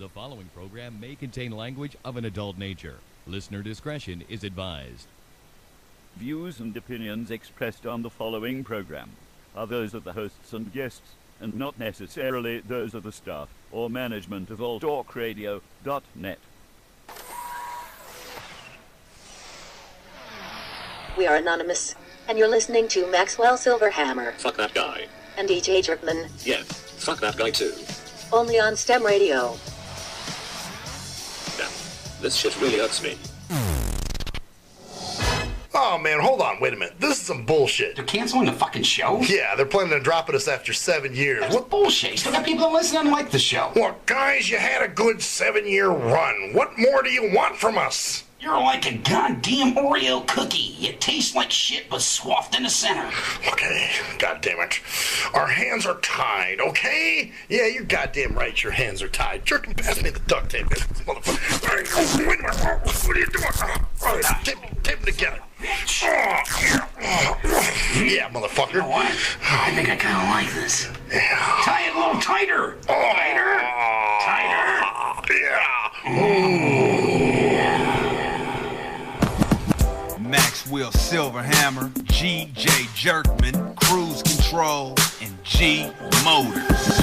The following program may contain language of an adult nature. Listener discretion is advised. Views and opinions expressed on the following program are those of the hosts and guests, and not necessarily those of the staff or management of alltalkradio.net. We are anonymous, and you're listening to Maxwell Silverhammer. Fuck that guy. And DJ Jerkman. Yeah, fuck that guy too. Only on STEM Radio. Damn, this shit really hurts me. Oh man, hold on, wait a minute. This is some bullshit. They're canceling the fucking show? Yeah, they're planning on dropping us after 7 years. That's bullshit. You still got people that listen and like the show. Look, guys, you had a good 7-year run. What more do you want from us? You're like a goddamn Oreo cookie. You taste like shit but swathed in the center. Okay, goddamn it. Our hands are tied, okay? Yeah, you're goddamn right, your hands are tied. Jerkin, pass me the duct tape, motherfucker. Wait a minute. What are you doing? All right, tape them together. Yeah, motherfucker. You know what? I think I kind of like this. Yeah. Tie it a little tighter. Tighter. Tighter. Yeah. Maxwell Silverhammer, G.J. Jerkman, Cruise Control, and G Motors.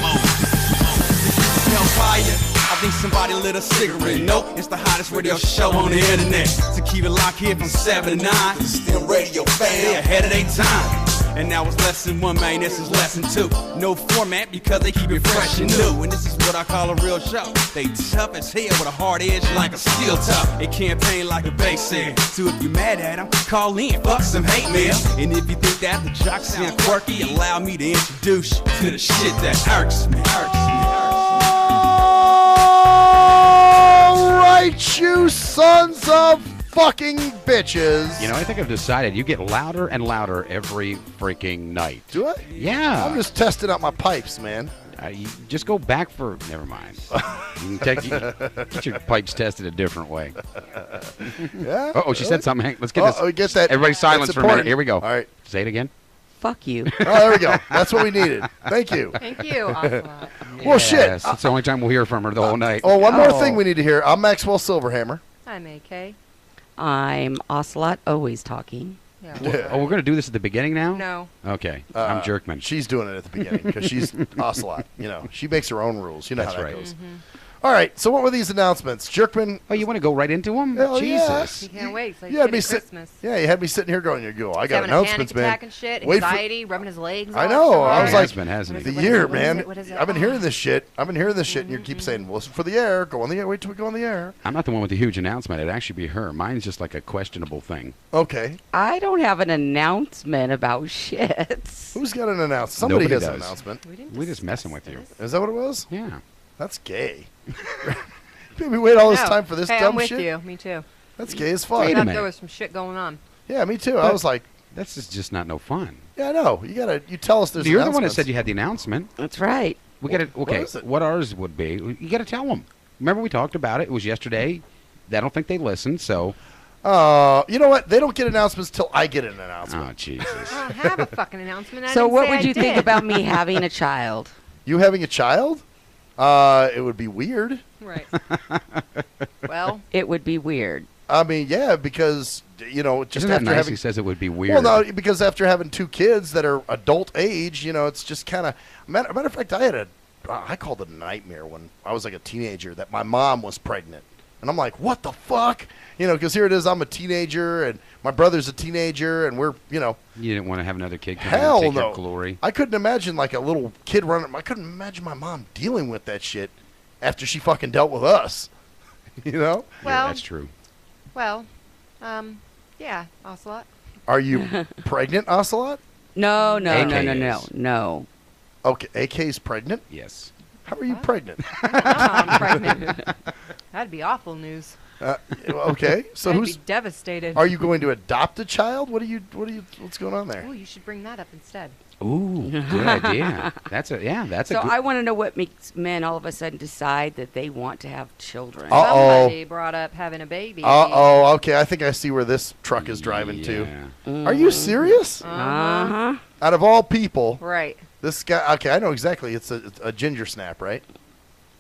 Hellfire, I think somebody lit a cigarette. Nope, it's the hottest radio show on the internet. So keep it locked here from 7 to 9. STIM Radio fam, they ahead of their time. And now it's lesson 1, man, this is lesson 2. No format because they keep it fresh and new. And this is what I call a real show. They tough as hell with a hard edge like a steel top. They campaign like a bass head. So if you mad at them, call in, fuck some hate mail. And if you think that the jocks sound quirky, allow me to introduce you to the shit that irks me. Alright, you sons of fucking bitches. You know, I think I've decided you get louder and louder every freaking night. Do I? Yeah. I'm just testing out my pipes, man. You just go back for... Never mind. You can get your pipes tested a different way. Yeah? Uh-oh, she said something. Hey, let's get this. Oh, get that. Everybody silence for a minute. Here we go. All right. Say it again. Fuck you. Oh, there we go. That's what we needed. Thank you. Thank you. Awesome. Well, shit. Yes, it's the only time we'll hear from her the whole night. Oh, one more thing we need to hear. I'm Maxwell Silverhammer. I'm AK. I'm Ocelot, always talking. Yeah. Oh, we're going to do this at the beginning now? No. Okay. I'm Jerkman. She's doing it at the beginning because she's Ocelot. You know, she makes her own rules. You know That's how that right. goes. Mm-hmm. All right. So what were these announcements? Jerkman. Oh, you want to go right into them? Hell Jesus. You can't wait. It's like you had me Christmas. you had me sitting here going, I got having announcements, a panic man. attack and shit, anxiety, rubbing his legs. I know. I was like, hasn't the it? year, man. What is it? I've been hearing this shit. And you keep saying, listen for the air. Go on the air. Wait till we go on the air. I'm not the one with the huge announcement. It'd actually be her. Mine's just like a questionable thing. Okay. I don't have an announcement about shit. Who's got an announcement? Somebody Nobody has an does. announcement. We're just messing with you. Is that what it was? Yeah. That's gay. Maybe wait all this time for this hey, dumb I'm with shit? you. Me too. That's gay as fuck. Wait a minute. There was some shit going on. Yeah, me too. I was like, That's just not no fun. yeah, I know. You tell us there's You're the one that announcements. said you had the announcement. That's right. We got to, okay, is it? what ours would be, you got to tell them. Remember we talked about it. It was yesterday. I don't think they listened, so. You know what? They don't get announcements till I get an announcement. Oh, Jesus. I don't have a fucking announcement. So what would you think about me having a child? You having a child? It would be weird. Right. Well, it would be weird. I mean, yeah, because, just Isn't that after nice? having... He says it would be weird. Well, no, because after having 2 kids that are adult age, it's just kind of... Matter of fact, I called it a nightmare when I was like a teenager that my mom was pregnant. And I'm like, what the fuck? Because here it is, I'm a teenager, and my brother's a teenager, and we're, You didn't want to have another kid come hell in and take no. your glory. I couldn't imagine like a little kid running. I couldn't imagine my mom dealing with that shit after she fucking dealt with us. Well, yeah, that's true. Well, yeah, Ocelot. Are you pregnant, Ocelot? No. No. Okay, AK's pregnant? Yes. How are you pregnant? I don't know how I'm pregnant. That'd be awful news. Okay, so I'd be devastated. Are you going to adopt a child? What's going on there? Oh, you should bring that up instead. Ooh, good idea. That's a So I want to know what makes men all of a sudden decide that they want to have children. Somebody brought up having a baby. Okay, I think I see where this truck is driving to. Are you serious? Uh-huh. Out of all people. Right. This guy, okay, I know exactly. It's a ginger snap, right?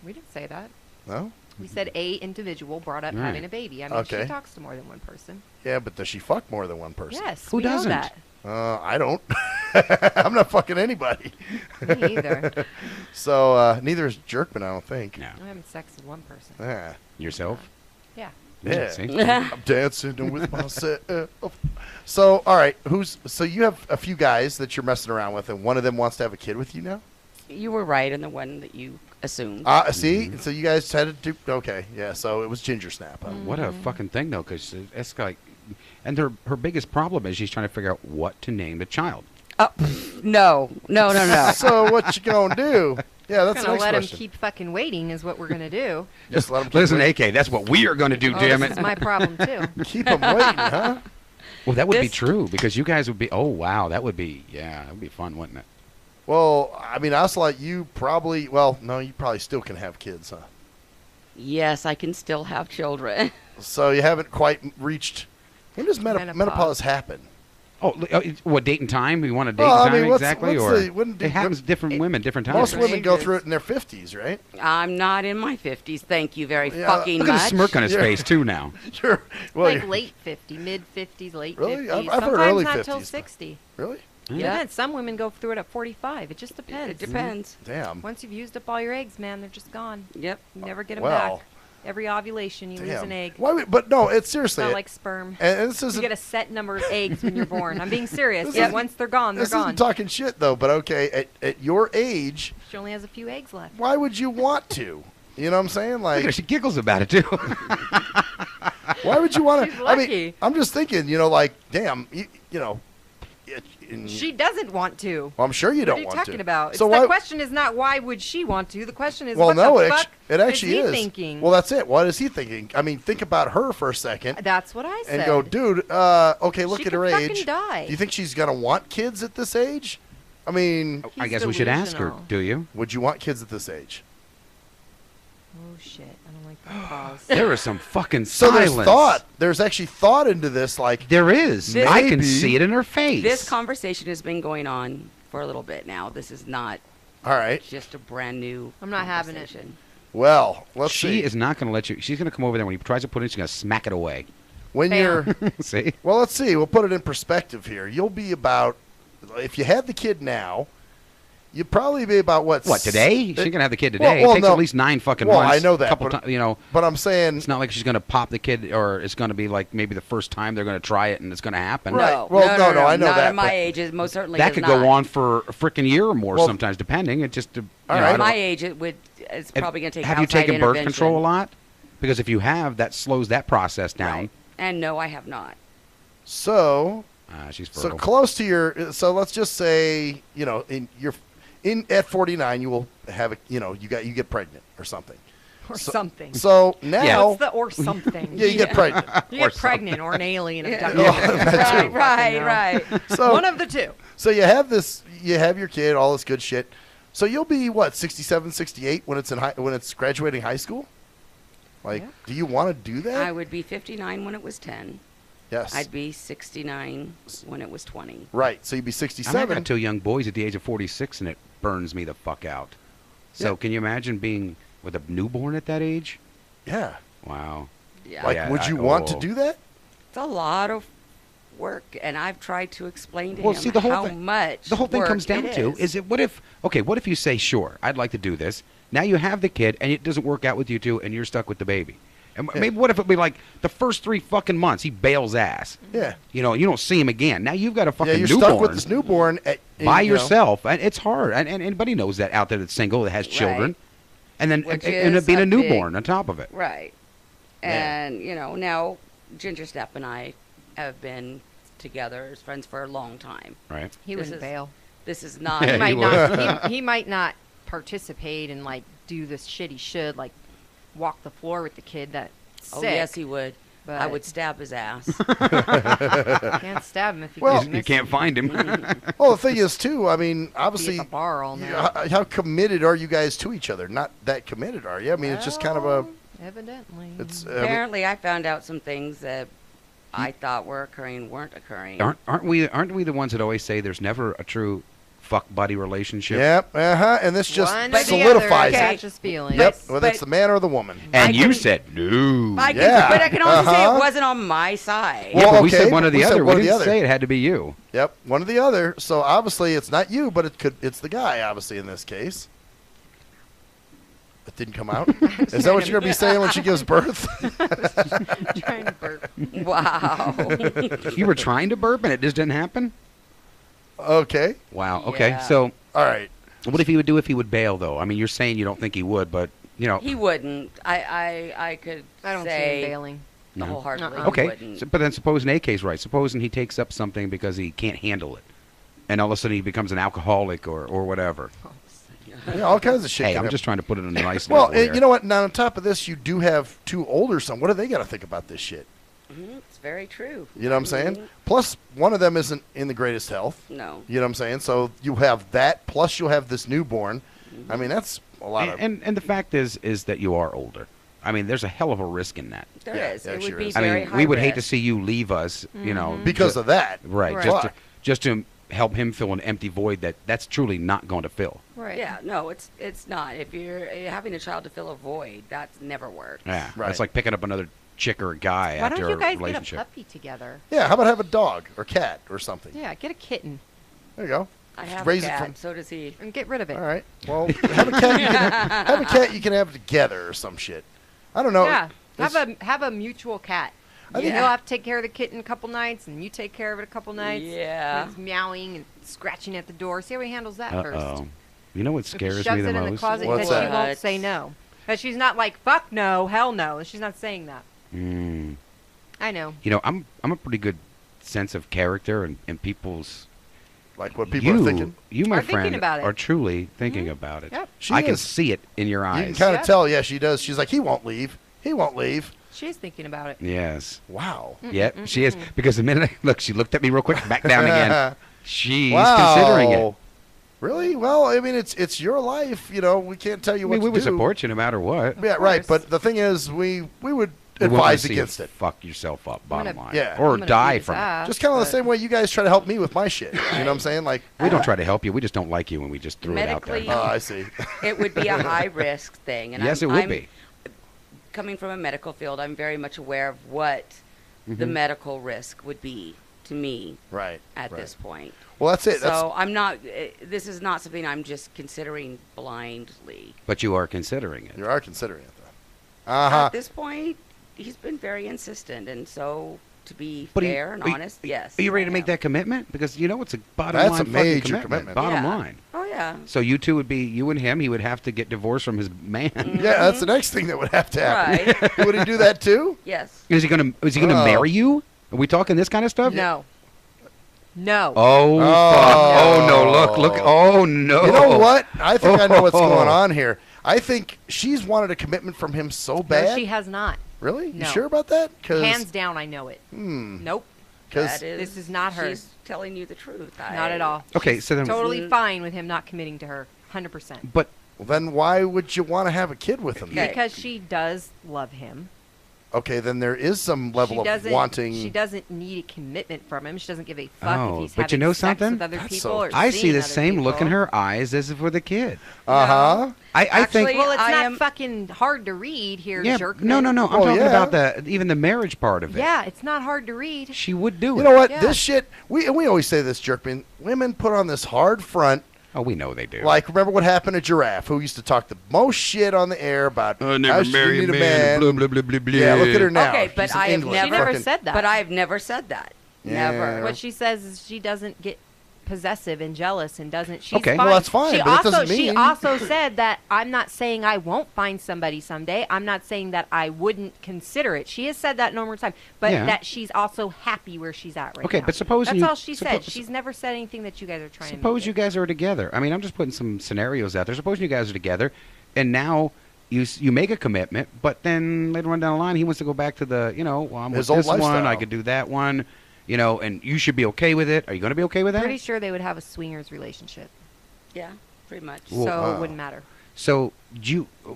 We didn't say that. No? We said a individual brought up Right. having a baby. I mean, Okay. she talks to more than one person. Yeah, but does she fuck more than one person? Yes, Who we know doesn't? that. I don't. I'm not fucking anybody. Me either. So, neither is Jerkman, I don't think. No. I'm having sex with one person. Yeah. Yourself? Yeah. Yeah. See? I'm dancing with myself. So, all right, so you have a few guys that you're messing around with, and one of them wants to have a kid with you now? You were right in the one that you assumed. See? So you guys had to do, okay, yeah, so it was Ginger Snap. Huh? What a fucking thing, though, because it's like, and her biggest problem is she's trying to figure out what to name the child. Oh, no. So what you gonna do? Yeah, that's the Gonna next let him question. keep fucking waiting is what we're gonna do. Just let him keep Listen, waiting. AK, that's what we are going to do, Oh, damn this it. is my problem too. Keep him waiting, huh? Well, that would be This- true, because you guys would be, oh, wow, that would be fun, wouldn't it? Well, I mean, Ocelot, you probably, well, no, you probably still can have kids, huh? Yes, I can still have children. So you haven't quite reached, when does Menopause. menopause happen? Oh, what, date and time? You want a date Well, I and time mean, what's exactly? the- Or when do- it happens to different women, different times. Most right? women go Ages. through it in their 50s, right? I'm not in my 50s. Thank you very Yeah, fucking Look at much. the smirk on his Yeah. face, too, now. You're, well, Like you're, late 50, mid 50s, late Really? 50s. I've heard Sometimes early not 50s, till but- 60. really? Yeah. Depends. Some women go through it at 45. It just depends. It depends. Damn. Once you've used up all your eggs, man, they're just gone. Yep. You never get them Well, back. Every ovulation, you lose damn. an egg. Why but no, it's It's seriously. not like sperm. and this You isn't, get a set number of eggs when you're born. I'm being serious. This Yeah, isn't- once they're gone, they're this gone. isn't talking shit, though, but okay, at your age, She only has a few eggs left. why would you want to? You know what I'm saying? Look at Like, her, she giggles about it, too. why would you want She's to? I mean, lucky. I'm just thinking, like, damn, you know. She doesn't want to. Well, I'm sure you What don't are you want talking to. about? So the why? question is not why would she want to. The question is Well, what no, the it, fuck it actually is is. he thinking? Well, that's it. What is he thinking? I mean, think about her for a second That's what I said. and go, dude. Okay, look She at her could fucking age. die. Do you think she's gonna want kids at this age? I mean, I He's guess we should ask her, delusional. do you? would you want kids at this age? Oh shit! I don't like that pause. There is some fucking So silence. there's thought. There's actually thought into this. Like, There is. This- I can Maybe. see it in her face. This conversation has been going on for a little bit now. This is not all right. just a brand new I'm not having it. conversation. Well, let's she see. is not going to let you. She's going to come over there when he tries to put it in. She's going to smack it away. When Bam. you're See? well, let's see. We'll put it in perspective here. You'll be about, if you had the kid now, you'd probably be about what? What, today? She's going to have the kid today. Well, it takes no. at least 9 fucking Well, months. I know that, Couple but- times, But I'm saying, it's not like she's going to pop the kid, or it's going to be like maybe the first time they're going to try it and it's going to happen. Right. No, Well, no, I know not that, at my but- age. It most certainly That is could not. go on for a freaking year or more Well, sometimes, depending. It just, all I right. At don't- my age, it's probably going to take Have you outside taken birth intervention. control a lot? Because if you have, that slows that process down. Right. And no, I have not. so She's so fertile. close to your. So let's just say, at 49, you will have a, you get pregnant or something. Or something. So now, What's the or something? yeah, you get pregnant. You get pregnant or an alien abducted. that too. Right. So One of the two. So you have your kid, all this good shit. So you'll be what, 67, 68 when it's graduating high school? Like, Yeah. do you want to do that? I would be 59 when it was 10. Yes. I'd be 69 when it was 20. Right. So you'd be I've 67. got 2 young boys at the age of 46, and it burns me the fuck out. So Yeah. can you imagine being with a newborn at that age? Yeah. Wow. Yeah. Like, Yeah, would you want to oh. do that? It's a lot of work, and I've tried to explain to Well, him see, the whole how thing- much The whole thing work comes down it to is it what if you say, sure, I'd like to do this. Now you have the kid and it doesn't work out with you two and you're stuck with the baby. And maybe what if it be like the first 3 fucking months he bails ass. Yeah. You don't see him again. Now you've got a fucking Yeah, you're newborn stuck with this newborn by yourself, and it's hard. And anybody knows that out there that's single that has children, Right. and then Which and is it being a a newborn big- on top of it. Right. And, now Ginger Step and I have been together as friends for a long time. Right. He This wouldn't is- bail. This is not. Yeah, He might would. not. He might not participate and like do this shit he should, like walk the floor with the kid. That's Oh, sick. yes, he would. But I would stab his ass. can't stab him if you Well- can You can't find him. Well, the thing is, too, I mean, be obviously, at the bar all night. how committed are you guys to each other? Not that committed, are you? I mean, it's just kind of a. Evidently. It's. Apparently, I found out some things that I thought were occurring weren't occurring. Aren't we the ones that always say there's never a true fuck buddy relationship. Yep. And this just One or the solidifies other it. catches feelings. Yep. Whether it's the man or the woman. And you said no. I can, Yeah. but I can also say Uh-huh. it wasn't on my side. Yeah, but we okay, said one or the we said other. one We or the didn't other. say it had to be you. Yep, one or the other. So obviously it's not you, but it's the guy, obviously, in this case. It didn't come out? Is that what you're going to be saying when she gives birth? Trying to burp. Wow. You were trying to burp and it just didn't happen? Okay. Wow. Okay. Yeah. So All right. what if he would do if he would bail, though? I mean, you're saying you don't think he would, but, you know. He wouldn't. I could I don't see say him bailing. No. wholeheartedly he Okay. wouldn't. So, but then supposing AK's right. Supposing he takes up something because he can't handle it. And all of a sudden he becomes an alcoholic or whatever. Yeah, all kinds of shit. Hey, can I'm happen. just trying to put it in a nice Well, level here. you know what? Now, on top of this, you do have two older sons. What do they got to think about this shit? It's very true. You know what I'm saying? Plus, one of them isn't in the greatest health. No. You know what I'm saying? So you have that, plus you'll have this newborn. I mean, that's a lot of... And the fact is that you are older. I mean, there's a hell of a risk in that. There Yeah, is. yeah, It sure would be is. I very mean, high we would hate to risk. see you leave us, you know. because of that. Right. Right. Just to help him fill an empty void that's truly not going to fill. Right. Yeah, no, it's not. If you're having a child to fill a void, that's never worked. Yeah. Right. It's like picking up another chick or a guy Why after don't you a guys relationship. get a puppy together? Yeah, how about have a dog or cat or something? Yeah, get a kitten There you go. I have Raise a it cat, from- so does he. and get rid of it. All right. Well, have a cat. Have a cat you can have together or some shit. I don't know. Yeah. It's- Have a mutual cat. I think- You'll have to take care of the kitten a couple nights, and you take care of it a couple nights. Yeah. It's meowing and scratching at the door. See how he handles that first. Uh-oh. You know what If he scares shoves me the it in the most? closet, What's then that? she won't say no. But she's not like fuck no, hell no. She's not saying that. Mm. I know. You know, I'm a pretty good sense of character and people's. Like what people are thinking. You, my Are thinking friend, about it. are truly thinking about it. Yep. She I can is. see it in your You eyes. can kind of Yep. tell. Yeah, she does. She's like, he won't leave. He won't leave. She is thinking about it. Yes. Wow. Yep, she is. Because the minute she looked at me real quick, back down again. She's Wow. considering it. Really? Well, I mean, it's your life. You know, we can't tell you I what mean, we to would do. support you no matter what. Yeah, right. course. But the thing is, we would We wouldn't advise see you against it. Fuck yourself up, bottom gonna- line. Yeah. Or I'm gonna die beat his from it. ass, Just kind of the but- same way you guys try to help me with my shit. You know what I'm saying? Like, We don't try to help you. We just don't like you when we just threw it out there. Medically- I see. It would be a high risk thing. And Yes, I'm, it would I'm- be. Coming from a medical field, I'm very much aware of what the medical risk would be to me Right. at right. this point. Well, that's it. That's, So I'm not. This is not something I'm just considering blindly. But you are considering it. you are considering it, though. Uh-huh. At this point, he's been very insistent, and so to be But fair and honest, yes. Are you ready to I make am. that commitment? Because you know it's a bottom That's line a fucking major commitment. Bottom Yeah. line. Oh yeah. So you two would be, you and him, he would have to get divorced from his man. Yeah, that's the next thing that would have to happen. Right. Would he do that too? Yes. Is he gonna Oh. marry you? Are we talking this kind of stuff? No. No. Oh, fuck. Oh no, look. Oh no. You know what? I think I know what's going on here. I think she's wanted a commitment from him so bad. No, she has not. Really? You No. sure about that? Hands down, I know it. Nope. Because That This is not her. She's telling you the truth. Not at all. Okay, so then Totally fine with him not committing to her. 100%. But then why would you want to have a kid with him? Okay. Because she does love him. Okay, then there is some level She of doesn't. wanting. She doesn't need a commitment from him. She doesn't give a fuck Oh, if he's but you having know sex something? with other That's people so- or I see seeing the other same look in people. her eyes as for the kid. Uh huh. I think. Actually, Well, it's I not am- fucking hard to read here, Yeah, jerk. no. I'm Oh, talking yeah. about even the marriage part of it. Yeah, it's not hard to read. She would do it. You know what? Yeah. This shit. We always say this, Jerkman. Women put on this hard front. Oh, we know they do. Like, remember what happened to Giraffe, who used to talk the most shit on the air about I how never she marry a need man. Blah blah blah blah blah. Yeah, look at her now. Okay, but She's in I have England. never- She never Fucking- said that. But I've never said that. Yeah. Never. What she says is she doesn't get possessive and jealous and doesn't. She's Okay. fine. Well, that's fine, She but it also doesn't she mean- also said that I'm not saying I won't find somebody someday. I'm not saying that I wouldn't consider it. She has said that numerous times, but Yeah. that she's also happy where she's at right Okay, now. but supposing that's you- all she said. suppo- She's never said anything that you guys are trying to. Suppose make you it. guys are together. I mean, I'm just putting some scenarios out there. Suppose you guys are together, and now you make a commitment, but then later on down the line, he wants to go back to the, well, I'm His with old this one, lifestyle. I could do that one, and you should be okay with it. Are you going to be okay with that? Pretty sure they would have a swingers relationship, Yeah, pretty much. Well, so wow. it wouldn't matter. So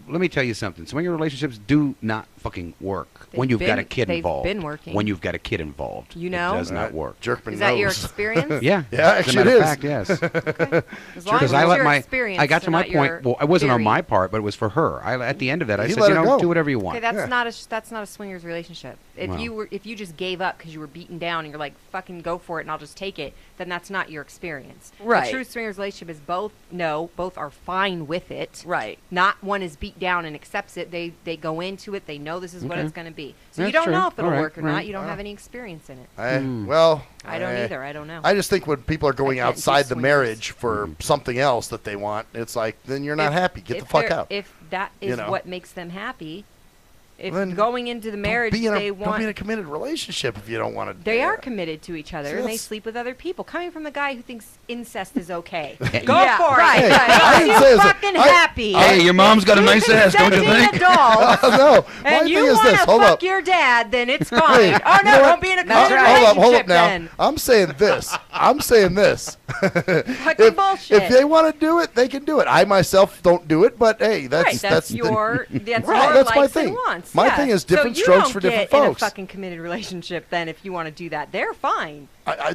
let me tell you something. Swinger relationships do not fucking work when you've got a kid involved. They've been working. When you've got a kid involved, you know, it does not work. Jerkman is that knows. your experience? Yeah, yeah, actually it is. Fact, yes. Okay. As long as I it's let your my, experience, I got to my not point. your Well, it wasn't on theory. my part, but it was for her. At the end of that, I He said, let you her know, go. do whatever you want. Okay, that's not a swingers relationship. If Well. if you just gave up because you were beaten down and you're like, fucking go for it and I'll just take it, then that's not your experience. Right. A true swingers relationship is both are fine with it. Right. Not one is beat down and accepts it. They go into it. They know this is what Okay. it's going to be. So you That's don't true. know if it'll All right, work or right. not. You don't have any experience in it. Well, I don't either. I don't know. I just think when people are going I can't do outside the swingers. marriage for something else that they want, it's like, then you're not happy. Get the fuck out. If that is You know. what makes them happy, if Then going into the marriage don't be they in a committed relationship if you don't want to. They are committed to each other, See, and they that's- sleep with other people. Coming from the guy who thinks incest is okay, go Yeah, for right, it. right. I didn't If say you're it's a- fucking I- happy. Hey, your mom's got a nice ass, don't you think? Adults, No, my and thing you is want this. to Hold fuck up. your dad, then it's fine. Hey, Oh no, you know what? don't be in a That's committed right. Hold up relationship now. then. I'm saying this. Fucking bullshit. If they want to do it, they can do it. I myself don't do it, but hey, that's Right, that's your right, your that's my likes thing. and wants. My yeah. thing is different so strokes you for don't different get in folks. a fucking committed relationship then if you want to do that. They're fine.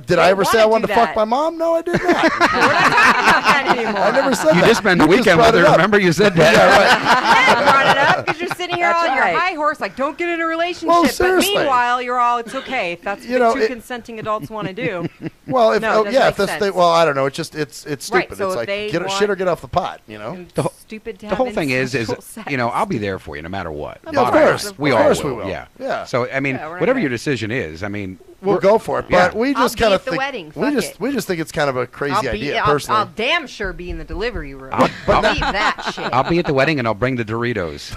Did I ever say I wanted to fuck that. my mom? No, I did not. We're not talking about that anymore. I never said You that. just spent the You weekend brought with it her. up. Remember, you said that. Yeah, right. Yeah, brought it up because you're sitting here That's on your right. high horse, like, don't get in a relationship. Well, but seriously. meanwhile, you're all, it's okay if that's You what know, two it- consenting adults want to do. Well, if No, it doesn't yeah, make if that's sense. well, I don't know. It's just it's stupid. Right, so it's if like they get want- shit or get off the pot. You know. And The whole- stupid to The have whole thing is, incestual sex. you know, I'll be there for you no matter what. Yeah, of Bottom course. line. Of We all course will. we will. Yeah. Yeah. So I mean, Yeah, we're not whatever gonna- your decision is, I mean, We'll go for it, Yeah. but we I'll just be kind at of the think wedding, we fuck just it. we just think it's kind of a crazy idea I'll personally. damn sure be in the delivery room. I'll- Leave that shit. I'll be at the wedding and I'll bring the Doritos.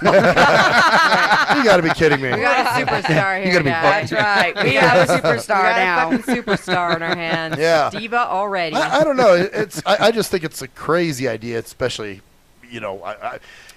You got to be kidding me. We got a superstar here, You gotta be guys. That's right. We have a superstar We got now. a fucking superstar in our hands. Yeah. Diva already. I don't know. I just think it's a crazy idea, especially, you know,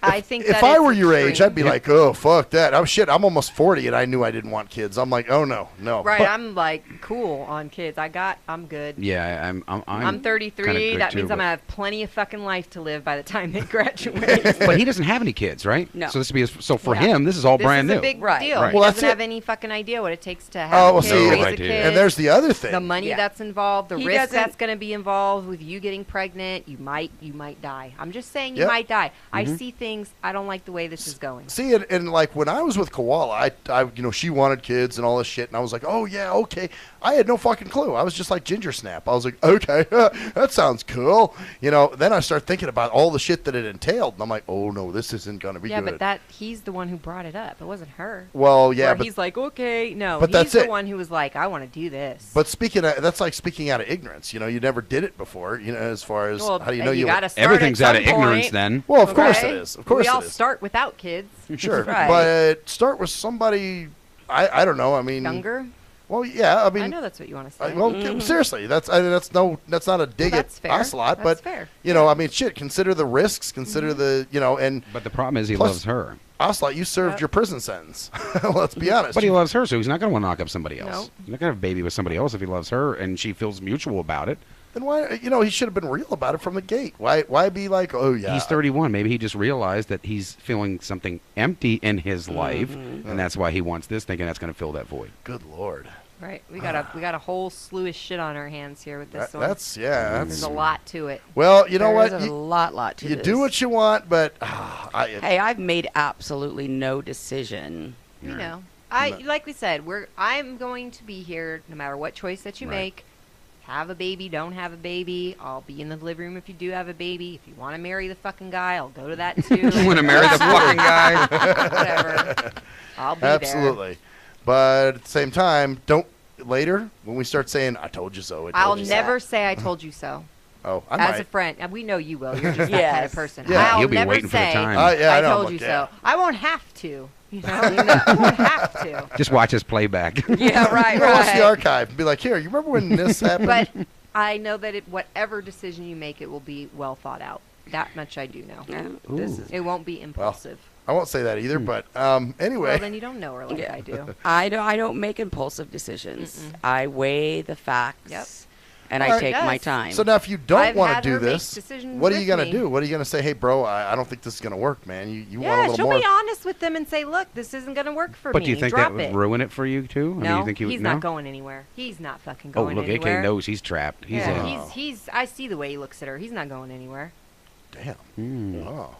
I think if that I it's were your age, extreme. I'd be like, oh fuck that. I'm almost 40 and I knew I didn't want kids. I'm like, oh no. Right, But- I'm like cool on kids. I'm good. Yeah, I'm 33. kinda good That too, means I'm but- gonna have plenty of fucking life to live by the time they graduate. But he doesn't have any kids, right? No. So this would be so for Yeah. him. This is all This brand is new. a big Right. deal. Right. He Well, that's doesn't have it. any fucking idea what it takes to have Oh, well, a kid, see, raise a idea. kid. And there's the other thing. the money Yeah. that's involved, the He risk doesn't- that's going to be involved with you getting pregnant. You might die. I'm just saying you Yep. might die. I Mm-hmm. see things. I don't like the way this is going. See, and like when I was with Koala, I you know, she wanted kids and all this shit, and I was like, oh yeah, okay. I had no fucking clue. I was just like Ginger Snap. I was like, okay, that sounds cool. You know. Then I start thinking about all the shit that it entailed, and I'm like, oh no, this isn't gonna be Yeah, good. but he's the one who brought it up. It wasn't her. Well, yeah, Where but he's like, okay, no. but He's that's the it. one who was like, I want to do this. But that's like speaking out of ignorance. You know, you never did it before. You know, as far as well, how do you know you you? got to start Everything's at out of some ignorance point. then. Well, of course Okay? it is. Of course we all it is. start without kids. Sure, Right. but start with somebody. I don't know. I mean, Younger. Well, yeah. I mean, I know that's what you want to say. well, seriously, that's not a dig That's at fair. Ocelot, That's but fair. you know, I mean, shit. Consider the risks. Consider the and But the problem is he Plus- loves her. Ocelot, you served your prison sentence. Let's be honest. But he loves her, so he's not going to want to knock up somebody else. No. He's not going to have a baby with somebody else if he loves her and she feels mutual about it. Then why? He should have been real about it from the gate. Why be like, oh yeah, He's 31. Maybe he just realized that he's feeling something empty in his life, and that's why he wants this, thinking that's going to fill that void. Good Lord. Right. We got a whole slew of shit on our hands here with this one. That's There's a lot to it. Well, you know what? There's a lot to You this. do what you want, but Hey, I've made absolutely no decision. You know, like we said, I'm going to be here no matter what choice that you Right. make. Have a baby, don't have a baby. I'll be in the living room if you do have a baby. If you want to marry the fucking guy, I'll go to that too. You want to marry the fucking guy? Whatever. I'll be absolutely. But at the same time, don't later when we start saying "I told you so." I'll never say I told you so. Oh, I As might. a friend, and we know you will. You're just that kind of Yes. person. Yeah. I'll You'll be never waiting for the say time. Yeah, I know, told but you yeah. so. I won't have to. You know, I won't have to. Just watch his playback. Yeah, right, Watch the right. archive and be like, "Here, you remember when this happened?" But I know that whatever decision you make, it will be well thought out. That much I do know. Yeah, this is, It won't be impulsive. I won't say that either. But anyway, Well, then you don't know her like Yeah. I do. I don't make impulsive decisions. I weigh the facts. Yep. and All I right. take Yes. my time. So now, if you don't I've want had to do her make this, decisions what are you with gonna me. do? What are you gonna say? Hey, bro, I don't think this is gonna work, man. You want a Yeah, little she'll more? be honest with them and say, look, this isn't going to work for But me. do you think Drop that would it. ruin it for you too? I mean, No, you think he would, he's no? not going anywhere. He's not fucking Oh, going look, anywhere. AK knows he's trapped. He's Yeah, in. I see the way he looks at her. He's not going anywhere. Damn. Mm. Oh.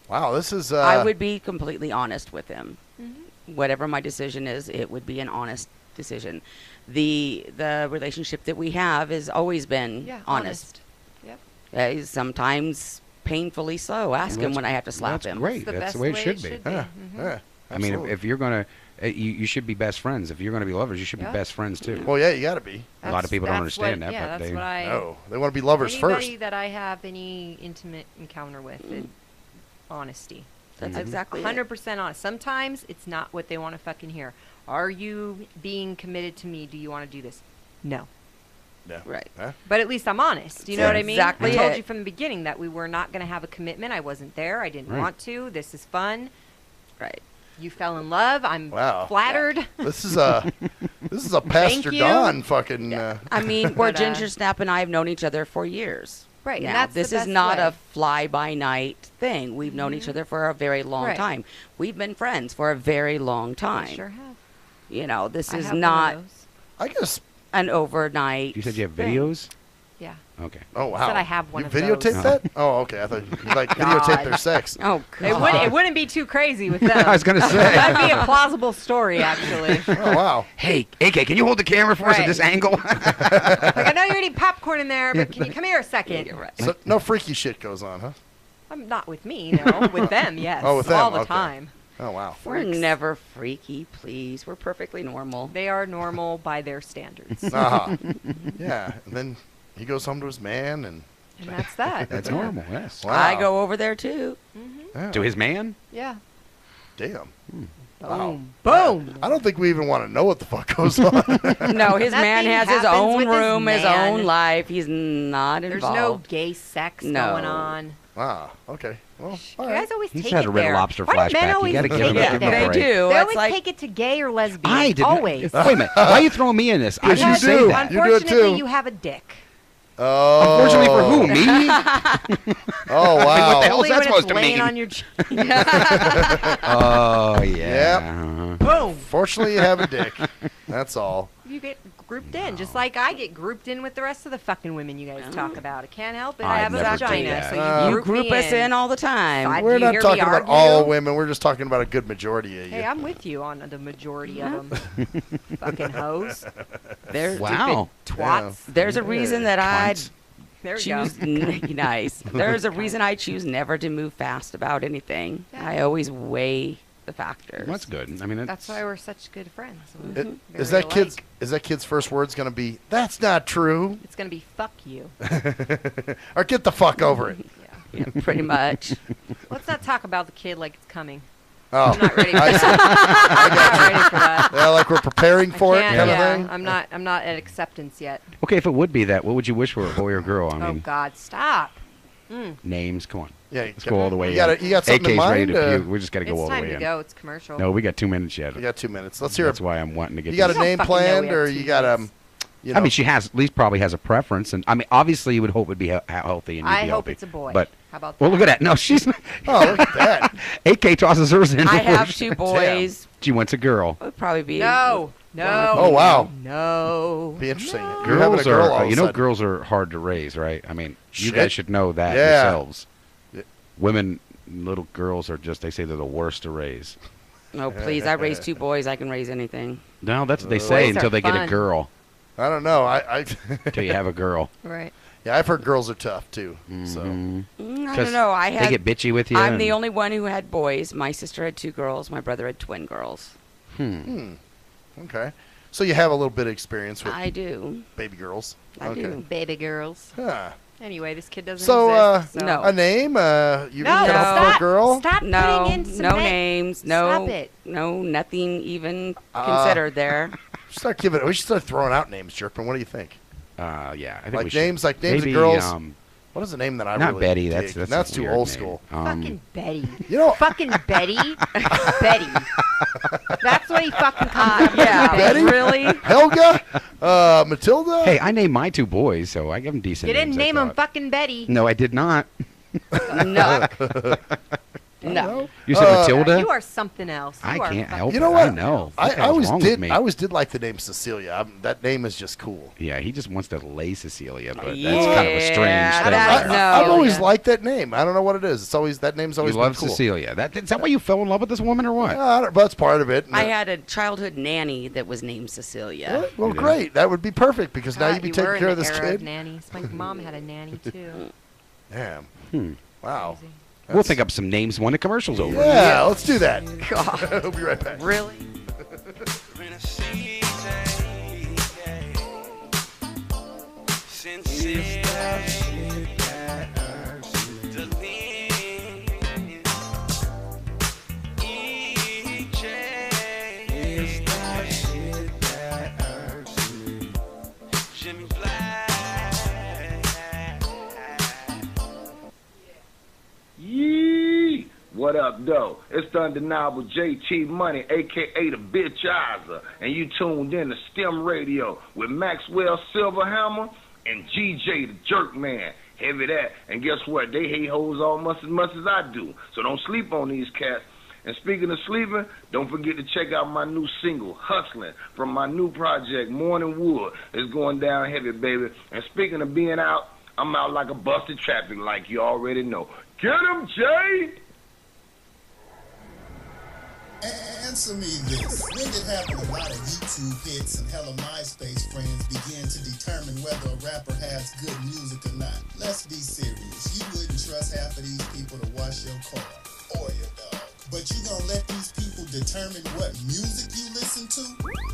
Wow. This is. I would be completely honest with him. Mm-hmm. Whatever my decision is, it would be an honest decision. The relationship that we have has always been honest. Yep. He's sometimes painfully slow. Ask him when I have to slap that's him. great. That's the way it should be. Yeah. Mm-hmm. Yeah. I mean, absolutely. if you're gonna, you should be best friends. If you're gonna be lovers, you should Yeah. be best friends too. Well, yeah, you got to be. A lot of people don't understand that, Yeah, but that's they what I. No, they want to be lovers Anybody first. that I have any intimate encounter with, honesty. That's Mhm. exactly it. 100% honest. Sometimes it's not what they want to fucking hear. Are you being committed to me? Do you want to do this? No. Yeah. Right. Huh? But at least I'm honest. You know what I mean? Exactly I told it. you from the beginning that we were not going to have a commitment. I wasn't there. I didn't Right. want to. This is fun. Right. You fell in love. I'm Wow. flattered. This is a Pastor you. Don fucking. I mean, where But, Ginger Snap and I have known each other for years. Right, and Now, that's the this is best not way. a fly-by-night thing. We've known each other for a very long Right. time. We've been friends for a very long I time. sure have. You know, this I is have one of not those. I guess. an overnight. You said you have thing. videos. Yeah. Okay. Oh wow. Said I have one you of videotape those. that? Oh, okay. I thought you like videotape their sex. Oh, God. It wouldn't be too crazy with them. I was gonna say. That'd be a plausible story, actually. Oh wow. Hey, AK, can you hold the camera for us at Right. this angle? Like, I know you're eating popcorn in there, but can you come here a second? You're right. So no freaky shit goes on, huh? I'm not with me, no. With them, yes. Oh, with them, all the okay. time. Oh wow. We're never freaky, please. We're perfectly normal. They are normal by their standards. Uh-huh. Yeah. And then he goes home to his man, and And that's that. That's normal. Yes. wow. I go over there, too. Yeah. To his man. Yeah. Damn. Boom. Boom. I don't think we even want to know what the fuck goes on. No, his man Nothing has his happens own with his room, his man. own life. He's not There's involved. no gay sex No. going on. Ah. Okay. Well. You All right. guys always He's take had it a Red there. Lobster Why do men flashback. You always gotta give take him it a- give him a there? They break. do. They It's always like, take it to gay or lesbian. I did. Always. Wait a minute. Why are you throwing me in this? I Yes, didn't you say do. that. You do it Unfortunately, too. you have a dick. Oh. Unfortunately for who? Me? Oh wow. What the hell Only is that when supposed it's to laying mean? on your Oh yeah. Uh-huh. Boom. Fortunately, you have a dick. That's all. You get grouped in, just like I get grouped in with the rest of the fucking women you guys talk about. I can't help it. I I'd have a never do vagina, that. so you group me us in all the time. God, We're do you not hear me talking about argue? all women. We're just talking about a good majority of you. Hey, I'm with you on the majority of them. Fucking hoes. There's Wow. Twats. There's a reason that I Cunts. There we go. choose nice. There's a reason I choose never to move fast about anything. Yeah. I always weigh the factors. That's good. I mean, That's why we're such good friends. It- Very is that alike. kid's first word's gonna be "That's not true," It's gonna be fuck you. or "Get the fuck over it"? Yeah, pretty much. Let's not talk about the kid like it's coming. Oh, I'm not ready for I that. see. I'm not ready for that. Yeah, like we're preparing for it, Can't- kind yeah, of thing. I'm not at acceptance yet. okay. If it would be that, what would you wish for, a boy or girl? I Oh mean, God, stop. names. Come on. Yeah, Let's go all the way. You got something in AK's ready mind? to puke. We just got to go It's all the time way to in. go. It's commercial. No, we got 2 minutes yet. We got 2 minutes. Let's hear That's it. why I'm wanting to get. You got a this. name fucking know we planned, have or 2 you got minutes. you know? I mean, she has at least probably has a preference, and I mean, obviously, you would hope it'd be healthy and you'd I be hope healthy. it's a boy. But How about well, that? look at that. No, she's. Oh, look at that. AK tosses hers in. I before have she- two boys. She wants a girl. Would probably be No. Oh wow, No. be interesting. You're having a Girls girl are, all of a you know, sudden. girls are hard to raise, right? I mean, you Shit. guys should know that Yeah. yourselves. Women, little girls are just, they say they're the worst to raise. No, please. I raise two boys. I can raise anything. No, that's what they say Boys until are they get a fun. girl. I don't know. I Until you have a girl. Right. yeah, I've heard girls are tough too. So Mhm. I 'Cause don't know. I They had. get bitchy with you. I'm the and- only one who had boys. My sister had two girls. My brother had twin girls. okay. So you have a little bit of experience with I do. baby girls. I okay. do. Baby girls. Huh. Anyway, this kid doesn't So, exist. So. no. A name? You No, gonna hope for stop. a girl? Stop No, putting in some no names, no, Stop it. no, nothing even considered there. Start giving. We should start throwing out names, Jerpin. What do you think? Yeah, I think Like we should. names of Maybe, girls? What is a name that I Not really Betty. dig? That's too weird old name. school. Fucking Betty. You know, fucking Betty. Betty. That's what he fucking comes up with. Yeah, Betty? really? Helga, Matilda. Hey, I named my 2 boys, so I give them decent You didn't names, I name him thought. fucking Betty. No, I did not. No. No. You said Matilda? You are something else. I You are can't fucking- help You know it. what? I know. I What the hell's always wrong did. with me? I always did like the name Cecilia. That name is just cool. Yeah, he just wants to lay Cecilia, but that's Yeah, kind of a strange thing. that- there. I've always yeah. liked that name. I don't know what it is. It's always that name's always You love been cool. Cecilia. Is that why you fell in love with this woman or what? But that's part of it. I had a childhood nanny that was named Cecilia. Well, great. That would be perfect because now God, you'd be you taking were in care the of this era kid. nannies. My mom had a nanny too. Damn. Wow. We'll think up some names when the commercial's over. Yeah, let's do that. God. We'll be right back. Really? Yee! What up, though? It's the undeniable JT Money, a.k.a. the Bitchizer, and you tuned in to STIM Radio with Maxwell Silverhammer and GJ the Jerkman. Heavy that. And guess what? They hate hoes almost as much as I do, so don't sleep on these cats. And speaking of sleeping, don't forget to check out my new single, Hustling, from my new project, Morning Wood. It's going down heavy, baby. And speaking of being out, I'm out like a busted traffic like you already know. Get him, Jay! Answer me this. When did happen a lot of YouTube hits and hella MySpace friends begin to determine whether a rapper has good music or not? Let's be serious. You wouldn't trust half of these people to wash your car or your dog. But you gonna let these people determine what music you listen to?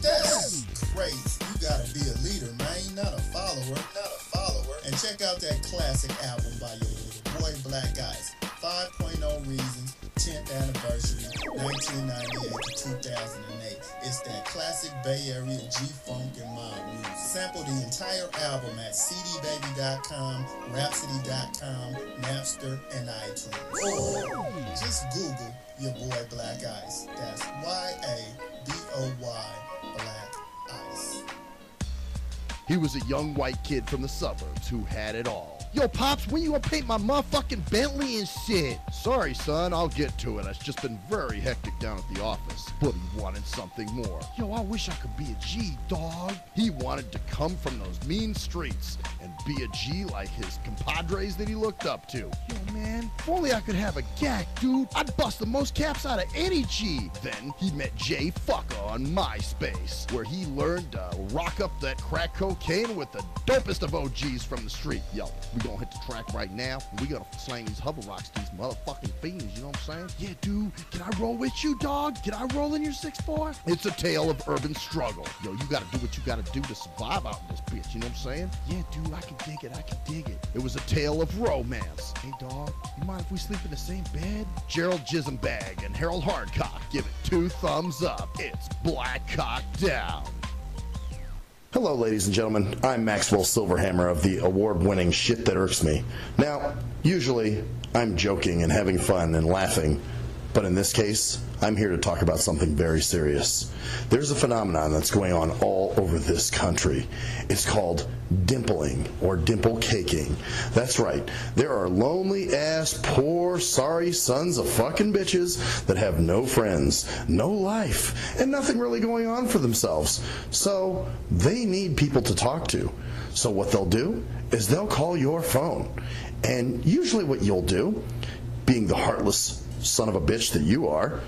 That's crazy. You gotta be a leader, man, not a follower. And check out that classic album by your little boy Black Ice, 5.0 Reasons, 10th Anniversary, 1998 to 2008. It's that classic Bay Area G-Funk and mob music. Sample the entire album at cdbaby.com, rhapsody.com, Napster, and iTunes. Or just Google your boy Black Ice. That's Y-A-B-O-Y, Black Ice. He was a young white kid from the suburbs who had it all. Yo, Pops, when you gonna paint my motherfucking Bentley and shit? Sorry, son, I'll get to it. It's just been very hectic down at the office. But he wanted something more. Yo, I wish I could be a G, dog. He wanted to come from those mean streets and be a G like his compadres that he looked up to. Yo, man, if only I could have a gack, dude. I'd bust the most caps out of any G. Then he met Jay Fucker on MySpace, where he learned to rock up that crack cocaine with the dopest of OGs from the street. Yo, we gonna hit the track right now, and we gonna slang these hover rocks to these motherfucking fiends, you know what I'm saying? Yeah, dude, can I roll with you, dog? Can I roll in your 6'4"? It's a tale of urban struggle. Yo, you gotta do what you gotta do to survive out in this bitch, you know what I'm saying? Yeah, dude, I can dig it. It was a tale of romance. Hey, dog, you mind if we sleep in the same bed? Gerald Jisenbag and Harold Hardcock give it 2 thumbs up. It's Black Cock Down. Hello, ladies and gentlemen. I'm Maxwell Silverhammer of the award-winning Shit That Irks Me. Now, usually, I'm joking and having fun and laughing, but in this case, I'm here to talk about something very serious. There's a phenomenon that's going on all over this country. It's called dimpling or dimple caking. That's right. There are lonely-ass, poor, sorry sons of fucking bitches that have no friends, no life, and nothing really going on for themselves. So they need people to talk to. So what they'll do is they'll call your phone. And usually what you'll do, being the heartless son of a bitch that you are,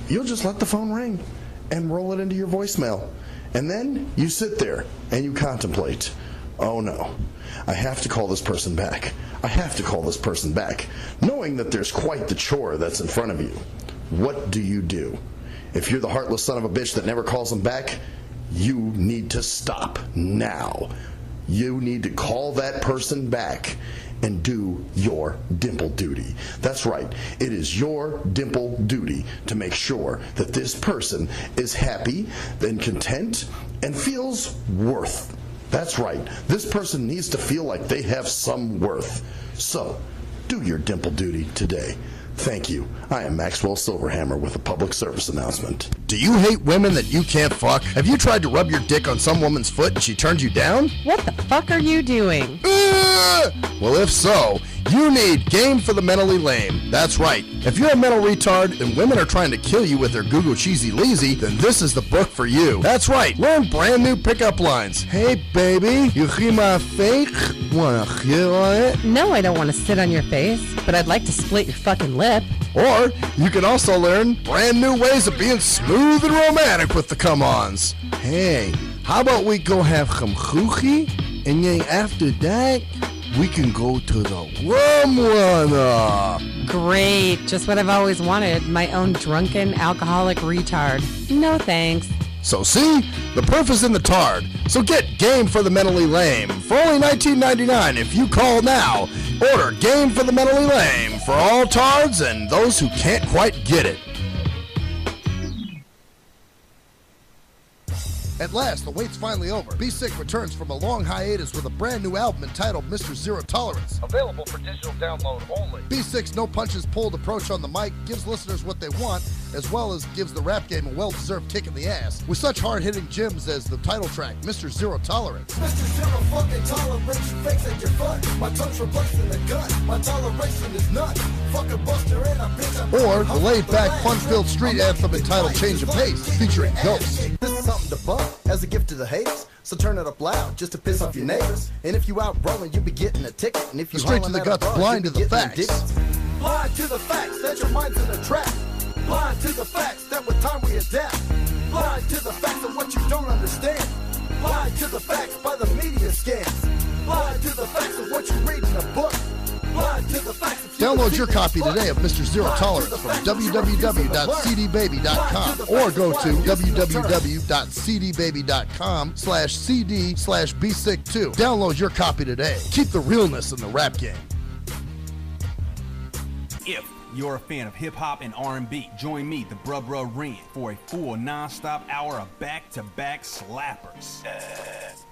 you'll just let the phone ring and roll it into your voicemail. And then you sit there and you contemplate, oh no, I have to call this person back. I have to call this person back, knowing that there's quite the chore that's in front of you. What do you do? If you're the heartless son of a bitch that never calls them back, you need to stop now. You need to call that person back and do your dimple duty. That's right. It is your dimple duty to make sure that this person is happy and content and feels worth That's right. This person needs to feel like they have some worth. So, do your dimple duty today. Thank you. I am Maxwell Silverhammer with a public service announcement. Do you hate women that you can't fuck? Have you tried to rub your dick on some woman's foot and she turned you down? What the fuck are you doing? Well, if so, you need Game for the Mentally Lame. That's right. If you're a mental retard and women are trying to kill you with their Google Cheesy Leezy, then this is the book for you. That's right. Learn brand new pickup lines. Hey, baby, you hear my fake? Wanna hear on it? No, I don't want to sit on your face, but I'd like to split your fucking lip. Or you can also learn brand new ways of being smooth and romantic with the come-ons. Hey, how about we go have some choochie, and then after that, we can go to the rum runner. Great, just what I've always wanted, my own drunken alcoholic retard. No thanks. So see, the proof is in the tard. So get Game for the Mentally Lame for only $19.99 if you call now. Order Game for the Mentally Lame for all tards and those who can't quite get it. At last, the wait's finally over. Be Sick returns from a long hiatus with a brand new album entitled Mr. Zero Tolerance. Available for digital download only. Be Sick's no punches pulled approach on the mic gives listeners what they want, as well as gives the rap game a well-deserved kick in the ass, with such hard-hitting gems as the title track, Mr. Zero Tolerance. Mr. Zero fucking tolerance, you fakes at your fun. My tongue's replacing the gun. My toleration is none. Fuck a buster and a bitch. Or the laid-back, fun-filled street anthem entitled Change of Pace, featuring Ghost. This is something to bump as a gift to the haters. So turn it up loud just to piss off your neighbors. And if you out rolling, you be getting a ticket. And if you Straight to the guts, blind to the facts. Blind to the facts that your mind's in a trap. Blind to the facts that with time we adapt. Blind to the facts of what you don't understand. Blind to the facts by the media scans. Blind to the facts of what you read in a book. Blind to the facts of Download your copy today of Mr. Zero Tolerance from www.cdbaby.com or go to www.cdbaby.com/cd/bsick2. Download your copy today. Keep the realness in the rap game. If you're a fan of hip-hop and R&B, join me, the Bruh Ren, for a full non-stop hour of back-to-back slappers.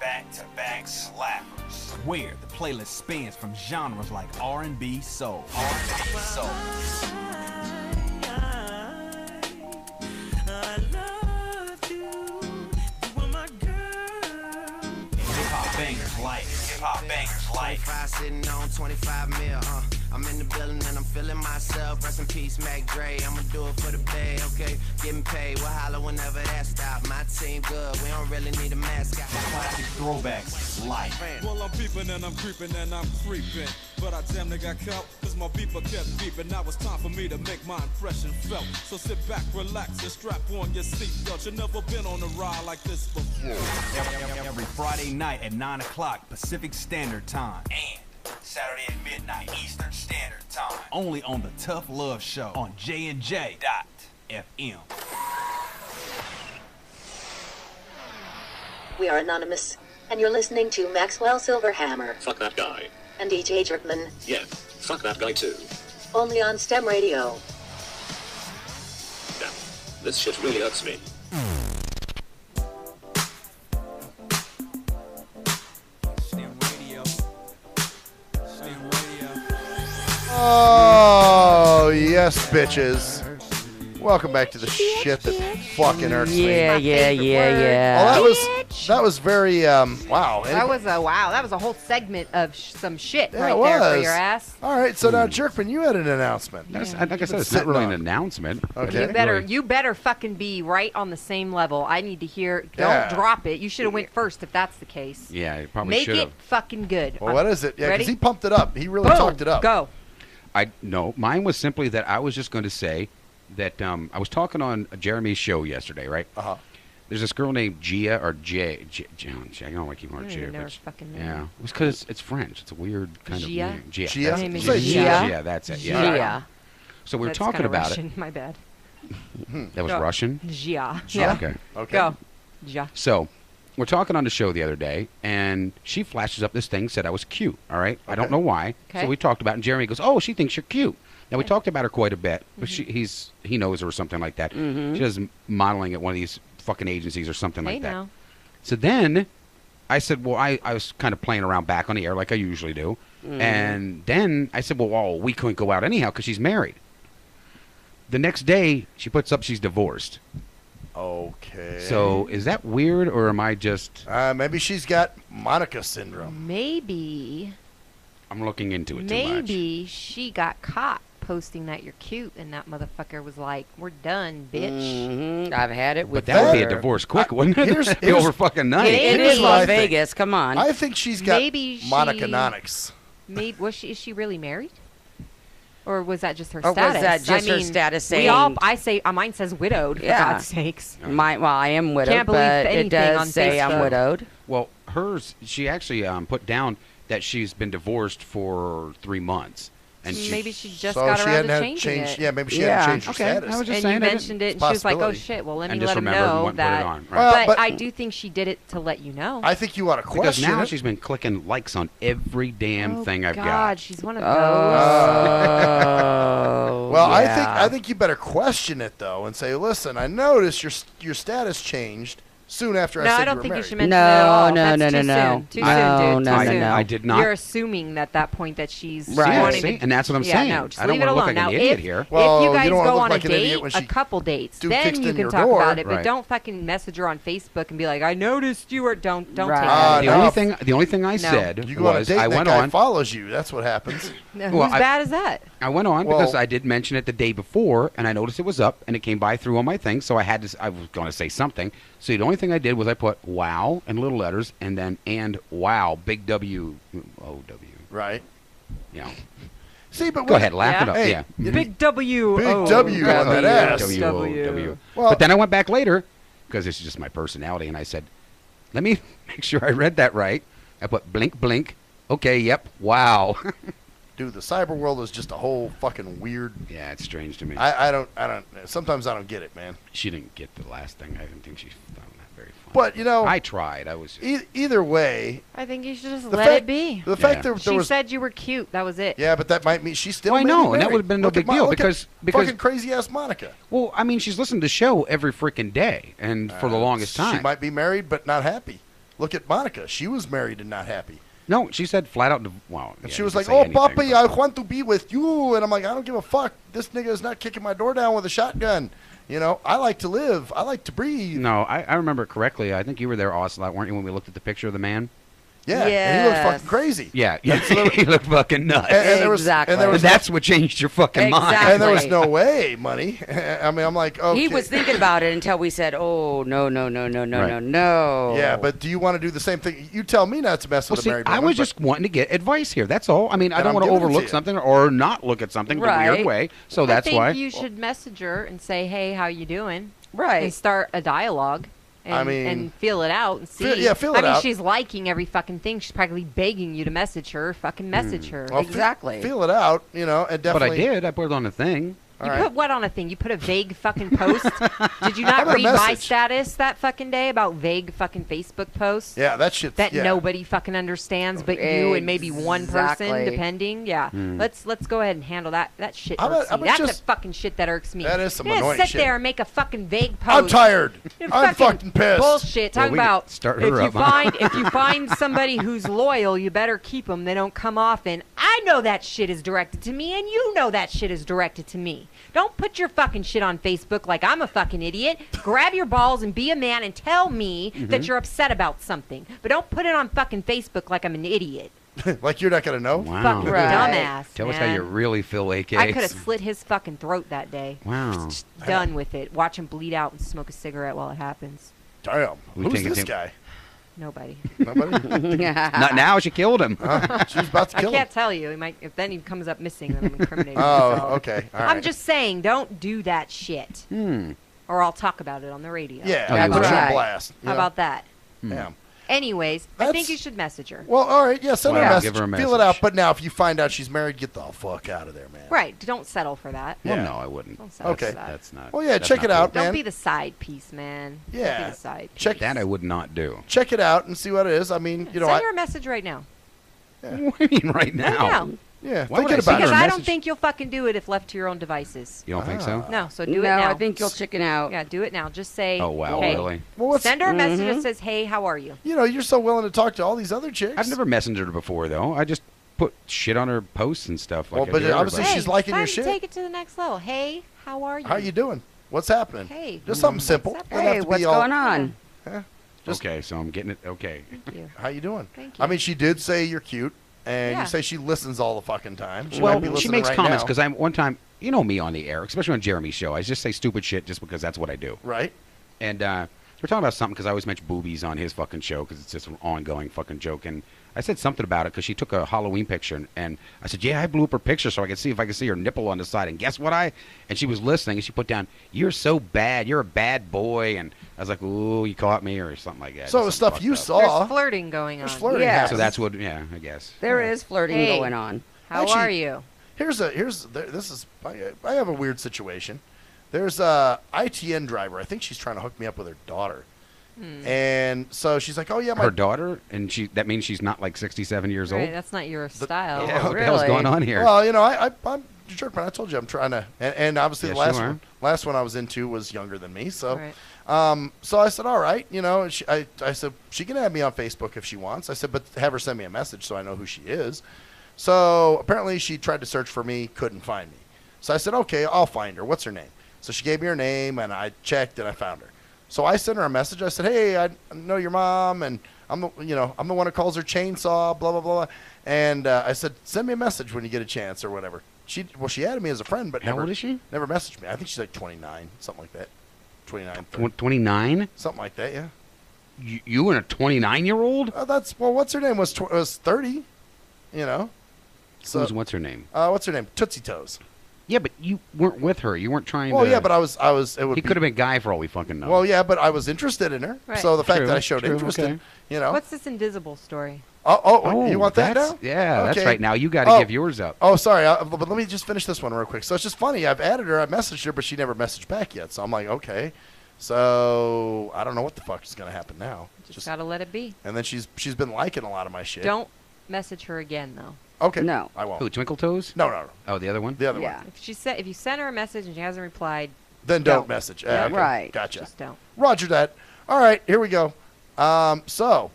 Back-to-back slappers. Where the playlist spans from genres like R&B, soul, R&B, soul. Hip-hop bangers like 25 sitting on 25 mil, I'm in the building and I'm feeling myself. Rest in peace, Mac Dre. I'ma do it for the bay, okay? Getting paid, we'll holler whenever that stop. My team good, we don't really need a mascot. Classic throwbacks like. Well, I'm peeping and I'm creeping and I'm creeping. But I damn near got caught, cause my beeper kept beeping. Now it's time for me to make my impression felt. So sit back, relax, and strap on your seatbelt. You've never been on a ride like this before. Every Friday night at 9 o'clock Pacific Standard Time. And Saturday at midnight Eastern Standard Time. Only on the Tough Love Show on JNJ.FM. We are anonymous, and you're listening to Maxwell Silverhammer. Fuck that guy. And DJ Jerkman. Yeah, fuck that guy too. Only on STEM Radio. Damn, this shit really hurts me. Oh, yes, bitches. Welcome back to the shit that fucking hurts me. Yeah. Well, that was very, wow. That was a whole segment of some shit Yeah, right it there for was. your ass. All right, so now, Jerkman, you had an announcement. Like I said, it's not really an announcement. Okay. You better fucking be right on the same level. I need to hear. Don't drop it. You should have went first if that's the case. Yeah, you probably should have. Make it fucking good. Well, what is it? Yeah, because Ready? he pumped it up. He really talked it up. Go. No, mine was simply that I was just going to say that I was talking on Jeremy's show yesterday, right? Uh-huh. There's this girl named Gia, or I don't know why I keep calling her Gia. know her But fucking name. yeah, it was because it's French. It's a weird kind Gia? of name. Gia. Gia? That's Her it. name is Gia? Gia, that's it. Yeah. Gia. So we were That's talking kinda about Russian. it. My bad. That was Go. Russian? Gia. Gia. Yeah. Okay. Go. Gia. So we're talking on the show the other day, and she flashes up this thing, said I was cute, all right? I don't know why. Okay. So we talked about it, and Jeremy goes, oh, she thinks you're cute. Now, we talked about her quite a bit, but he knows her or something like that. She does modeling at one of these fucking agencies or something like that. Now. So then I said, well, I was kind of playing around back on the air like I usually do. Mm. And then I said, well, we couldn't go out anyhow because she's married. The next day, she puts up she's divorced. Okay. So is that weird, or am I just... maybe she's got Monica syndrome. Maybe. I'm looking into it too much. Maybe she got caught posting that you're cute, and that motherfucker was like, "We're done, bitch." Mm-hmm. I've had it with. But that would be a divorce quick, wouldn't it? Over fucking night. It is Las Vegas. Come on. I think she's got Maybe Monica she- Nonics. Maybe is she really married? Or was that just her Or was status? that just her status We all, saying- I say, mine says widowed, for God's sakes. Well, I am widowed, Can't believe but it anything does on say I'm Facebook. widowed. Well, hers, she actually put down that she's been divorced for 3 months. And Maybe she just So got she around hadn't to had changing changed- it. yeah, maybe she hadn't changed her status. I was just And saying you it. mentioned it, and It's she was like, "Oh possibility. shit! Well, let And me just let him remembered and know went and put it that." on, right. But, but- I do think she did it to let you know. I think you ought to question Because now it. she's been clicking likes on every damn thing I've God, got. she's one of Oh. Well, yeah. I think you better question it though, and say, "Listen, I noticed your status changed soon after No, I said I don't you were think you married." should mention it at all. That's too soon. Too soon, dude. Too soon. I did not. You're assuming at that point that she's Right. wanting See, to. and that's what I'm yeah, saying. No, just I don't leave it wanna look alone. like Now, an idiot if, here. Well, if you you guys don't wanna go look on like a an idiot date, when a she couple dates, dude then kicks you in can your talk door. about it. But Right. don't fucking message her on Facebook and be like, "I noticed you," or don't take Right. that. The only thing I said You go on a was date, I and that went guy on. follows you. That's what happens. Now, Well, whose bad is that? I went on Well- because I did mention it the day before, and I noticed it was up, and it came by through on my thing, so I had to. I was going to say something. So the only thing I did was I put "wow" in little letters, and then "and wow" big W O W. Right. You know. See, but Go ahead, laugh it up. Hey, Yeah. Big W. Big O W on that ass. W. Well- But then I went back later because this is just my personality, and I said, "Let me make sure I read that right." I put blink, blink. Okay, yep, wow. Dude, the cyber world is just a whole fucking weird. Yeah, it's strange to me. I don't. Sometimes I don't get it, man. She didn't get the last thing. I didn't think she found that very funny. But you know, I tried. I was. either way, I think you should just The let fact- it be. the fact Yeah. there She was. said you were cute. That was it. Yeah, but that might mean she still. Well, I may be know, and that married. would've been no Look at big deal, look at because fucking crazy ass Monica. Well, I mean, she's listened to the show every freaking day, and for the longest time. She might be married but not happy. Look at Monica. She was married and not happy. No, she said flat out. Wow. And yeah, she was you like, can say "Oh, anything, Papi, I want to be with you." And I'm like, "I don't give a fuck. This nigga is not kicking my door down with a shotgun. You know, I like to live. I like to breathe." No, I remember it correctly. I think you were there, Ocelot, weren't you, when we looked at the picture of the man? Yeah, and he looked fucking crazy. Yeah, he looked fucking nuts. And there was- and there was that's what changed your fucking mind. And there was no way, money. I mean, I'm like, okay. He was thinking about it until we said, "Oh no, no, no, no, no, Right. no, no." Yeah, but do you want to do the same thing? You tell me not to mess Well, with see, a married I woman. was just wanting to get advice here. That's all. I mean, I And don't I'm want to giving it to overlook you. something or not look at something the weird Right. way. So that's I think why. you should message her and say, "Hey, how you doing?" Right. And start a dialogue. And, I mean- and feel it out and see. feel I it mean, out. she's liking every fucking thing. She's practically begging you to message her. Fucking message her. Well, Feel it out, you know, and But I definitely. did. I put it on a thing. You All right. put what on a thing? You put a vague fucking post? Did you not How about a read my message? status that fucking day about vague fucking Facebook posts? Yeah, that shit. That yeah. nobody fucking understands but you and maybe one person, Exactly. depending. Yeah, let's go ahead and handle that. That shit How about- irks how me. about That's just- the fucking shit that irks me. That is some You just annoying sit shit. there and make a fucking vague post. I'm tired. You're I'm fucking pissed. Bullshit. Well, Talking we could about start if her you up, huh? find if you find somebody who's loyal, you better keep them. They don't come often. I know that shit is directed to me, and you know that shit is directed to me. Don't put your fucking shit on Facebook like I'm a fucking idiot. Grab your balls and be a man and tell me that you're upset about something. But don't put it on fucking Facebook like I'm an idiot. Like you're not gonna know. Wow. Fucking dumbass. Tell us how man. you really feel, AK. I could have slit his fucking throat that day. Wow. Just done with it. Watch him bleed out and smoke a cigarette while it happens. Damn. We Who's think it's this him. guy? Nobody. Nobody. Not now. She killed him. She was about to I kill can't him. tell you. He might, if then he comes up missing, then I'm incriminating Oh, myself. okay. All I'm right. just saying, don't do that shit. Or I'll talk about it on the radio. Yeah, Oh, you put you on right. blast. you How know? about that? Damn. Anyways, I That's- think you should message her. Well, all right. Yeah, send her, Well, a message. give her a Feel it message. out. But now, if you find out she's married, get the fuck out of there, man. Right. Don't settle for that. Well, Yeah. no, I wouldn't. Don't settle Okay. for that. That's not. Well, yeah, that's check not it out, cool. man. Don't be the side piece, man. Don't Yeah. be the side piece. Check That I would not do. check it out and see what it is. I mean, you know, Send her a message right now. What do you mean right now? Right now. Yeah, Why would thinking I send about her Because a I message? don't think you'll fucking do it if left to your own devices. You don't think so? No, so do it No, now. I think you'll chicken out. Yeah, do it now. Just say, Oh, wow, hey. really? Well, what's, Send her a message that says, hey, how are you? you know, you're so willing to talk to all these other chicks. I've never messengered her before, though. I just put shit on her posts and stuff. Like Well, I but do obviously everybody. she's liking time your to shit. take it to the next level. Hey, how are you? How you doing? What's happening? Hey. Just something simple. What's Doesn't Hey, have to what's be all, going on? Just- Okay, so I'm getting it. Okay. Thank you. How you doing? Thank you. I mean, she did say you're cute, and Yeah. you say she listens all the fucking time. She might be Well, listening she makes right comments now. because I'm one time, you know me on the air, especially on Jeremy's show. I just say stupid shit just because that's what I do. Right. And we're talking about something because I always mention boobies on his fucking show because it's just an ongoing fucking joke. And I said something about it because she took a Halloween picture, and I said, yeah, I blew up her picture so I could see if I could see her nipple on the side. And guess what? And she was listening, and she put down, "You're so bad. You're a bad boy." And I was like, "Ooh, you caught me," or something like that. So it was Something stuff you fucked up. saw. There's flirting going on. There's flirting Yes. happening. So that's what, yeah, I guess. There is flirting Hey. going on. How Actually, are you? I have a weird situation. There's a ITN driver. I think she's trying to hook me up with her daughter. And so she's like, "Oh yeah, my Her daughter, and that means she's not like 67 years Right, old. that's not your style. Yeah, what the hell's going on here? Well, you know, I'm a jerk, man. I told you I'm trying to, and obviously Yes, the you are. last one I was into was younger than me. So, Right. so I said, all right, you know, and I said she can add me on Facebook if she wants. I said, but have her send me a message so I know who she is. So apparently she tried to search for me, couldn't find me. So I said, okay, I'll find her. What's her name? So she gave me her name, and I checked, and I found her. So I sent her a message. I said, hey, I know your mom, and I'm the one who calls her chainsaw, blah, blah, blah. And I said, send me a message when you get a chance or whatever. She added me as a friend, but How old is she? Never messaged me. I think she's like 29, something like that. 29, 30. 29? Something like that, yeah. You and a 29-year-old? What's her name was 30, you know. So, What's her name? What's her name? Tootsie Toes. Yeah, but you weren't with her. You weren't trying Well, to... yeah, but I was. He could have been Guy for all we fucking know. Well, yeah, but I was interested in her. Right. So the fact True, that I showed true, interest okay. in, you know. What's this invisible story? Oh, you want that that's- now? Yeah, that's Okay. right. Now you got to give yours up. Oh, sorry. But let me just finish this one real quick. So it's just funny. I've added her. I messaged her, but she never messaged back yet. So I'm like, okay. So I don't know what the fuck is going to happen now. Just gotta let it be. And then she's been liking a lot of my shit. Don't message her again, though. Okay. No. I won't. Who, Twinkle Toes? No. Oh, the other one? The other Yeah. one. If you send her a message and she hasn't replied, Then don't message. Yeah, Okay. right. Gotcha. just don't. Roger that. All right, here we go. So,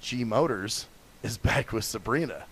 G Motors is back with Sabrina.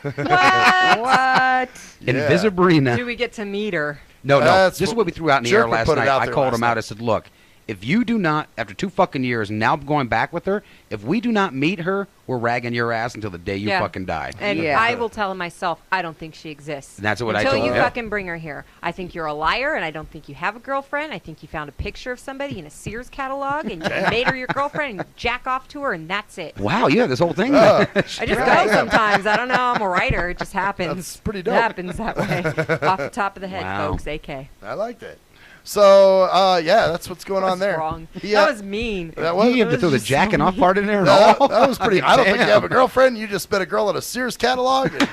What? What? Invisibrina. Do we get to meet her? No. That's This is what we threw out in the Jerk air would last put it night. out I there called last him out. night. I said, look, if you do not, after 2 fucking years, now going back with her, if we do not meet her, we're ragging your ass until the day you Yeah. fucking die. And Yeah. I will tell myself, I don't think she exists. And that's what I Until told you him. fucking bring her here. I think you're a liar, and I don't think you have a girlfriend. I think you found a picture of somebody in a Sears catalog, and you made her your girlfriend, and you jack off to her, and that's it. Wow, you have this whole thing. I just go sometimes. I don't know. I'm a writer. It just happens. That's pretty dope. It happens that way. Off the top of the head, Wow. folks. AK. I like that. So, yeah, that's what's going on there. Wrong. Yeah. That was mean. That was, You have to throw the jacking off part in there and that, all? that was pretty. I don't think you have a Damn. girlfriend. You just met a girl at a Sears catalog. And,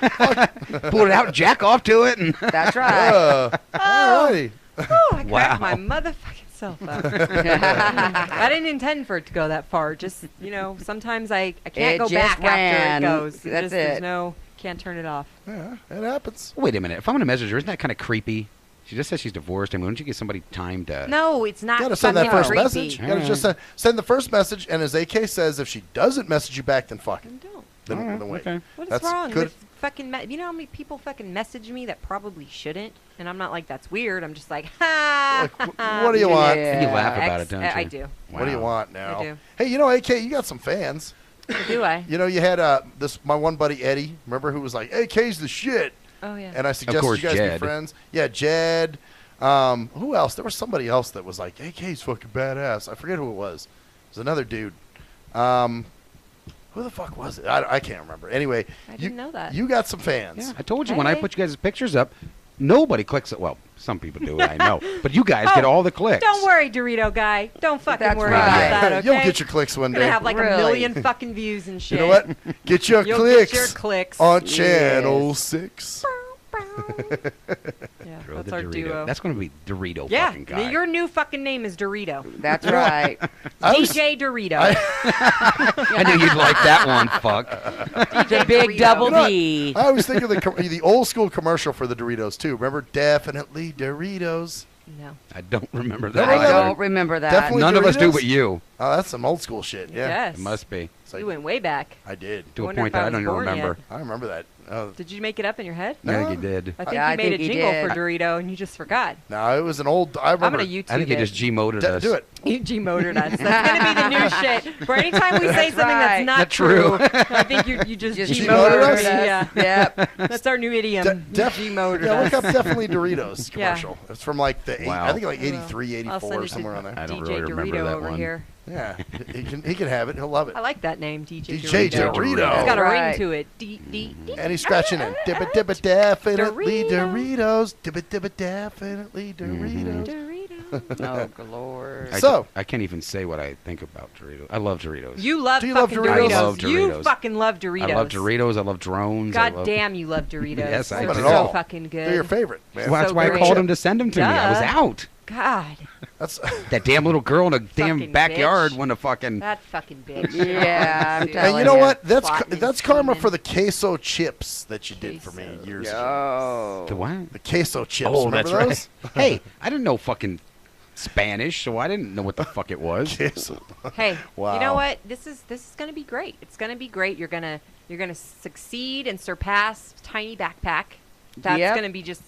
Pull it out, jack off to it. And That's right. all righty. Oh, I cracked Wow. my motherfucking self up. I didn't intend for it to go that far. Just, sometimes I can't It go just back ran. after it goes. That's There's it. can't turn it off. Yeah, it happens. Wait a minute. If I'm going to message her, isn't that kind of creepy? She just says she's divorced. I mean, wouldn't you give somebody time to... No, it's not. You gotta send that fucking first creepy. message. You gotta just send the first message, and as AK says, if she doesn't message you back, then fuck it. Don't. Then wait. okay. What is That's wrong good. with fucking? You know how many people fucking message me that probably shouldn't, and I'm not like that's weird. I'm just like, ha. What do you want? And you laugh about it, don't you? I do. What do you want now? I do. Hey, AK, you got some fans. Do I? You know, you had my one buddy Eddie. Remember who was like, AK's the shit. Oh yeah. And I suggested course, you guys Jed. be friends. Yeah, Jed. Who else? There was somebody else that was like, AK's fucking badass. I forget who it was. It was another dude. Who the fuck was it? I can't remember. Anyway, I didn't know that. You got some fans. Yeah, I told you when I Hey. put you guys' pictures up, nobody clicks it. Well, some people do, I know. But you guys get all the clicks. Don't worry, Dorito guy. Don't fucking That's worry right. about that. Okay. You'll get your clicks one You're gonna day. have like Really? a million fucking views and shit. You know what? Get your You'll clicks get your clicks. on Channel 6. Yeah, Throw that's the our Dorito. duo. That's going to be Dorito Yeah, fucking guy. your new fucking name is Dorito. That's right. DJ Dorito. I knew you'd like that one, fuck. The big double D. I always think of the old school commercial for the Doritos too. Remember, definitely Doritos. No. I don't remember that. I either. don't remember that. Definitely None of us do Doritos? but you. Oh, that's some old school shit. Yeah, Yes. It must be. It's like- You went way back. I did. To a wonder point if I that I was don't even born remember. I remember that. Oh, Did you make it up in your head? I think you did. I think Yeah, you I made think a you jingle did. for Dorito and you just forgot. no, it was an old. I I'm remember. gonna YouTube I think you it. just G-moded us. Do it. You G-motored us. That's gonna be the new shit. For any time we say That's something right. that's not That's true. I think you just Just G-motored G-motored us. us? Yeah. Yep. That's our new idiom. Yeah, G-motored us. look up definitely Doritos Yeah. commercial. It's from like the Wow. I think like 83, I'll 84 send or it to somewhere on there. I don't DJ really remember Dorito that over one. here. Yeah, he can have it. He'll love it. I like that name, DJ DJ Dorito. Dorito. It's got a Right. ring to it. D. And he's scratching it. Dibba dibba definitely Dorito. Doritos. Dibba dibba definitely Doritos. Dorito. Oh, Lord. I can't even say what I think about Doritos. I love Doritos. You love Do you love fucking Doritos? Doritos. I love You Doritos. fucking love Doritos. I love Doritos. I love drones. I God love... damn, you love Doritos. Yes, I They're do. Not at all. so fucking good. They're your favorite, man. Well, that's So why great. I called him to send them to me. I was Duh. out. God. That's That damn little girl in the damn Fucking backyard bitch. wanted to fucking... That fucking bitch. Yeah, I'm Dude. telling and you know you. what? That's Plotting and that's karma scheming. for the queso chips that you did for me years ago. Yo. The what? The queso chips. Oh, Remember that's those? right. Hey, I didn't know fucking Spanish, so I didn't know what the fuck it was. Queso. Hey, Wow. you know what? This is gonna be great. It's gonna be great. You're gonna succeed and surpass Tiny Backpack. That's Yep. gonna be just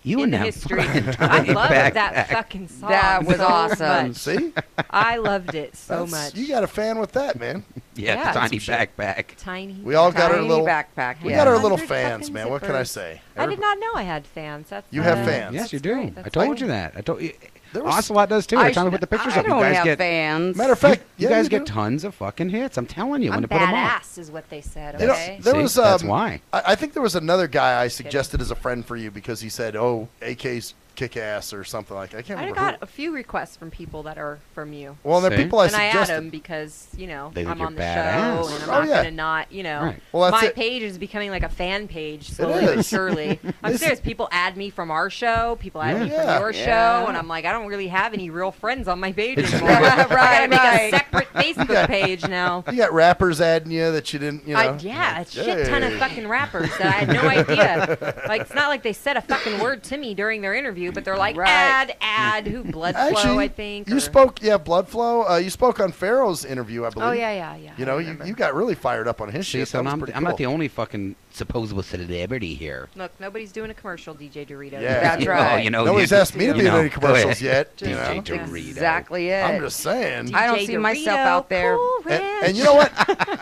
You in and the that history. fucking I Tiny loved that Backpack. fucking song. That was so awesome. much. See? I loved it so That's- much. You got a fan with that, man. Yeah, Yeah. the tiny Some shit. backpack. Tiny. We all got our Tiny little backpack. We yeah. got our little 100 fans, fucking man. What can I zippers. say? I did not know I had fans. That's You have fans. Yes, you That's do. great. I That's told great. you that. I told you. There was- Ocelot does too. Every time I put the pictures I up, you don't guys have get fans. Matter of fact, you yeah, guys you get do. tons of fucking hits. I'm telling you when I'm to put them up. badass, is what they said. You know, Okay. there See? was That's why. I think there was another guy I suggested as a friend for you because he said, "Oh, AK's kick ass" or something like that. I can't I remember. got who. a few requests from people that are from you. Well, there are See? people I and I add suggested. them because, you know, They think I'm you're on the badass. show and I'm Oh, not yeah. going to not, you know. Right. Well, that's my it. page is becoming like a fan page slowly but is. surely. I'm This- serious. People add me from our show. People add me Yeah. from your Yeah. show. And I'm like, I don't really have any real friends on my page anymore. Right, I got to make right. a separate Facebook page now. You got rappers adding you that you didn't, you know. Yeah, a shit ton of Hey. fucking rappers that I had no idea. Like, it's not like they said a fucking word to me during their interview, but they're like, Right. add, who, Blood Actually, Flow, I think. you or- spoke, Blood Flow. You spoke on Pharaoh's interview, I believe. Oh, yeah. You know, you got really fired up on his See, shit. so That was I'm pretty not cool. the only fucking supposable celebrity here. Look, nobody's doing a commercial, DJ Dorito. Yeah. That's right. Oh, you know, Nobody's you, asked me to be in any go commercials ahead. yet. You know? DJ Dorito. Exactly it. I'm just saying. I don't DJ see myself Dorito, out there. Cool And, Ranch. and you know what?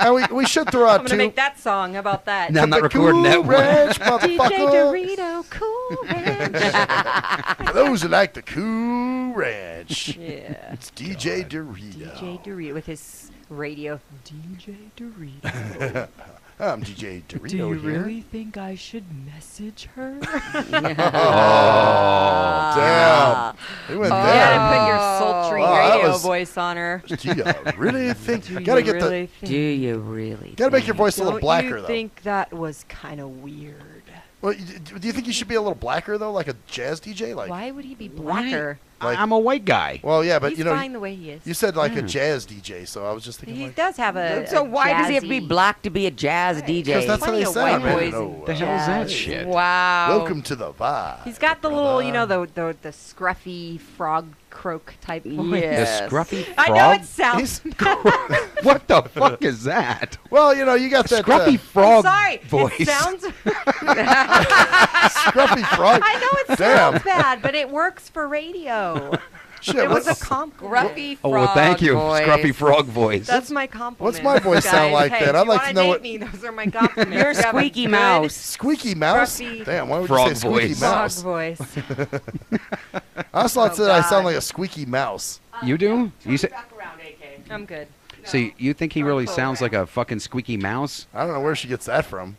And we should throw out I'm too. gonna make that song. How about that? No, I'm not The recording that Cool one. Ranch, DJ motherfucker. Dorito, Cool Ranch. For those who like the Cool Ranch. Yeah. It's DJ Dorito. DJ Dorito with his radio. DJ Dorito. I'm DJ Dorito Do you here. really think I should message her? Oh, damn. He went You there. gotta put your sultry Oh, that radio was- voice on her. Do you really think? Do Gotta you get really the. think? Do you really? Gotta make your voice a little Don't blacker you though. think that was kind of weird? Well, do you think you should be a little blacker though, like a jazz DJ? Like, Why would he be blacker? Like- I'm a white guy. well, yeah, but He's you know, fine the way he is. you said like a Yeah. jazz DJ, so I was just thinking He like, does have a. So a why does he have to be jazzy- black to be a jazz DJ? because that's how Plenty they of sound, white man. boys No, and The hell is that jazz. shit? Wow. Welcome to the vibe. He's got the little, you know, the scruffy frog croak type voice. Yes. The scruffy frog. I know it sounds. What the fuck is that? Well, you know, you got that Scruffy I'm frog sorry. voice. It sounds. scruffy frog. I know it Damn. sounds bad, but it works for radio. Shit, It was a what's, compliment. Gruffy Oh, frog well, thank you. voice. Scruffy frog voice. That's my compliment. What's my voice sound guys. like Hey, then? if I'd you like to wanna know date what- me, those are my compliments. You're You have a squeaky good mouse. Squeaky mouse? Scruffy Damn, why would frog you say squeaky voice. Frog mouse? voice. Ocelot Oh, said I sound God. like a squeaky mouse. You do? You say? I'm good. So you think he really sounds like a fucking squeaky mouse? I don't know where she gets that from.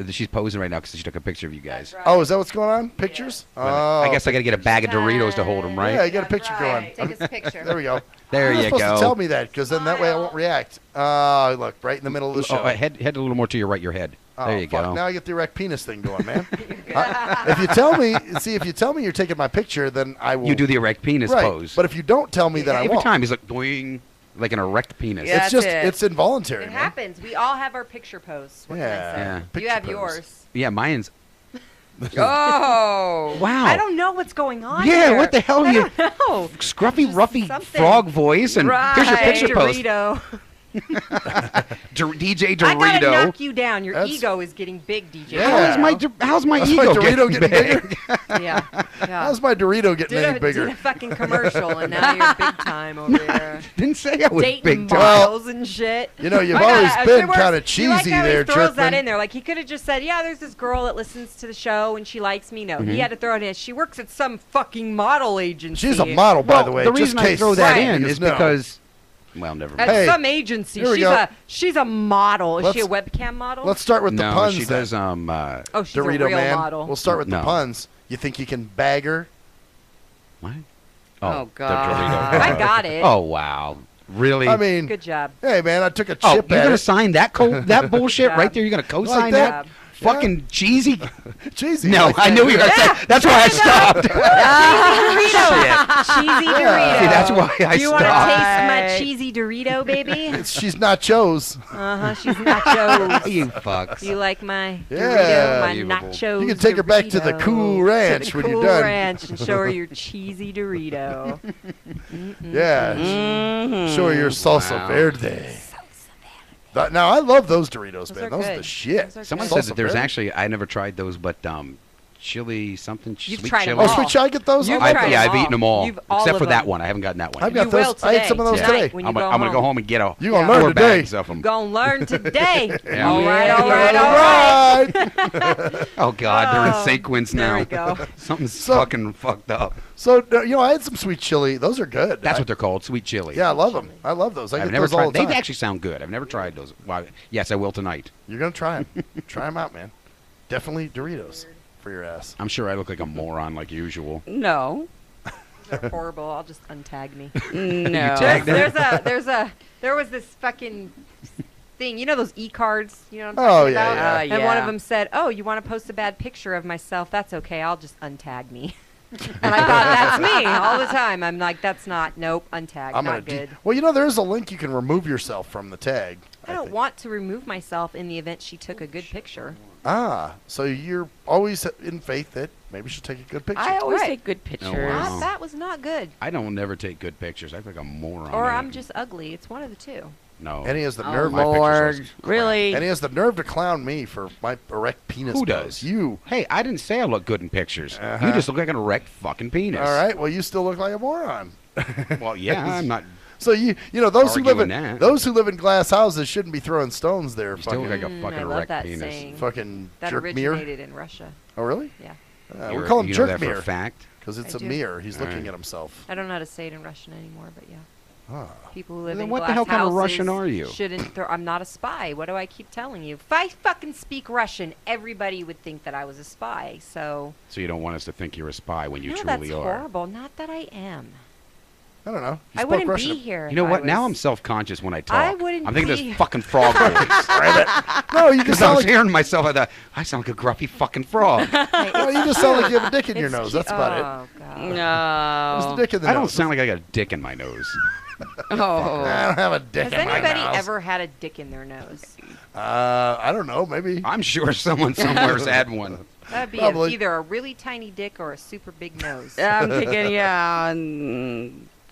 She's posing right now because she took a picture of you guys. Oh, is that what's going on? Pictures? Oh, I guess I got to get a bag of Doritos to hold him, right? Yeah, you got a picture going. Take us a picture. There we go. There You're you supposed go. to tell me that, because then that way I won't react. Look, right in the middle of the show. Head a little more to your right, your head. There you fuck. go. Now I get the erect penis thing going, man. If you tell me you're taking my picture, then I will. You do the erect penis pose. But if you don't tell me, then I every won't. time he's like doing like an erect penis. It's just it's involuntary, It man. happens. We all have our picture posts. What can I say? Yeah. You Picture have pose. yours. Yeah, mine's. Oh Wow. I don't know what's going on. Yeah, here. what the hell are you? I don't know. Scruffy, ruffy something. frog voice, and here's your picture post. Dorito. DJ I gotta Dorito. knock you down. Your That's- ego is getting big, DJ. Yeah. How's my How's ego my Dorito getting getting big? Yeah. How's my Dorito getting any bigger? Did a fucking commercial, and now you're big time over here. Didn't say I was Dating big time. models and shit. You know, you've My God, always I been should work- kinda you cheesy like how there, he throws that Jerkman. in there. Like, he could have just said, yeah, there's this girl that listens to the show, and she likes me. No, he had to throw it in. She works at some fucking model agency. She's a model, by the way. The just reason in I case throw that you in just is know. because, well, never mind. At Hey, some agency. here we go. She's a model. Is she a Let's- webcam model? Let's start with the No, puns. she then. does. Oh, she's Dorito a real man. model. We'll start with the No. puns. You think you can bag her? What? Oh, the God. Dorito. I got it. Oh wow, really? I mean, Good job. hey man, I took a Oh, chip you're at gonna it. sign that that bullshit job. right there? You're gonna co-sign Like that? that? Fucking cheesy. Cheesy. No, like I that. knew you were gonna say. That's why I stopped. Cheesy Dorito. See, that's why I Do you want to stopped. taste my cheesy Dorito, baby? She's nachos. She's nachos. You fucks. You like my Yeah. Dorito, my Unbelievable. nachos? You can take her back to the Dorito. Cool Ranch to the when Cool you're done. Ranch and show her your cheesy Dorito. Yeah. Show her your salsa Wow. verde. Now I love those Doritos, Those man. are Those are good. the shit. Those are Someone good. said that there's Salsa verde. actually I never tried those, but chili something. You've sweet tried 'em chili. Oh, all. sweet chili, I get those. You've I love tried those. Yeah, them I've eaten them all, You've all except of for that them. one. I haven't gotten that one. I've got You those. will I ate some of those today. today. Tonight when you I'm go gonna go home. home and get a You gonna four learn today. bags of them. Gonna learn today. Yeah. All right, Yeah, all right, all right. right. Oh God, they're in Oh, sequence there now. we go. Something's fucking fucked up. So I had some sweet chili. Those are good. That's what they're called, sweet chili. Yeah, I love them. I love those. I I've get never those all tried. the time. They actually sound good. I've never tried those. Well, yes, I will tonight. You're gonna try them. Try them out, man. Definitely Doritos for your ass. I'm sure I look like a moron like usual. No. They're horrible. I'll just untag me. No. tagged her? There was this fucking thing. You know those e-cards? You know what I'm Oh, talking yeah, about? yeah. And one of Yeah. them said, "Oh, you want to post a bad picture of myself? That's okay. I'll just untag me." And I thought, that's me all the time. I'm like, that's not. Nope, untag. I'm Not gonna. good. Well, there's a link you can remove yourself from the tag. I don't want to remove myself in the event she took a good picture. So you're always in faith that maybe she'll take a good picture. I always Right. take good pictures. wow. That was not good. I don't never take good pictures. I look like a moron. Or in I'm it. just ugly. It's one of the two. No. And he has the Oh, nerve. Lord. Really? And he has the nerve to clown me for my erect penis. Who pose. does? You. Hey, I didn't say I look good in pictures. Uh-huh. You just look like an erect fucking penis. All right. Well, you still look like a moron. Well, yeah, I'm not. So those who live in Arguing that. those who live in glass houses shouldn't be throwing stones there. You still look like a I fucking love erect that penis. saying. Fucking That jerk mirror. originated in Russia. Oh really? Yeah. We You're- call him you know jerk that for a mirror fact? because it's I a do. mirror. He's All looking right. at himself. I don't know how to say it in Russian anymore, but yeah. Ah. People who live Then in what the glass hell kind of houses Russian are you? Shouldn't. I'm not a spy. What do I keep telling you? If I fucking speak Russian, everybody would think that I was a spy. So. So you don't want us to think you're a spy when you No, truly that's are. horrible. Not that I am. I don't know. You I spoke wouldn't Russian. be here. You know if what? I Now was- I'm self-conscious when I talk. I wouldn't I'm thinking be- this fucking frog voice. No, you just Because I sound was like hearing myself. I thought I sound like a gruffy fucking frog. no, you just sound like you have a dick in your It's nose. cute. That's about it. Oh god. What's the No. dick in the I nose? don't sound like I got a dick in my nose. Oh. I don't have a dick Has in my anybody nose. ever had a dick in their nose? I don't know. Maybe. I'm sure someone somewhere's had one. That'd be Probably. either a really tiny dick or a super big nose. I'm thinking, yeah,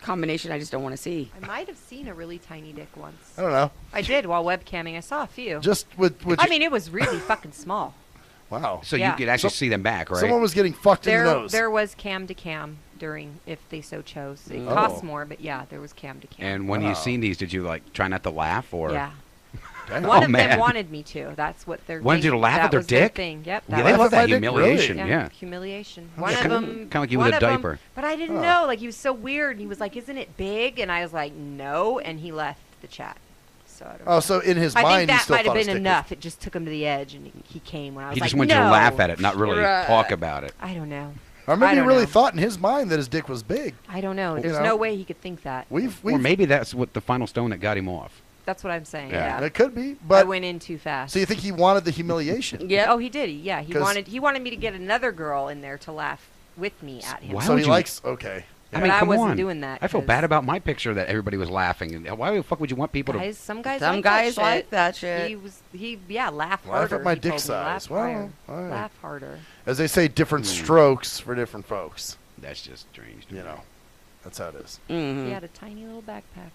combination I just don't want to see. I might have seen a really tiny dick once. I don't know. I did while webcamming. I saw a few. Just with. I mean, it was really fucking small. Wow. So Yeah. you could actually see them back, right? Someone was getting fucked in the There, nose. there was cam to cam during, if they so chose. It Oh. costs more, but yeah, there was cam to cam. And when you seen these, did you like try not to laugh or? Yeah. Damn. One Oh, of man. them wanted me to. That's what their Wanted thing, you to laugh that at their was their dick? thing. Yep. Yeah, that they was love that my dick, humiliation. yeah, Yeah. humiliation. Oh, One yeah, of kinda- them. kinda like you one with a of 'em- diaper. But I didn't Oh. know. Like he was so weird. And he was like, "Isn't it big?" And I was like, "No." And he left the chat. So I don't know. Oh, so in his I mind, think he that still might have thought his been dick enough. It just took him to the edge, and he came when I was He like, just wanted you "No." to laugh at it, not really Right. talk about it. I don't know. Or maybe I he don't really know. thought in his mind that his dick was big. I don't know. You There's know? no way he could think that. Or maybe that's what the final stone that got him off. That's what I'm saying. Yeah. Yeah. It could be, I but went in too fast. so you think he wanted the humiliation? Yeah. Oh, he did. Yeah. He 'Cause- wanted me to get another girl in there to laugh with me at him. Why So would he you- likes okay. I But mean, I come wasn't on. doing that I feel 'cause- bad about my picture that everybody was laughing. And why the fuck would you want people Guys, some guys Some like guys that like shit. that shit. He laugh Laugh harder. at my he dick told me. size. Laugh Well, higher. all right. Laugh harder. As they say, different strokes for different folks. That's just strange. You know, that's how it is. Mhm. He had a tiny little backpack.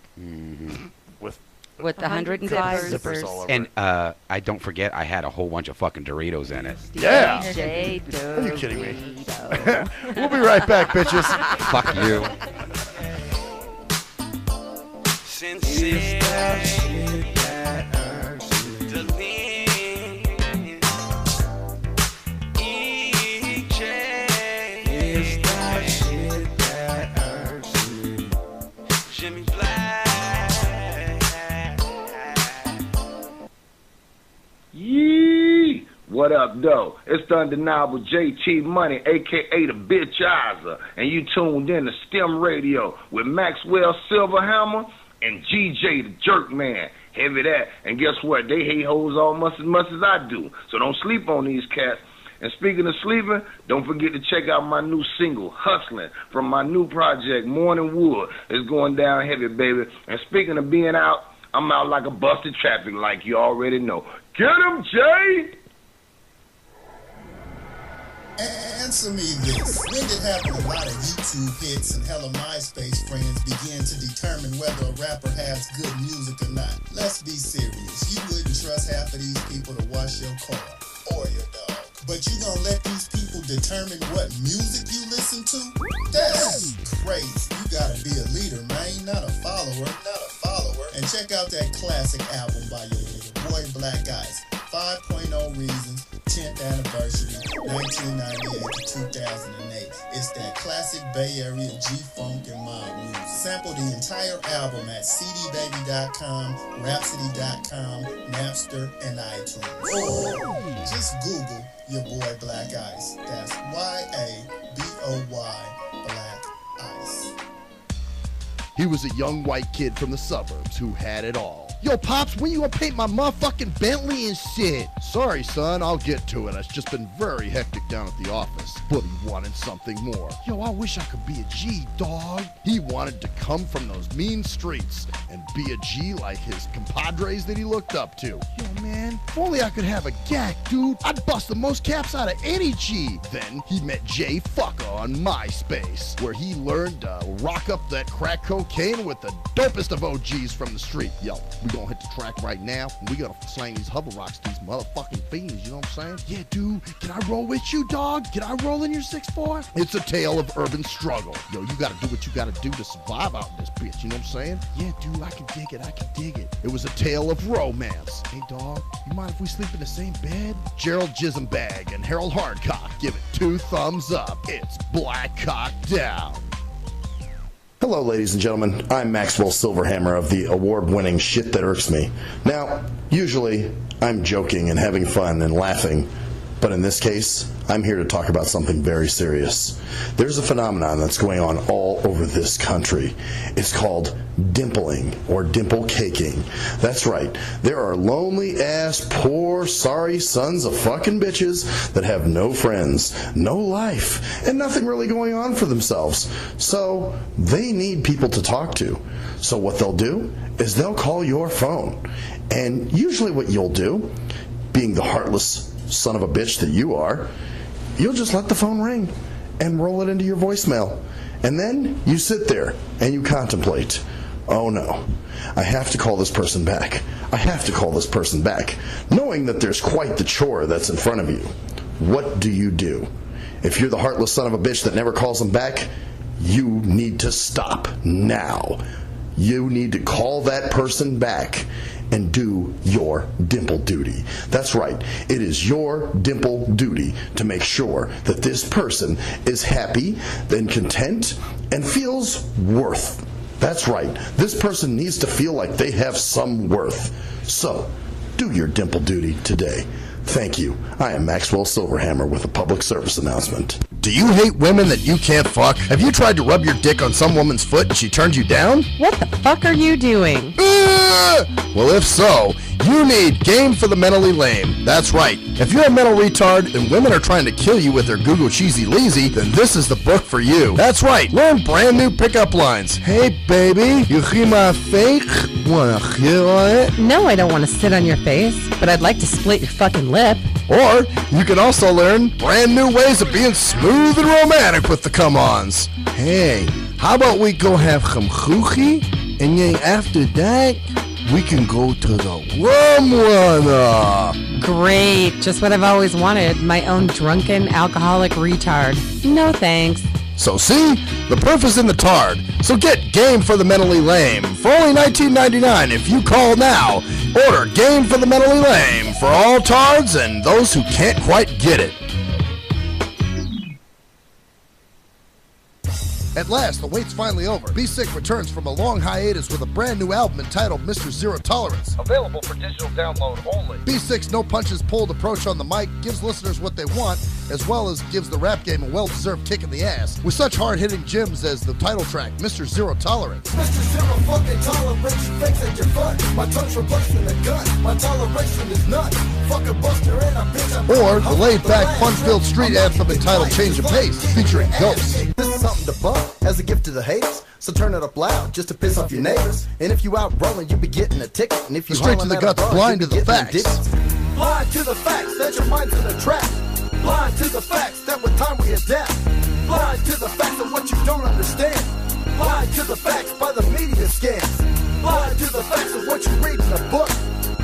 With the 105 zippers all over. And I don't forget, I had a whole bunch of fucking Doritos in it. Yeah. DJ Are you kidding me? We'll be right back, bitches. Fuck you. Yee! What up, though? It's the undeniable JT Money, a.k.a. the Bitchizer, and you tuned in to STIM Radio with Maxwell Silverhammer and GJ the Jerk Man. Heavy that. And guess what? They hate hoes almost as much as I do, so don't sleep on these cats. And speaking of sleeping, don't forget to check out my new single, Hustling, from my new project, Morning Wood. It's going down heavy, baby. And speaking of being out, I'm out like a busted traffic like you already know. Get him, Jay! Answer me this. When did having a lot of YouTube hits and hella MySpace friends begin to determine whether a rapper has good music or not? Let's be serious. You wouldn't trust half of these people to wash your car or your dog. But you gonna let these people determine what music you listen to? That's crazy. You gotta be a leader, man, not a follower. And check out that classic album by your boy Black Ice, 5.0 Reasons, 10th Anniversary, 1998 to 2008. It's that classic Bay Area G-Funk and mob music. Sample the entire album at cdbaby.com, rhapsody.com, Napster, and iTunes. Or just Google your boy Black Ice. That's Y-A-B-O-Y, Black Ice. He was a young white kid from the suburbs who had it all. Yo, Pops, when you gonna paint my motherfucking Bentley and shit? Sorry, son, I'll get to it. It's just been very hectic down at the office. But he wanted something more. Yo, I wish I could be a G, dog. He wanted to come from those mean streets and be a G like his compadres that he looked up to. Yo, man, if only I could have a gack, dude. I'd bust the most caps out of any G. Then he met Jay Fucker on MySpace, where he learned to rock up that crack cocaine with the dopest of OGs from the street. Yo, we gonna hit the track right now, and we gonna slang these hover rocks to these motherfucking fiends, you know what I'm saying? Yeah, dude, can I roll with you, dog? Can I roll in your 6'4"? It's a tale of urban struggle. Yo, you gotta do what you gotta do to survive out in this bitch, you know what I'm saying? Yeah, dude, I can dig it. It was a tale of romance. Hey, dog, you mind if we sleep in the same bed? Gerald Jisenbag and Harold Hardcock give it 2 thumbs up. It's Black Cock Down. Hello, ladies and gentlemen. I'm Maxwell Silverhammer of the award-winning Shit That Irks Me. Now, usually, I'm joking and having fun and laughing, but in this case, I'm here to talk about something very serious. There's a phenomenon that's going on all over this country. It's called dimpling or dimple caking. That's right. There are lonely-ass, poor, sorry sons of fucking bitches that have no friends, no life, and nothing really going on for themselves. So they need people to talk to. So what they'll do is they'll call your phone. And usually what you'll do, being the heartless son of a bitch that you are, you'll just let the phone ring and roll it into your voicemail. And then you sit there and you contemplate, oh no, I have to call this person back. I have to call this person back, knowing that there's quite the chore that's in front of you. What do you do? If you're the heartless son of a bitch that never calls them back, you need to stop now. You need to call that person back and do your dimple duty. That's right. It is your dimple duty to make sure that this person is happy and content and feels worth. That's right. This person needs to feel like they have some worth. So, do your dimple duty today. Thank you. I am Maxwell Silverhammer with a public service announcement. Do you hate women that you can't fuck? Have you tried to rub your dick on some woman's foot and she turned you down? What the fuck are you doing? Well, if so, you need Game for the Mentally Lame. That's right. If you're a mental retard and women are trying to kill you with their Google Cheesy Leezy, then this is the book for you. That's right. Learn brand new pickup lines. Hey, baby, you hear my fake? Wanna hear on it? No, I don't want to sit on your face, but I'd like to split your fucking lip. Or you can also learn brand new ways of being smooth and romantic with the come-ons. Hey, how about we go have some choochie, and then after that, we can go to the rum runner. Great, just what I've always wanted. My own drunken alcoholic retard. No thanks. So see, the proof is in the tard. So get Game for the Mentally Lame for only $19.99 if you call now. Order Game for the Mentally Lame for all tards and those who can't quite get it. At last, the wait's finally over. Be Sick returns from a long hiatus with a brand new album entitled Mr. Zero Tolerance. Available for digital download only. Be Sick's no punches pulled approach on the mic gives listeners what they want, as well as gives the rap game a well-deserved kick in the ass, with such hard-hitting gems as the title track, Mr. Zero Tolerance. Mr. Zero fucking tolerance, you thinks that you're fun. My tongue's replacing a gun. My toleration is none. Fuck a buster and a bitch. Or the laid-back, fun-filled street anthem entitled Change of Pace, featuring Ghosts. This is something to bump as a gift to the haters. So turn it up loud just to piss off your neighbors. And if you out rolling, you be getting a ticket. And if you Straight to the guts, blind to the facts. Blind to the facts that your mind's in a trap. Blind to the facts that with time we adapt. Blind to the facts of what you don't understand. Blind to the facts by the media scams. Blind to the facts of what you read in a book.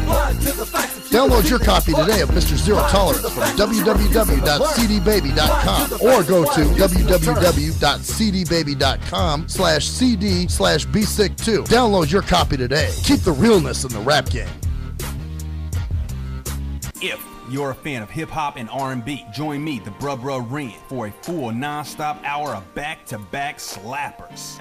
Blind to the facts of Download your copy today of Mr. Zero Tolerance from www.cdbaby.com or go to www.cdbaby.com/cd/bsick2. Download your copy today. Keep the realness in the rap game. If you're a fan of hip-hop and R&B, join me, the Bruh Ren, for a full non-stop hour of back-to-back slappers.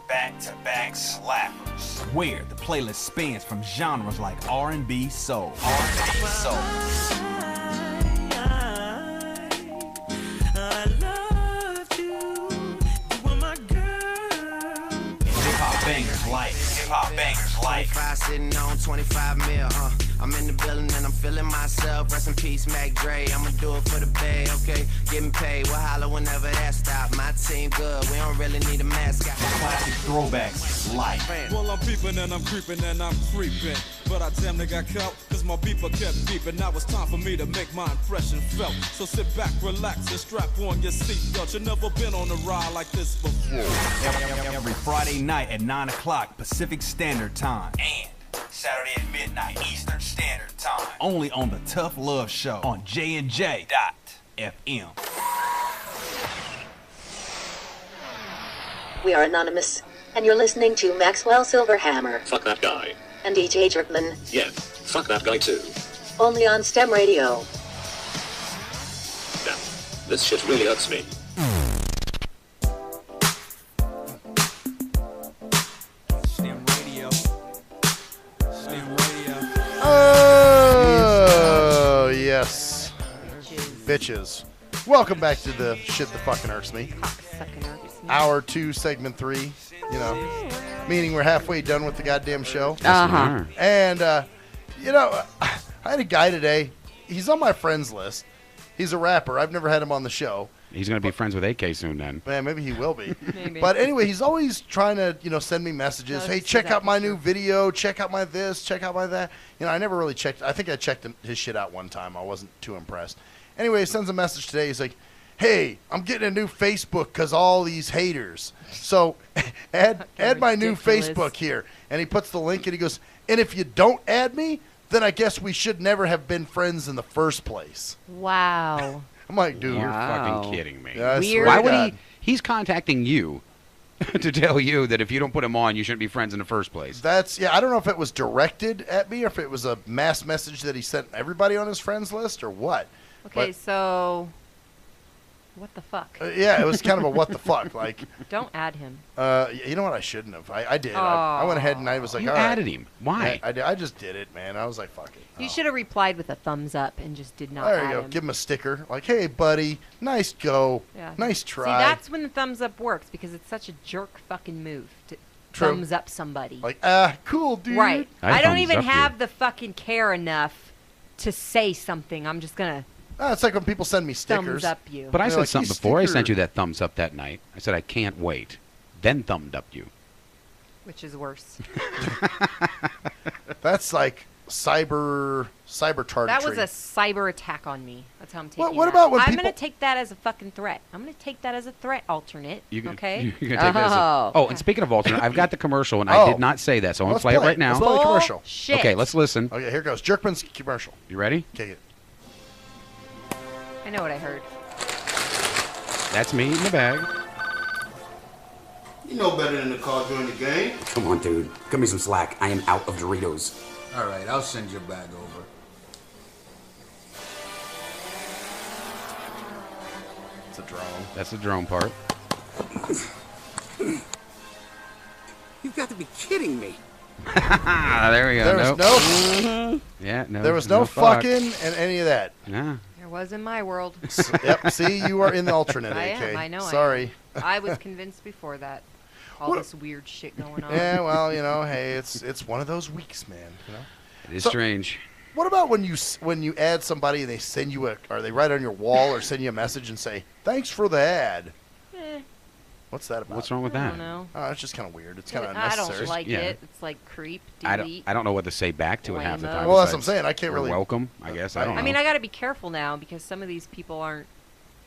Back-to-back slappers. Where the playlist spans from genres like R&B, soul. R&B, soul. Hip-hop bangers like 25 sitting on 25 mil, I'm in the building and I'm feeling myself. Rest in peace, Mac Dre. I'ma do it for the bay, okay? Getting paid, we'll holler whenever that stop. My team good, we don't really need a mascot. Classic throwbacks like. Well, I'm peeping and I'm creeping and I'm creeping, but I damn near got caught cause my beeper kept beeping. Now it's time for me to make my impression felt. So sit back, relax, and strap on your seatbelt. You've never been on a ride like this before. Every Friday night at 9 o'clock Pacific Standard Time. And Saturday at midnight Eastern Standard Time. Only on the Tough Love Show on JNJ.FM. We are anonymous, and you're listening to Maxwell Silverhammer Fuck that guy. and DJ Jerkman, Yeah, fuck that guy too. only on STEM Radio. Damn, this shit really hurts me. Oh, yes. Bitches. Welcome back to the shit that fucking irks me. Hour 2, segment 3. You know, meaning we're halfway done with the goddamn show. And, you know, I had a guy today. He's on my friends list. He's a rapper. I've never had him on the show. He's going to be friends with AK soon then. Man, maybe he will be. But anyway, he's always trying to, you know, send me messages. Hey, check out my new video. Check out my this. Check out my that. You know, I never really checked. I think I checked his shit out one time. I wasn't too impressed. Anyway, he sends a message today. He's like, hey, I'm getting a new Facebook because all these haters. So add my new Facebook here. And he puts the link and he goes, and if you don't add me, then I guess we should never have been friends in the first place. Wow. I'm like, dude. You're fucking kidding me. Yeah, Weird. Why would he? He's contacting you to tell you that if you don't put him on, you shouldn't be friends in the first place. That's, yeah, I don't know if it was directed at me or if it was a mass message that he sent everybody on his friends list or what. Okay, so What the fuck? Yeah, it was kind of a what the fuck. Like, don't add him. You know what? I shouldn't have. I did. I went ahead and I was like, you all right. added him. Why? I just did it, man. I was like, fuck it. You should have replied with a thumbs up and just did not There add you go. him. Give him a sticker. Like, hey, buddy, nice go. Yeah. Nice try. See, that's when the thumbs up works because it's such a jerk fucking move to thumbs up somebody. Like, cool, dude. Right. I don't thumbs even up you. have the fucking care enough to say something. I'm just gonna It's like when people send me stickers. thumbs up you. But I They're said like, something "You before. I sticker." sent you that thumbs up that night. I said I can't wait. Then thumbed up you. Which is worse. That's like cyber targetry. That was a cyber attack on me. That's how I'm taking what that. about when I'm people- going to take that as a fucking threat. I'm going to take that as a threat alternate. Okay? You're gonna take that as a, oh, and speaking of alternate, I've got the commercial, and I Oh. did not say that, so I'm going Let's to play it play right it. now. Let's play the commercial. Bullshit. Okay, let's listen. Okay, here goes. Jerkman's commercial. You ready? Okay. I know what I heard. That's me in the bag. You know better than to call during the game. Come on, dude. Cut me some slack. I am out of Doritos. All right, I'll send your bag over. It's a drone. That's the drone part. You've got to be kidding me. There we go. There was Nope. no. Yeah, no. There was no fuck. fucking and any of that. Yeah. There was in my world. Yep. See, you are in the alternate. I AK. am. I know. Sorry. I was convinced before that. All What- this weird shit going on. Yeah. Well, you know, hey, it's one of those weeks, man. You know. It is So- strange. What about when you add somebody and they send you or they write on your wall or send you a message and say thanks for the ad? Eh, What's that about? What's wrong with I that? don't know. Oh, it's just kind of weird. It's kind of I unnecessary. don't like Yeah. it. It's like creep, I delete. don't know what to say back to it half the Lame-o. time. Well, that's what I'm besides, saying. I can't "You're really- welcome. I guess I don't know. I mean, I got to be careful now because some of these people aren't.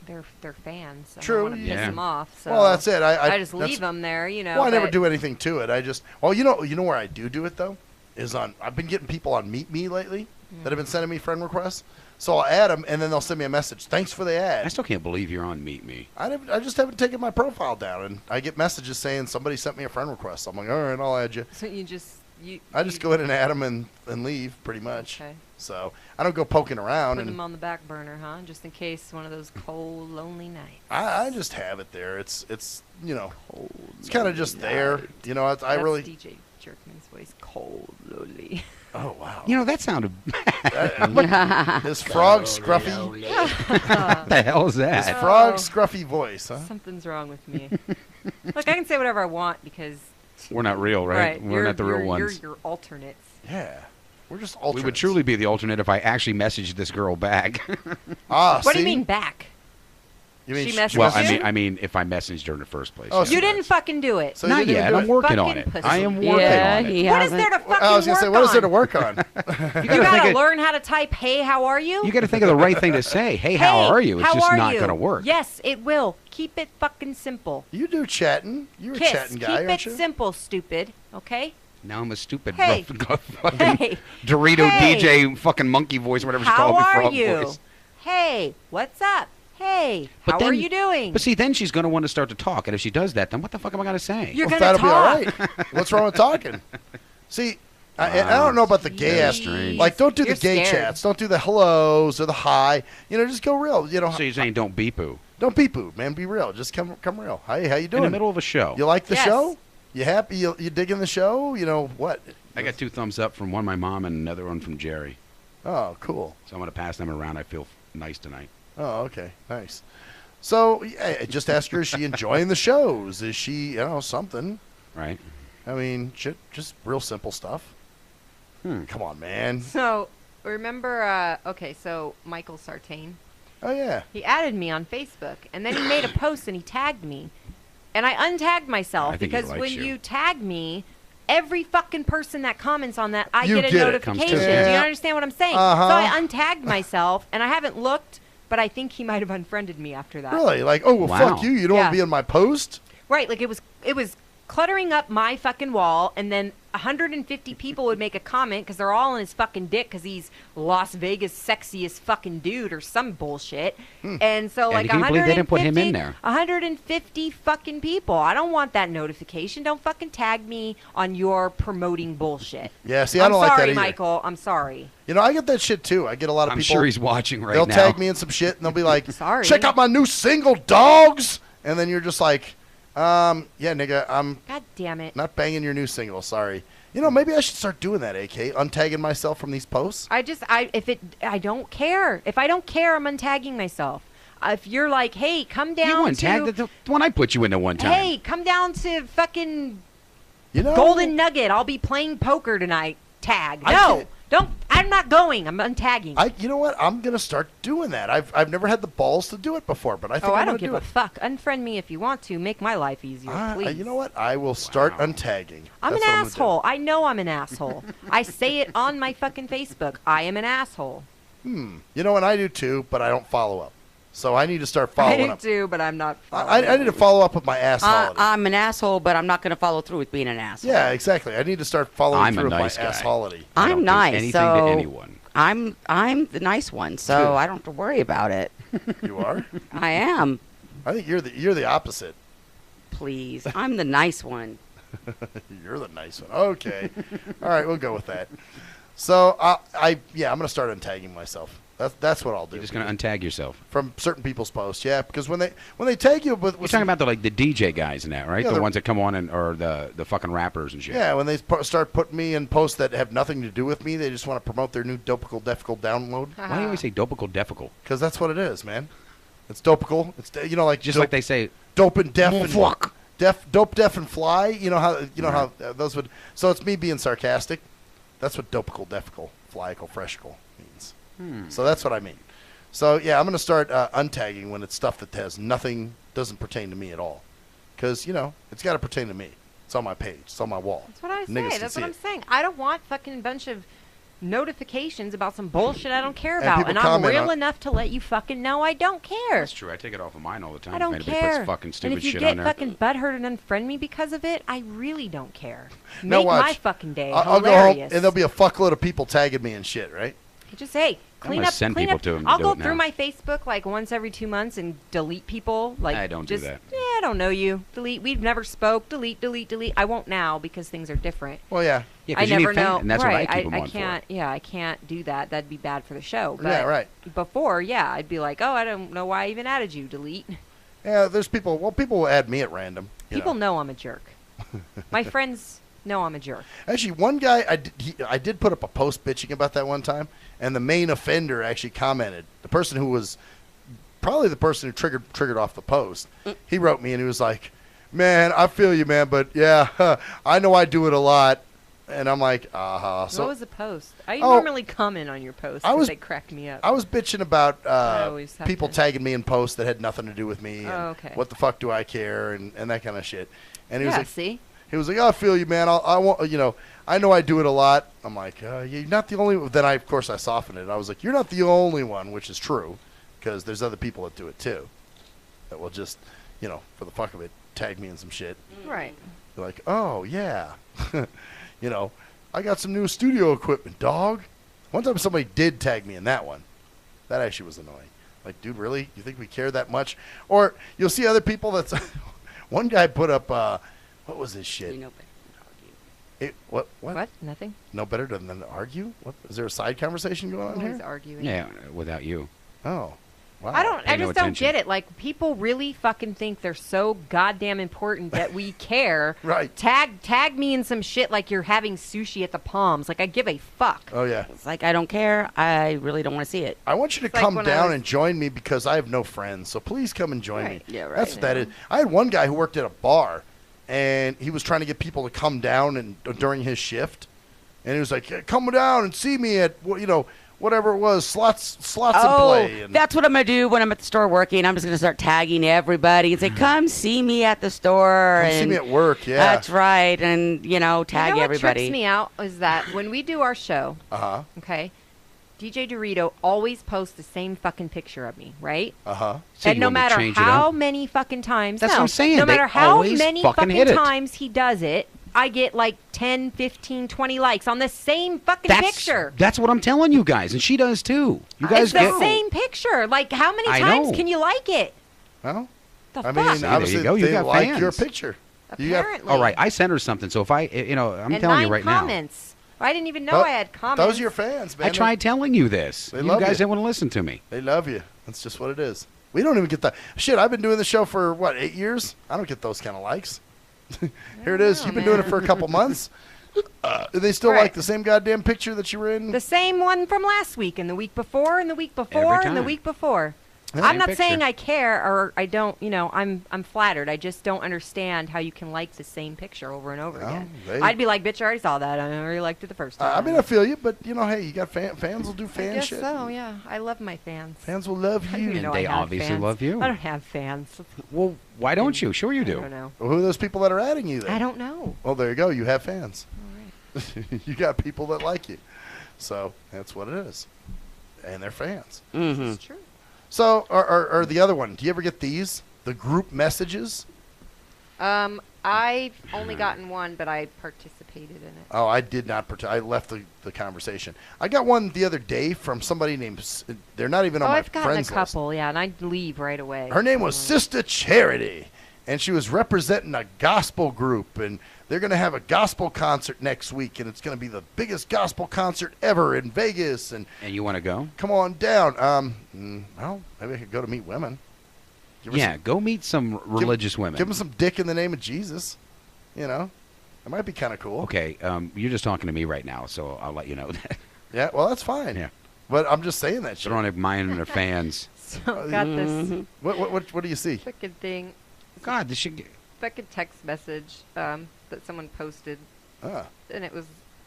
They're fans. I True, don't want to piss yeah. them off. So Well, that's it. I just that's- leave them there. You know. Well, I never but- do anything to it. I just you know where I do it though is on. I've been getting people on Meet Me lately that have been sending me friend requests. So I'll add them and then they'll send me a message. Thanks for the ad. I still can't believe you're on Meet Me. I just haven't taken my profile down, and I get messages saying somebody sent me a friend request. I'm like, all right, I'll add you. So you just I just go in and add them and leave pretty much. Okay. So I don't go poking around put and them on the back burner, huh? Just in case one of those cold, lonely nights. I just have it there. It's you know it's kind of just there. You know I That's really. DJ Jerkman's voice, cold, lonely. Oh wow. You know, that sounded. His frog scruffy. What the hell is that? His frog scruffy voice, huh? Something's wrong with me. Look, I can say whatever I want because We're not real, right? We're not the real ones. You're your alternates. Yeah. We're just We alternates. would truly be the alternate if I actually messaged this girl back. Ah, What do you see? mean back? You mean She sh- messaged well, you? I mean, if I messaged her in the first place. Oh, yeah. You didn't fucking do it. So you Not didn't yet. do I'm it? working Fucking on it. pussy. I am working Yeah, on it. he What is hasn't. there to fucking I was gonna work say, what is there to on? work on? You gotta gotta think learn how to type, hey, how are you? You got to think of the right thing to say. Hey, how are you? It's how just are not you? going to work. Yes, it will. Keep it fucking simple. You do chatting. You're a Kiss. chatting Keep guy, it aren't you? simple, stupid. Okay? Now I'm a stupid Hey. fucking Hey. Dorito Hey. DJ fucking monkey voice, whatever she How called me, are frog you? voice. Hey, what's up? Hey, But how then- are you doing? But see, then she's going to want to start to talk, and if she does that, then what the fuck am I going to say? You're Well, gonna that'll talk. be all right. What's wrong with talking? See, I don't know about the gay Very ass. strange. Like, don't do You're the gay scared. chats. Don't do the hellos or the hi. You know, just go real. You know, So you're saying don't be poo don't be poo, man. Be real. Just come real. Hey, how you in doing? the middle of a show? You like the Yes. show? You happy? You digging the show? You know what? I got 2 thumbs up from one my mom and another one from Jerry. Oh, cool. So I'm going to pass them around. I feel nice tonight. Oh, okay, nice. So, yeah, just ask her: is she enjoying the shows? Is she, something? Right? I mean, just real simple stuff. Come on, man. So, remember, okay, so Michael Sartain, Oh yeah. he added me on Facebook, and then he made a post and he tagged me. And I untagged myself I think he because likes when you. you tag me, every fucking person that comments on that, I You get a get it. Comes notification. to Do it. you Yeah. understand what I'm saying? Uh-huh. So I untagged myself, and I haven't looked, but I think he might have unfriended me after that. Really? Like, oh well, Wow. fuck you. You don't want Yeah. to be in my post? Right, like it was cluttering up my fucking wall, and then 150 people would make a comment because they're all on his fucking dick because he's Las Vegas sexiest fucking dude or some bullshit. And so, like, can you believe they didn't put him in there? 150 fucking people. I don't want that notification. Don't fucking tag me on your promoting bullshit. Yeah, see, I don't like that either. I'm sorry, Michael. I'm sorry. You know, I get that shit too. I get a lot of people. I'm sure he's watching right now. now. They'll tag me in some shit and they'll be like, sorry. Check out my new single, dogs. And then you're just like, yeah, nigga, I'm God damn it. not banging your new single. Sorry. You know, maybe I should start doing that, AK. Untagging myself from these posts. I don't care. If I don't care, I'm untagging myself. If you're like, hey, come down You untagged the one I put you into one time. Hey, come down to fucking You know, Golden Nugget. I'll be playing poker tonight. Tag. I No. can't- Don't. I'm not going. I'm untagging. You know what? I'm gonna start doing that. I've never had the balls to do it before, but I think I I'm don't gonna give do a it. fuck. Unfriend me if you want to. Make my life easier, please. You know what? I will start untagging. I'm That's an what gonna do. asshole. I know I'm an asshole. I say it on my fucking Facebook. I am an asshole. You know what? I do too, but I don't follow up. So I need to start I following do up. too, but I'm not. I need to follow up with my asshole. I'm an asshole, but I'm not going to follow through with being an asshole. Yeah, exactly. I need to start following I'm a through nice with my guy. assholity. I'm nice, anything so to anyone. I'm the nice one, so I don't have to worry about it. You are? I am. I think you're the opposite. Please, I'm the nice one. You're the nice one. Okay. All right, we'll go with that. So I'm gonna start untagging myself. That's what I'll do. You're just gonna untag yourself from certain people's posts, yeah. Because when they tag you, with You're talking about the DJ guys and that, right? Yeah, the they're- ones that come on or the fucking rappers and shit. yeah, when they start putting me in posts that have nothing to do with me, they just want to promote their new Dopical Defical download. Why do you always say dopical defical? Because that's what it is, man. It's Dopical. It's like Just dope, like they say, dope and deaf and fuck. dope, deaf and fly. You know how those would. So it's me being sarcastic. That's what Dopical Defical Flyical Freshical means. So that's what I mean. So yeah, I'm gonna start untagging when it's stuff that has nothing, doesn't pertain to me at all. Because it's got to pertain to me. It's on my page. It's on my wall. That's what I Niggas say. can That's see what I'm it. saying. I don't want fucking bunch of notifications about some bullshit I don't care And about. people And I'm comment real on- enough to let you fucking know I don't care. That's true. I take it off of mine all the time. I don't if anybody care. puts fucking And stupid if you shit get on there. fucking butthurt and unfriend me because of it, I really don't care. Now Make watch. my fucking day I'll go home hilarious. and there'll be a fuckload of people tagging me and shit, right? Just say, I'm clean gonna up. send clean people up. to him to I'll do go it through now. my Facebook like once every 2 months and delete people. Like I don't do just, that. Yeah, I don't know you. Delete. We've never spoke. Delete. I won't now because things are different. Well, yeah. Yeah, I 'cause you need never fame, know. and that's what I keep 'em I on for. can't. Yeah, I can't do that. That'd be bad for the show. But Yeah, right. Before, yeah, I'd be like, oh, I don't know why I even added you. Delete. Yeah, there's people. Well, people will add me at random. People know I'm a jerk. My friends know I'm a jerk. Actually, one guy I did put up a post bitching about that one time, and the main offender actually commented. The person who was probably the person who triggered off the post. He wrote me and he was like, "Man, I feel you, man, but yeah, I know I do it a lot." And I'm like, "Uh-huh." So what was the post? I normally comment on your posts because they crack me up. I was bitching about always have people to- tagging me in posts that had nothing to do with me. And Oh, okay. What the fuck do I care and that kind of shit. And he was Yeah, like, see? He was like, "Oh, I feel you, man. I want, I know I do it a lot." I'm like, "You're not the only." Then of course I softened it. I was like, "You're not the only one," which is true, because there's other people that do it too, that will just, for the fuck of it, tag me in some shit. Right. You're like, "Oh yeah, I got some new studio equipment, dog." One time somebody did tag me in that one. That actually was annoying. Like, dude, really? You think we care that much? Or you'll see other people that's. One guy put up. What was this shit? You know What? What? Nothing. No better than argue? What? Is there a side conversation going on Always here? arguing. Yeah, without you. Oh, wow. I Pay no just don't attention. get it. Like, people really fucking think they're so goddamn important that we care. Right. Tag me in some shit like you're having sushi at the Palms. Like, I give a fuck. Oh yeah. It's like I don't care. I really don't want to see it. I want you to It's like come when I down was- and join me because I have no friends. So please come and join Right. me. Yeah, right. That's what that is. I had one guy who worked at a bar, and he was trying to get people to come down and during his shift, and he was like, "Yeah, come down and see me at whatever it was, slots and play." And That's what I'm going to do when I'm at the store working. I'm just going to start tagging everybody and say, come see me at the store. Come see and me at work. Yeah. That's right. And, tag you know what everybody. trips me out is that when we do our show, Uh-huh. DJ Dorito always posts the same fucking picture of me, right? Uh-huh. So And you no want me to matter change it how up? many fucking times, That's no, what I'm saying. no They matter how always many fucking fucking hit it. times he does it, I get like 10, 15, 20 likes on the same fucking picture. That's what I'm telling you guys, and she does too. You guys it's the same picture. Like, how many times can you like it? Well, the I fuck? mean, See, obviously there you go. they You got like fans. your picture. Apparently. All right, I sent her something. So if I'm and telling you 9 right comments. I didn't even know I had comments. Those are your fans, man. now. I tried telling you this. They You love guys you. didn't want to listen to me. They love you. That's just what it is. We don't even get that. Shit, I've been doing the show for, what, 8 years? I don't get those kind of likes. Here it is. You've been doing it for a couple months. Do they still like the same goddamn picture that you were in? The same one from last week, and the week before, and the week before, and the time. week before. Yeah. I'm Same not picture. saying I care or I don't, I'm flattered. I just don't understand how you can like the same picture over and over again. I'd be like, bitch, I already saw that. I already liked it the first time. I mean, I feel you, but, hey, you got fans will do fan I guess shit. so, yeah. I love my fans. Fans will love I you. didn't know They I had obviously fans. love you. I don't have fans. Well, why don't you? Sure you do. I don't know. Well, who are those people that are adding you then? I don't know. Well, there you go. You have fans. You got people that like you. So that's what it is. And they're fans. Mm-hmm. It's true. So, or the other one, do you ever get these? The group messages? I've only gotten one, but I participated in it. Oh, I did not. I left the conversation. I got one the other day from somebody named. They're not even on my I've gotten a friends list. couple, yeah, and I'd leave right away. Her name was Sister Charity, and she was representing a gospel group, and they're going to have a gospel concert next week, and it's going to be the biggest gospel concert ever in Vegas. And you want to go? Come on down. Well, maybe I could go to meet women. Yeah, go meet some religious women. Give them some dick in the name of Jesus. It might be kind of cool. Okay, you're just talking to me right now, so I'll let you know that. Yeah, well, that's fine. Yeah. But I'm just saying that shit. They're only minding their fans. So got this What do you see? fucking thing. God, this should get... Fucking text message that someone posted. Ah. And it was,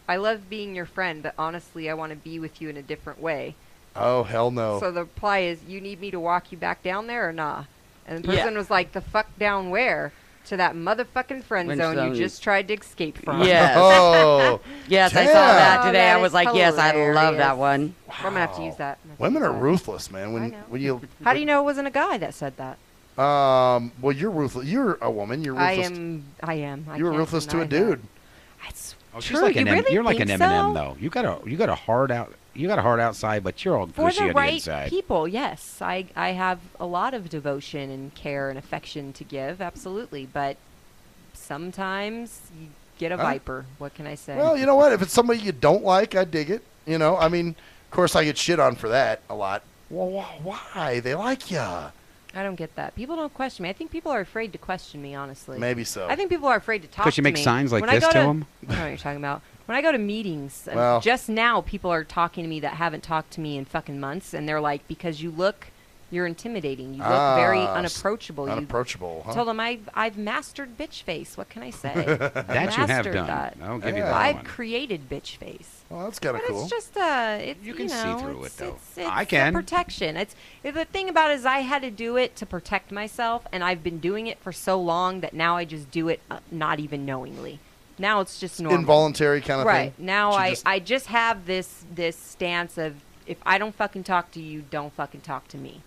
I love being your friend, but honestly, I want to be with you in a different way. Oh, hell no. So the reply is, you need me to walk you back down there or nah? And the Yeah. person was like, the fuck down where? To that motherfucking friend zone you just tried to escape from. Yes. Oh, yes, I damn. saw that today. that I was is like, yes, I love that hilarious. one. I'm going to have to use that. Women are ruthless, man. When you How do you know it wasn't a guy that said that? well, you're ruthless. You're a woman. You're I ruthless. am. I You were can't ruthless to a deny that. dude. Oh, she's True, like you really you're like an think Eminem so? though. You got a hard outside, but you're all For gushy the on the right inside. people, yes. I have a lot of devotion and care and affection to give, absolutely. But sometimes you get a viper. What can I say? Well, you know what? If it's somebody you don't like, I dig it. I mean, of course, I get shit on for that a lot. Well, why? They like ya. I don't get that. People don't question me. I think people are afraid to question me, honestly. Maybe so. I think people are afraid to talk to me. Because you make signs like When I this go to them? I don't know what you're talking about. When I go to meetings, Well- just now people are talking to me that haven't talked to me in fucking months, and they're like, because you're intimidating. You look very unapproachable. Unapproachable, huh? Told them I've mastered bitch face. What can I say? That you have Mastered done. that. I'll give you that I've one. created bitch face. Well, that's kind of But cool. it's just You can see through it, though. It's I can. a protection. The thing about it is I had to do it to protect myself, and I've been doing it for so long that now I just do it not even knowingly. Now it's just normal. Involuntary kind of right. thing. Now She I just- just have this stance of, if I don't fucking talk to you, don't fucking talk to me.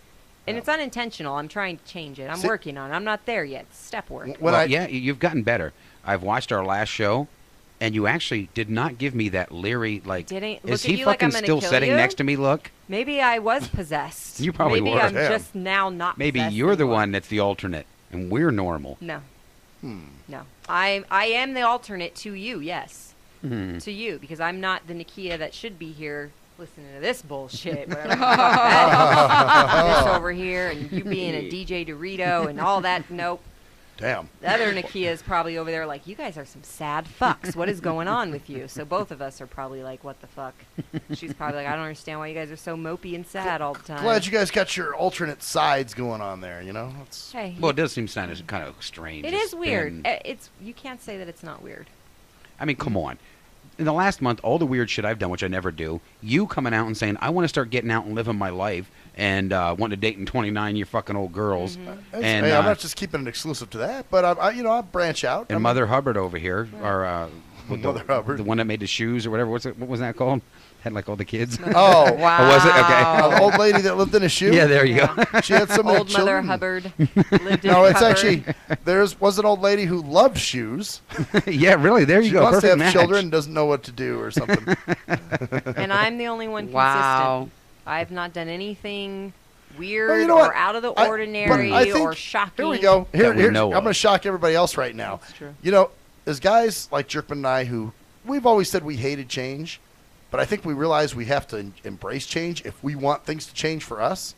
And it's unintentional. I'm trying to change it. I'm See- working on it. I'm not there yet. It's step work. Yeah, you've gotten better. I've watched our last show, and you actually did not give me that leery, like, Didn't look is at he you like fucking I'm gonna still kill sitting you? next to me, look? Maybe I was possessed. You probably Maybe were. I'm Damn. just now not Maybe possessed you're the anymore. one that's the alternate, and we're normal. No. No. I am the alternate to you, yes. Hmm. To you, because I'm not the Nakia that should be here listening to this bullshit. Whatever the fuck that is. This over here, and you being a DJ Dorito and all that. Nope. Damn. The other Nakia is probably over there like, you guys are some sad fucks. What is going on with you? So both of us are probably like, what the fuck? She's probably like, I don't understand why you guys are so mopey and sad all the time. Glad you guys got your alternate sides going on there. It's Hey, Well, it does seem kind of strange. it It's is weird. been- You can't say that it's not weird. I mean, come on. In the last month, all the weird shit I've done, which I never do, you coming out and saying, I want to start getting out and living my life and want to date in 29 year fucking old girls. And hey, I'm not just keeping it exclusive to that, but I branch out. and Mother Hubbard over here, our Mother Hubbard. The one that made the shoes or whatever. What was that called? Had like all the kids. Oh, wow. Oh, was it? Okay. The old lady that lived in a shoe? Yeah, there you go. She had so many Old Mother children. Hubbard lived in No, a it's cupboard. actually, was an old lady who loved shoes. Yeah, really. There you She go. wants to Perfect have match. children and doesn't know what to do or something. And I'm the only one consistent. Wow. I've not done anything weird Well, you know what? or out of the I- ordinary but I think- or shocking. Here we go. That we I'm know going to of. shock everybody else right now. That's true. You know, as guys like Jerkman and I, who we've always said we hated change, but I think we realize we have to embrace change if we want things to change for us.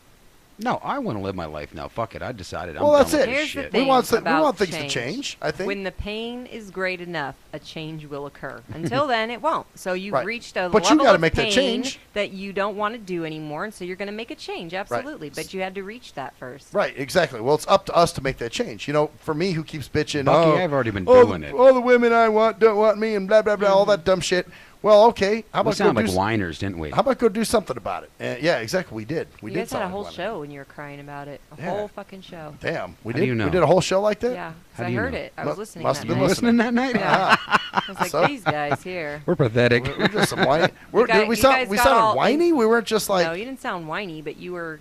No, I want to live my life now. Fuck it. I decided. Well, I'm that's done it. with this Here's the shit. thing We want about things to change, I think. When the pain is great enough, a change will occur. Until then, it won't. So you've Right. reached a But you level gotta of make that pain change. that you don't want to do anymore, and so you're going to make a change, absolutely. But you had to reach that first. Right, exactly. Well, it's up to us to make that change. You know, for me, who keeps bitching, Bucky, I've already been oh, doing it. all the women I want don't want me, and blah, blah, blah, all that dumb shit. Well, okay. How We about sound go like do whiners, didn't we? How about go do something about it? Yeah, exactly. We did. We You did guys had a sound whole like show when you were crying about it. A Yeah. whole fucking show. Damn, we How did. do you know? We did a whole show like that. Yeah, 'cause How I do you heard know? it. I was listening Must that have been night. Listening that night? Yeah. I was like, So? these guys here. We're pathetic. We're just some whiny. We You guys got sounded all whiny. We weren't just like. no, you didn't sound whiny, but you were,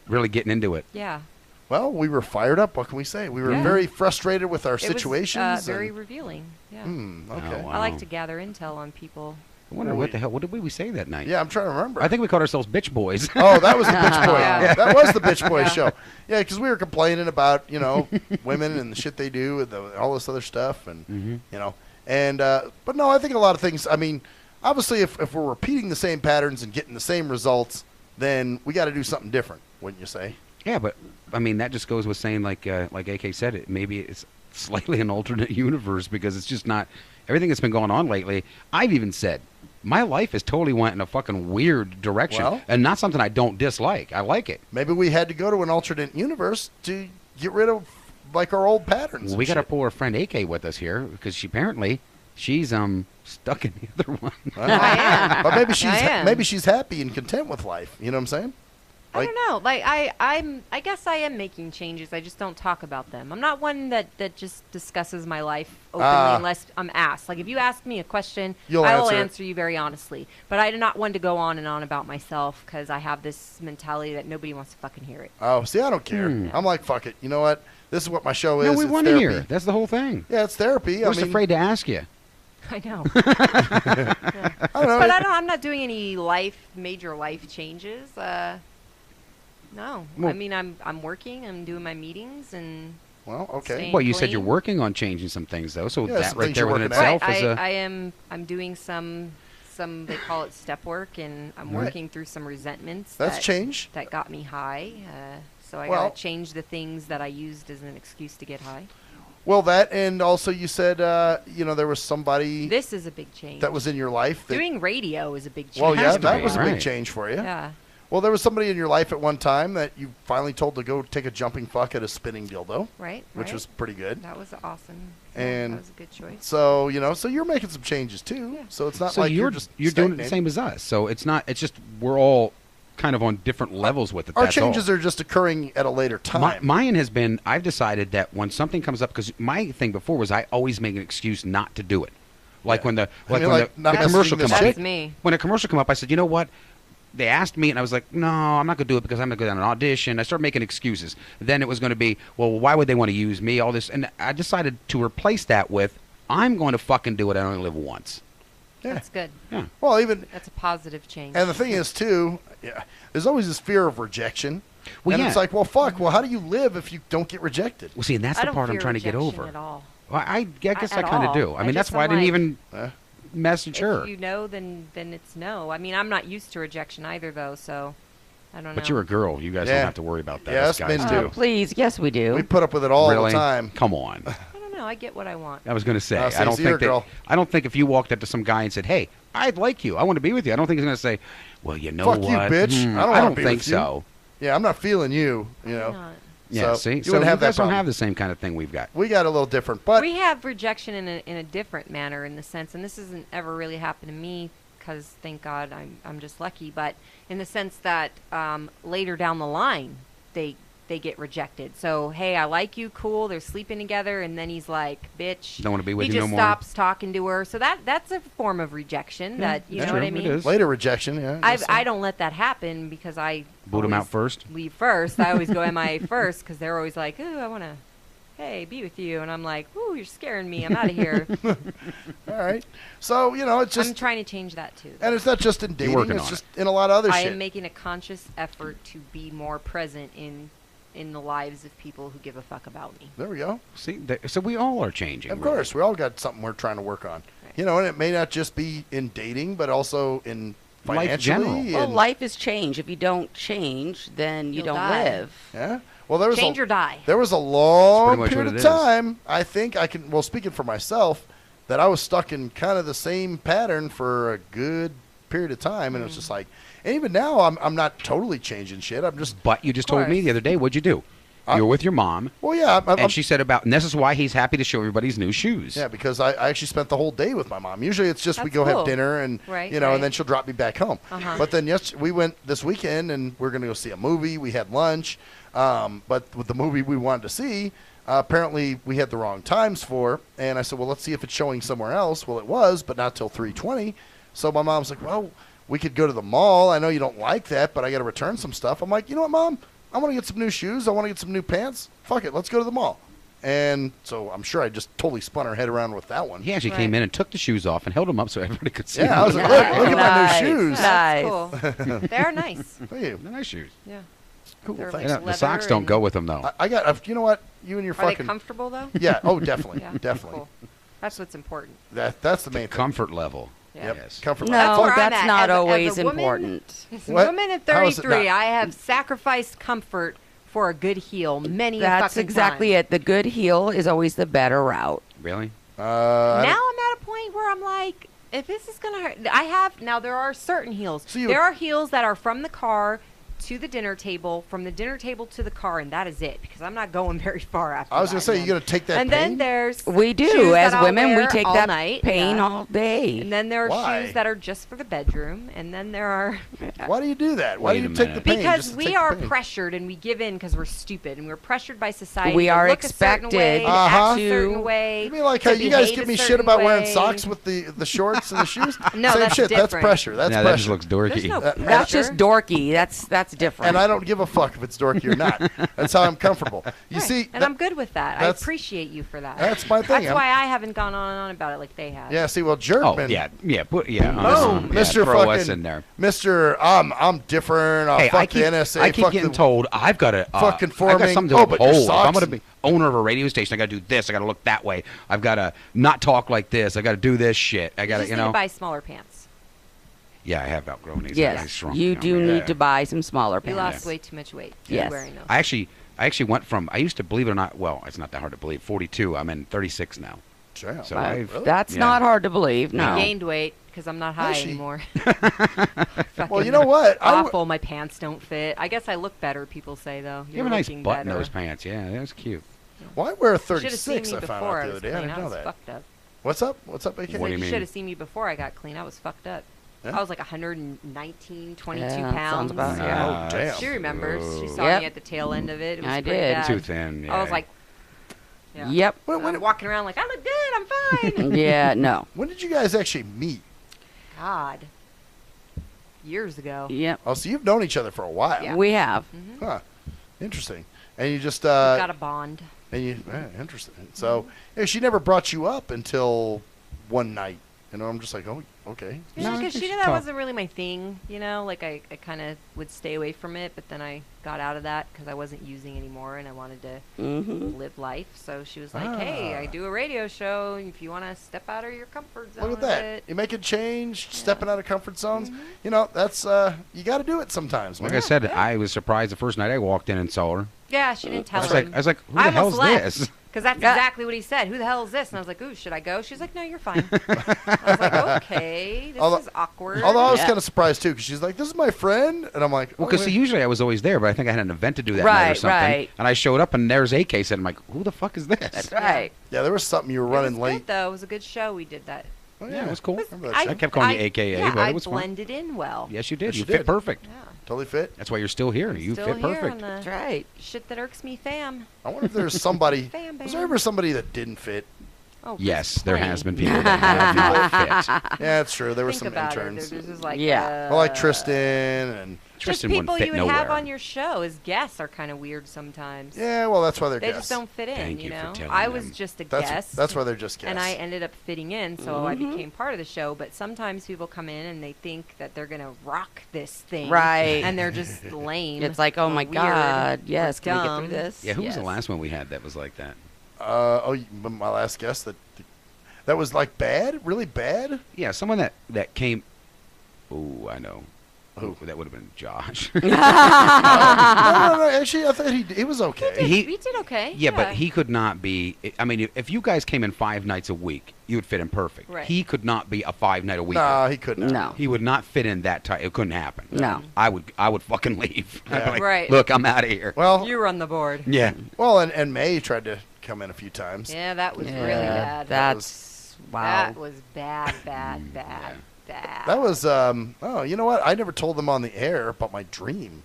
Really getting into it. yeah. Well, we were fired up. What can we say? We were Yeah. very frustrated with our It situations. was very and- revealing. Yeah. okay. Oh, I like wow. to gather intel on people. I wonder what the hell. What did we say that night? Yeah, I'm trying to remember. I think we called ourselves bitch boys. Oh, that was the bitch boy. Yeah. That was the bitch boy show. Yeah, because we were complaining about women and the shit they do and all this other stuff, and and but no, I think a lot of things. I mean, obviously, if we're repeating the same patterns and getting the same results, then we got to do something different, wouldn't you say? Yeah, but I mean that just goes with saying like AK said it. Maybe it's slightly an alternate universe because it's just not everything that's been going on lately. I've even said my life has totally went in a fucking weird direction, Well- and not something I don't dislike. I like it. Maybe we had to go to an alternate universe to get rid of like our old patterns. Well, and we got our shit. poor friend AK with us here because she's stuck in the other one. I am. But maybe I am. maybe she's happy and content with life. You know what I'm saying? I don't know. Like I guess I am making changes. I just don't talk about them. I'm not one that just discusses my life openly unless I'm asked. Like if you ask me a question, You'll I will answer it. answer you very honestly. But I do not want to go on and on about myself because I have this mentality that nobody wants to fucking hear it. Oh, see, I don't care. I'm like, fuck it. You know what? This is what my show is. No, we It's want to therapy. hear. That's the whole thing. Yeah, it's therapy. We're I just mean, afraid to ask you. I know. I don't know. But I'm not doing any major life changes. No. Well- I mean, I'm working. I'm doing my meetings and. Well, okay. Staying Well, you said you're clean. working on changing some things though, so Yeah, that some right things there you're within working at. itself is a. I am. I'm doing some. They call it step work, and I'm Right. working through some resentments. That's that, change. That got me high. So I Well- gotta change the things that I used as an excuse to get high. Well, that and also you said there was somebody This is a big change. that was in your life. That, Doing radio is a big change. well, yeah, has to that be, was a big right. change for you. Yeah. Well, there was somebody in your life at one time that you finally told to go take a jumping fuck at a spinning dildo, Right. which right. was pretty good. That was awesome. And that was a good choice. So so you're making some changes too. Yeah. So it's not So like you're just doing it the stagnating. same as us. So it's not. It's just we're all kind of on different levels with it. Our that's all. changes are just occurring at a later time. Mine has been. I've decided that when something comes up, because my thing before was I always make an excuse not to do it. Like when the not commercial messaging come the up. chick? That's me. When a commercial come up, I said, you know what? They asked me, and I was like, no, I'm not going to do it because I'm going to go down an audition. I started making excuses. Then it was going to be, well, why would they want to use me? All this, and I decided to replace that with, I'm going to fucking do it. I only live once. Yeah. That's good. Yeah. Well, even That's a positive change. and the thing is too, there's always this fear of rejection. Well, and yeah. it's like, well, fuck. Well, how do you live if you don't get rejected? Well, see, and that's I the don't part I'm fear trying to get rejection over. At all. Well, I guess I At kind of all. do. I I mean, that's just why I am didn't like- even message her. If you know, then it's no. I mean, I'm not used to rejection either, though. So I don't know. But you're a girl. You guys Yeah. don't have to worry about that. Yeah, Us us guys men do. do. Please, yes, we do. We put up with it all Really? the time. Come on. I don't know. I get what I want. I was going to say. Oh, I don't see, you're think a that. girl. I don't think if you walked up to some guy and said, "Hey, I'd like you. I want to be with you." I don't think he's going to say, "Well, you know Fuck what? you, bitch. Hmm, I don't I wanna don't be think with you." so." Yeah, I'm not feeling you. You know. Not. Yeah. So See, you so wouldn't have that guys don't problem. have the same kind of thing we've got. We got a little different, but We have rejection in a different manner, in the sense, and this hasn't ever really happened to me because thank God I'm just lucky. But in the sense that later down the line, they they get rejected. So, hey, I like you, cool. They're sleeping together, and then he's like, bitch. Don't want to be with he you just no more. stops talking to her. So that's a form of rejection. That you know what I mean? Later rejection, yeah. I don't let that happen because I Boot him out always first? Leave first. I always go MIA first because they're always like, ooh, I want to, hey, be with you. And I'm like, ooh, you're scaring me. I'm out of here. All right. So, you know, it's just... I'm trying to change that, too. And it's not just in dating. working It's on just in a lot of other I shit. am making a conscious effort to be more present in the lives of people who give a fuck about me. There we go. See, so we all are changing. Of really. course. We all got something we're trying to work on. Right. You know, and it may not just be in dating, but also in Life financially. general. Well, and- life is change. If you don't change, then you You'll don't die. live. Yeah. Well, there was Change or die. There was a long much period what of it is. time. I think I can. Well, speaking for myself, that I was stuck in kind of the same pattern for a good period of time, and it was just like, and even now, I'm not totally changing shit. I'm just. But you just told me the other day, what'd you do? You were with your mom. Well, yeah. And she said and this is why he's happy to show everybody his new shoes. Yeah, because I actually spent the whole day with my mom. Usually it's just we That's go have cool. dinner and, Right, you know, right. and then she'll drop me back home. Uh-huh. But then we went this weekend and we're going to go see a movie. We had lunch. But with the movie we wanted to see, apparently we had the wrong times for. And I said, well, let's see if it's showing somewhere else. Well, it was, but not till 3:20. So my mom's like, well, we could go to the mall. I know you don't like that, but I got to return some stuff. I'm like, you know what, Mom? I want to get some new shoes. I want to get some new pants. Fuck it. Let's go to the mall. And so I'm sure I just totally spun her head around with that one. He actually came in and took the shoes off and held them up so everybody could see Yeah, them. I was like, look at my new shoes. That's cool. They're nice. Thank you. They're nice shoes. Yeah. Cool. They're Thanks. like The socks don't go with them, though. I got. You know what? You and your Are they fucking. comfortable though? Yeah. Oh, definitely. Yeah, Definitely. cool. That's what's important. That's the main thing. Comfort level. Yeah. Yep. Yes. Comfort No, level. where I'm that's at. not As a always woman- important. As a What? woman at How is it 33, not? I have sacrificed comfort for a good heel many a That's fucking exactly time. it. The good heel is always the better route. Really? Now I'm at a point where I'm like, if this is gonna hurt, now there are certain heels. So There are heels that are from the car to the dinner table, from the dinner table to the car, and that is it because I'm not going very far after. I was that. gonna say you're gonna take that. And pain? then there's We do. shoes As that I'll women, we wear take all that night, pain yeah. all day. And then there are Why? shoes that are just for the bedroom, and then there are Why do you do that? Why Wait do a you take the minute. pain? because Just to we take the are pain? pressured and we give in because we're stupid and we're pressured by society. We to are look a certain way, expected to act a to- certain way. You mean like to how you guys behave give a me shit certain about wearing way. socks with the shorts and the shoes? No, Same that's shit. That's different. pressure. That's Yeah, pressure. that just looks dorky. There's no That's That's pressure. just dorky. That's different. And I don't give a fuck if it's dorky or not. That's how I'm comfortable. You Right. see, and I'm good with that. I that's- appreciate you for that. that's my thing. That's I'm- why I haven't gone on and on about it like they have. yeah. See, well, Jerkman. Oh, yeah. Boom, Mr. Mr. Throw us fucking in there. Mr. I'm different. Hey, fuck I keep, the NSA. I keep fuck getting the, told I've got to fuck I've conforming. got something Oh, to but your uphold. If I'm socks going to and- be owner of a radio station, I got to do this. I got to look that way. I've got to not talk like this. I got to do this shit. I You got to, just you need know. to buy smaller pants. Yeah, I have outgrown these. I yes, shrunk, you know, do yeah. need to buy some smaller You pants. lost way too much weight. Yes. Wearing those. I actually went from. I used to believe it or not. Well, it's not that hard to believe. 42. I'm in 36 now. Damn. So Wow. I've. That's yeah. not hard to believe. No. I gained weight because I'm not high she? anymore. Well, you know what? Awful. My pants don't fit. I guess I look better. People say though. You have a nice looking butt in better. those pants. Yeah, that's cute. Well, I wear a You should have seen 36. me I found before out I the was other day. I clean. didn't I know was that. fucked up. What's up? What's up, AK? What do you You mean? should have seen me before I got clean. I was fucked up. Yeah? I was like 119, 22 Yeah, that pounds. sounds about right. Oh, damn. She remembers. She saw Yep. me at the tail end of it. It was I pretty did. bad. Too thin. Yeah. I was like, yeah. Yep. I'm walking around like, I look good. I'm fine. Yeah. No. When did you guys actually meet? God. Years ago. Yep. Oh, so you've known each other for a while. Yeah. We have. Huh. Interesting. And you just We got a bond. and you interesting. So yeah, she never brought you up until one night. You know, I'm just like, oh, okay. Yeah, No, I because think she she knew that talked. wasn't really my thing, you know? Like, I kind of would stay away from it, but then I got out of that because I wasn't using anymore and I wanted to Mm-hmm. live life. So she was like, hey, I do a radio show. If you want to step out of your comfort zone Look at a that. bit. You make a change, stepping out of comfort zones. You know, that's you got to do it sometimes. Like man. I said, I was surprised the first night I walked in and saw her. Yeah, she didn't tell I was him. like, who I the hell's almost left. this? Because that's exactly what he said. Who the hell is this? And I was like, ooh, should I go? She's like, no, you're fine. I was like, okay, this is awkward. Although I was kind of surprised too, because she's like, "This is my friend," and I'm like, Well, because oh, wait. usually I was always there, but I think I had an event to do that night or Right, something. right. And I showed up, and there's AK said, I'm like, who the fuck is this? That's right. Yeah, there was something you were It running was late. good, though. It was a good show we did that. Oh, Yeah, it was cool. I kept calling you AKA, yeah, but it was I blended in well. Yes, you did. Yes, you you fit did. perfect. Yeah. Totally fit. That's why you're still here. You Still fit here perfect. on the That's right. Shit that irks me, fam. I wonder if there's somebody. Fam, Was bam. there ever somebody that didn't fit? Oh, Yes, just there plain. has been people that have not fit. Yeah, it's true. There were Think some about interns. It. There's just like, Yeah. Well, like Tristan and. Just Tristan people wouldn't fit you would nowhere. have on your show as guests are kind of weird sometimes. Yeah, well, that's why they're They guests. just don't fit in, Thank you you for know. telling I them. was just a That's guest. that's why they're just guests. And I ended up fitting in, so I became part of the show. But sometimes people come in and they think that they're gonna rock this thing, Right. And they're just lame. It's like, oh or my weird God, or yes, can we get dumb. through this? Yeah, who was the Yes. last one we had that was like that? My last guest that was like bad, really bad. Yeah, someone that came. Oh, I know. Who? That would have been Josh. No, actually, I thought he was okay. We did okay. Yeah, but he could not be. I mean, if you guys came in 5 nights a week, you would fit in perfect. Right. He could not be a 5-night-a-week. No, he couldn't. No. He would not fit in that tight. It couldn't happen. No. I would fucking leave. I'd be like, Right. Look, I'm out of here. Well, You run the board. Yeah. well, and May tried to come in a few times. Yeah, that was Yeah, really bad. That's wow. That was bad, bad, bad, bad. That was oh, you know what? I never told them on the air about my dream.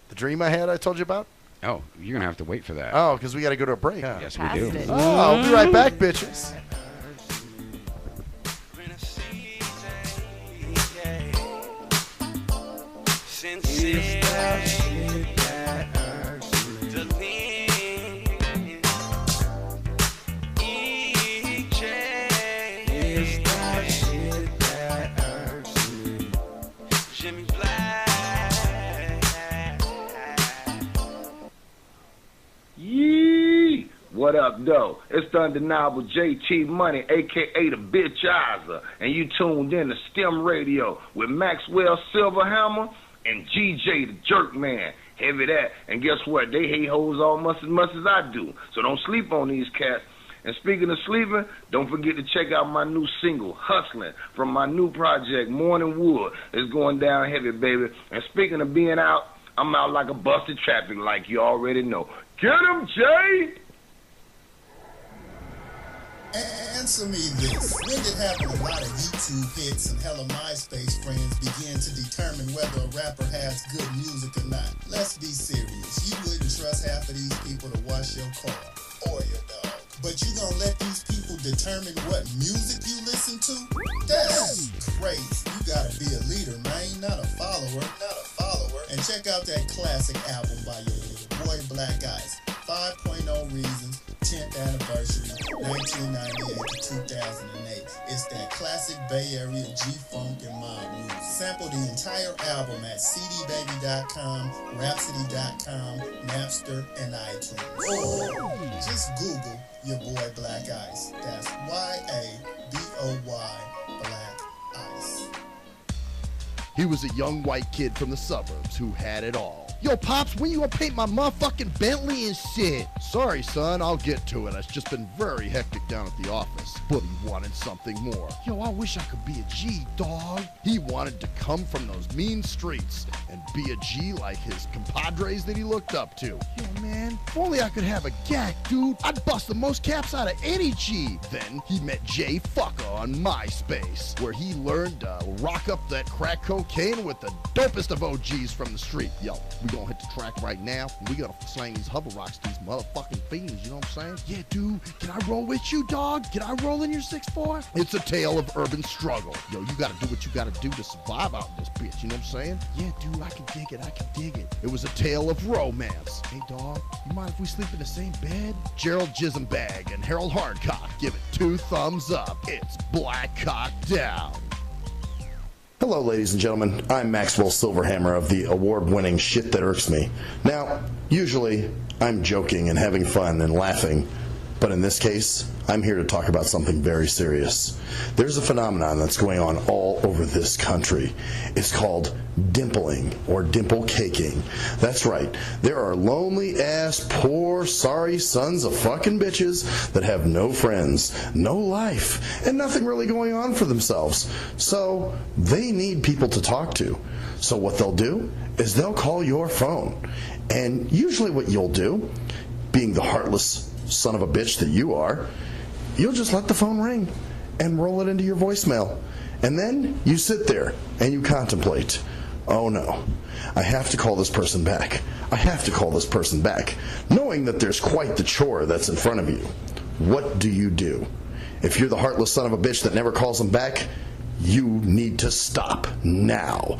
The dream I had, I told you about. Oh, you're gonna have to wait for that. Oh, because we got to go to a break. Huh? Yes, Past we do. it. Oh, I'll be right back, bitches. Yee! What up, though? It's the undeniable JT Money, a.k.a. the Bitchizer, and you tuned in to STIM Radio with Maxwell Silverhammer and GJ the Jerkman. Heavy that. And guess what? They hate hoes almost as much as I do. So don't sleep on these cats. And speaking of sleeping, don't forget to check out my new single, Hustling, from my new project, Morning Wood. It's going down heavy, baby. And speaking of being out, I'm out like a busted traffic like you already know. Get him, Jay! Answer me this. When did having a lot of YouTube hits and hella MySpace friends begin to determine whether a rapper has good music or not? Let's be serious. You wouldn't trust half of these people to wash your car or your dog. But you gonna let these people determine what music you listen to? That's crazy. You gotta be a leader, man, not a follower. And check out that classic album by your boy Black Ice, 5.0 Reasons, 10th anniversary, 1998 to 2008. It's that classic Bay Area G-Funk and mob music. Sample the entire album at cdbaby.com, rhapsody.com, Napster, and iTunes. Or just Google your boy Black Ice. That's Y-A-B-O-Y, Black Ice. He was a young white kid from the suburbs who had it all. Yo, Pops, when you gonna paint my motherfucking Bentley and shit? Sorry, son, I'll get to it. It's just been very hectic down at the office. But he wanted something more. Yo, I wish I could be a G, dog. He wanted to come from those mean streets and be a G like his compadres that he looked up to. Yo, man, if only I could have a gag, dude. I'd bust the most caps out of any G. Then he met Jay Fucker on MySpace, where he learned to rock up that crack cocaine with the dopest of OGs from the street. Yo, we gonna hit the track right now, and we gotta slang these hover rocks to these motherfucking fiends, you know what I'm saying? Yeah, dude, can I roll with you, dog? Can I roll in your 6'4"? It's a tale of urban struggle. Yo, you gotta do what you gotta do to survive out in this bitch, you know what I'm saying? Yeah, dude, I can dig it. It was a tale of romance. Hey, dog, you mind if we sleep in the same bed? Gerald Jisenbag and Harold Hardcock give it 2 thumbs up. It's Black Cock Down. Hello, ladies and gentlemen. I'm Maxwell Silverhammer of the award-winning Shit That Irks Me. Now, usually, I'm joking and having fun and laughing, but in this case, I'm here to talk about something very serious. There's a phenomenon that's going on all over this country. It's called dimpling or dimple caking. That's right. There are lonely-ass, poor, sorry sons of fucking bitches that have no friends, no life, and nothing really going on for themselves. So they need people to talk to. So what they'll do is they'll call your phone. And usually what you'll do, being the heartless son of a bitch that you are, you'll just let the phone ring. and roll it into your voicemail. And then you sit there and you contemplate, oh no, I have to call this person back. I have to call this person back, knowing that there's quite the chore that's in front of you. What do you do? If you're the heartless son of a bitch that never calls them back, you need to stop now.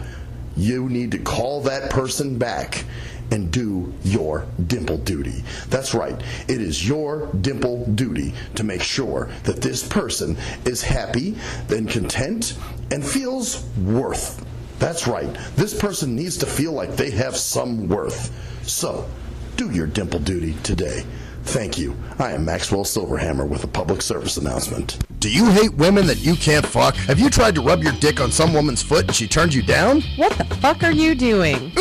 You need to call that person back and do your dimple duty. That's right. It is your dimple duty to make sure that this person is happy and content and feels worth. That's right. This person needs to feel like they have some worth. So, do your dimple duty today. Thank you. I am Maxwell Silverhammer with a public service announcement. Do you hate women that you can't fuck? Have you tried to rub your dick on some woman's foot and she turned you down? What the fuck are you doing?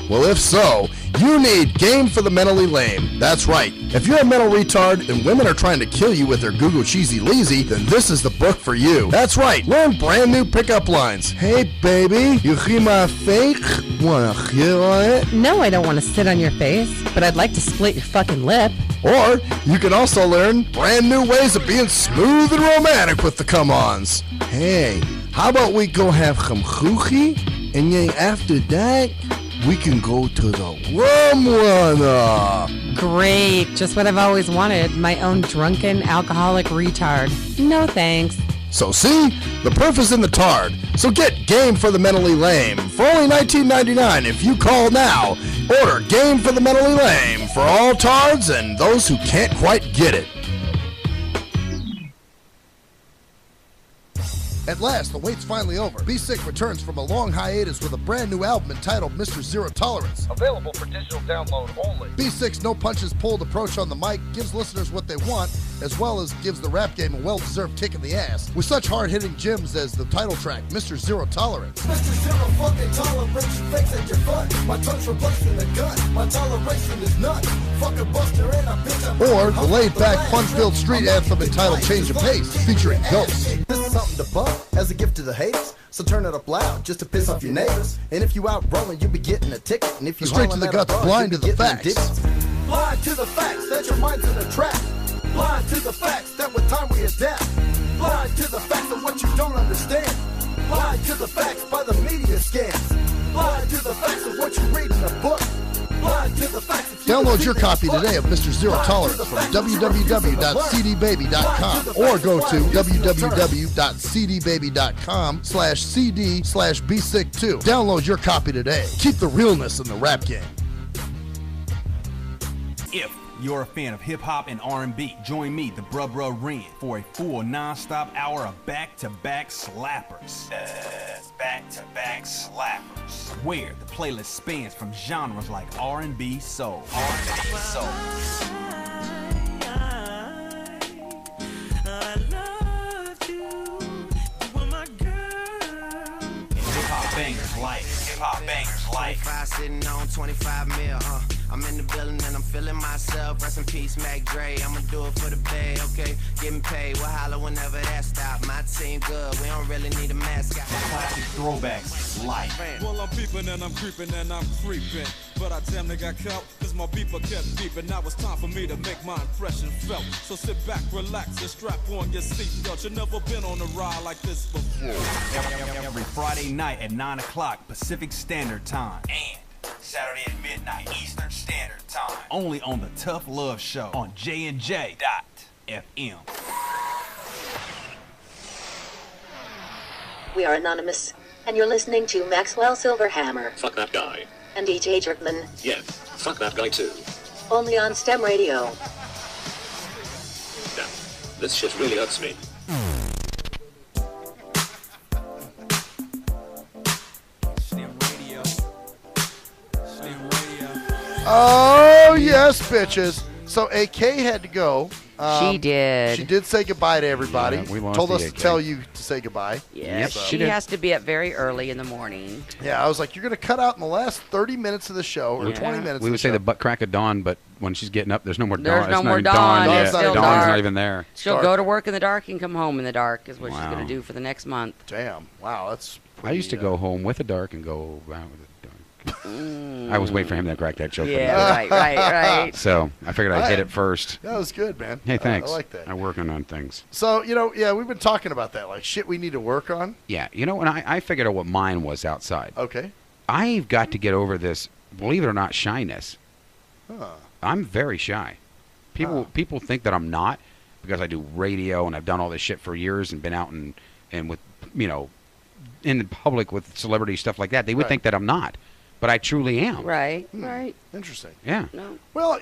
Well, if so, you need Game for the Mentally Lame. That's right. If you're a mental retard and women are trying to kill you with their Google Cheesy Leezy, then this is the book for you. That's right. Learn brand new pickup lines. Hey, baby, you hear my fake? Wanna hear on it? No, I don't want to sit on your face, but I'd like to split your fucking lip. Or you can also learn brand new ways of being smooth and romantic with the come-ons. Hey, how about we go have some choochie, and then after that, we can go to the rum runner. Great, just what I've always wanted. My own drunken alcoholic retard. No thanks. So see, the proof is in the tard. So get Game for the Mentally Lame for only $19.99 if you call now. Order Game for the Mentally Lame for all tards and those who can't quite get it. At last, the wait's finally over. Be Sick returns from a long hiatus with a brand new album entitled Mr. Zero Tolerance. Available for digital download only. Be Sick's no punches pulled approach on the mic gives listeners what they want, as well as gives the rap game a well-deserved kick in the ass, with such hard-hitting gems as the title track, Mr. Zero Tolerance. Mr. Zero fucking tolerance, you fakes at your fun. My tongue's replacing the gun. My toleration is none. Fuck a buster and a bitch. Or the laid-back, fun-filled street anthem entitled Change of Pace, featuring Ghosts. This is something to bump as a gift to the haters. So turn it up loud just to piss off your neighbors. And if you out rolling, you'll be getting a ticket. And if you straight to the guts, blind to the facts. Blind to the facts that your mind's in a trap. Blind to the facts that with time we adapt. Blind to the facts of what you don't understand. Blind to the facts by the media scams. Blind to the facts of what you read in a book. Blind to the facts. Download your copy today of Mr. Zero Tolerance from www.cdbaby.com or go to www.cdbaby.com/cd/bsick2. Download your copy today. Keep the realness in the rap game. If you're a fan of hip-hop and R&B, join me, the Bruh Ren, for a full non-stop hour of back-to-back slappers. Back-to-back slappers. Where the playlist spans from genres like R&B, soul. R&B, soul. Hip-hop bangers like, hip-hop bangers like. 25 sitting on 25 mil, I'm in the building and I'm feeling myself. Rest in peace, Mac Dre. I'ma do it for the bay, okay? Getting paid, we'll holler whenever that stop. My team good, we don't really need a mascot. Classic throwbacks like. Well, I'm peeping and I'm creeping and I'm creeping. But I damn near got caught, cause my beeper kept beeping. Now it's time for me to make my impression felt. So sit back, relax, and strap on your seatbelt. You've never been on a ride like this before. Every Friday night at 9 o'clock Pacific Standard Time. And Saturday at midnight Eastern Standard Time. Only on the Tough Love Show on JNJ.FM. We are anonymous, and you're listening to Maxwell Silverhammer Fuck that guy. and DJ Jerkman, Yeah, fuck that guy too. only on STEM Radio. Damn, this shit really hurts me. Oh, yes, bitches. So AK had to go. She did. She did say goodbye to everybody. Yeah, we lost Told the us to AK. tell you to say goodbye. Yeah, she has to be up very early in the morning. Yeah, I was like, you're going to cut out in the last 30 minutes of the show, or 20 minutes We of would the say show. the butt crack of dawn, but when she's getting up, there's no more dawn. There's It's no not more even dawn. yet. It's still Dawn's dark. not even there. She'll Dark. go to work in the dark and come home in the dark is what she's Wow. going to do for the next month. Damn. Wow, that's I used to go home with a dark and go out with a dark. I was waiting for him to crack that joke. Yeah, right. So I figured I'd hit it first. That was good, man. Hey, thanks. I like that. I'm working on things. So, we've been talking about that, like shit we need to work on. Yeah, and I figured out what mine was outside. Okay. I've got to get over this, believe it or not, shyness. Huh. I'm very shy. People think that I'm not because I do radio and I've done all this shit for years and been out and with, in the public with celebrity stuff like that. They would think that I'm not, but I truly am. Right. Interesting. Yeah. No. Well,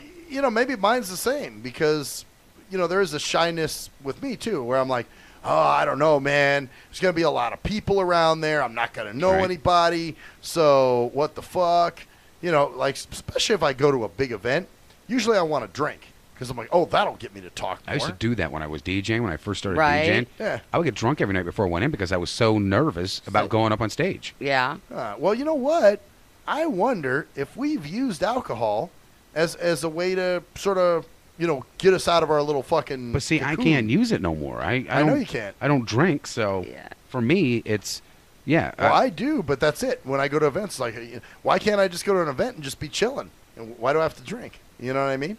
maybe mine's the same because, there is a shyness with me too, where I'm like, oh, I don't know, man. There's going to be a lot of people around there. I'm not going to know anybody. So what the fuck? Especially if I go to a big event, usually I want to drink because I'm like, oh, that'll get me to talk more. I used to do that when I was DJing, when I first started Right. DJing. Yeah. I would get drunk every night before I went in because I was so nervous about going up on stage. Yeah. Well, you know what? I wonder if we've used alcohol as a way to sort of, get us out of our little fucking But see, I cocoon. can't use it no more. I know don't- you can't. I don't drink, so for me, it's, Well, I do, but that's it. When I go to events, like, why can't I just go to an event and just be chilling? And why do I have to drink? You know what I mean?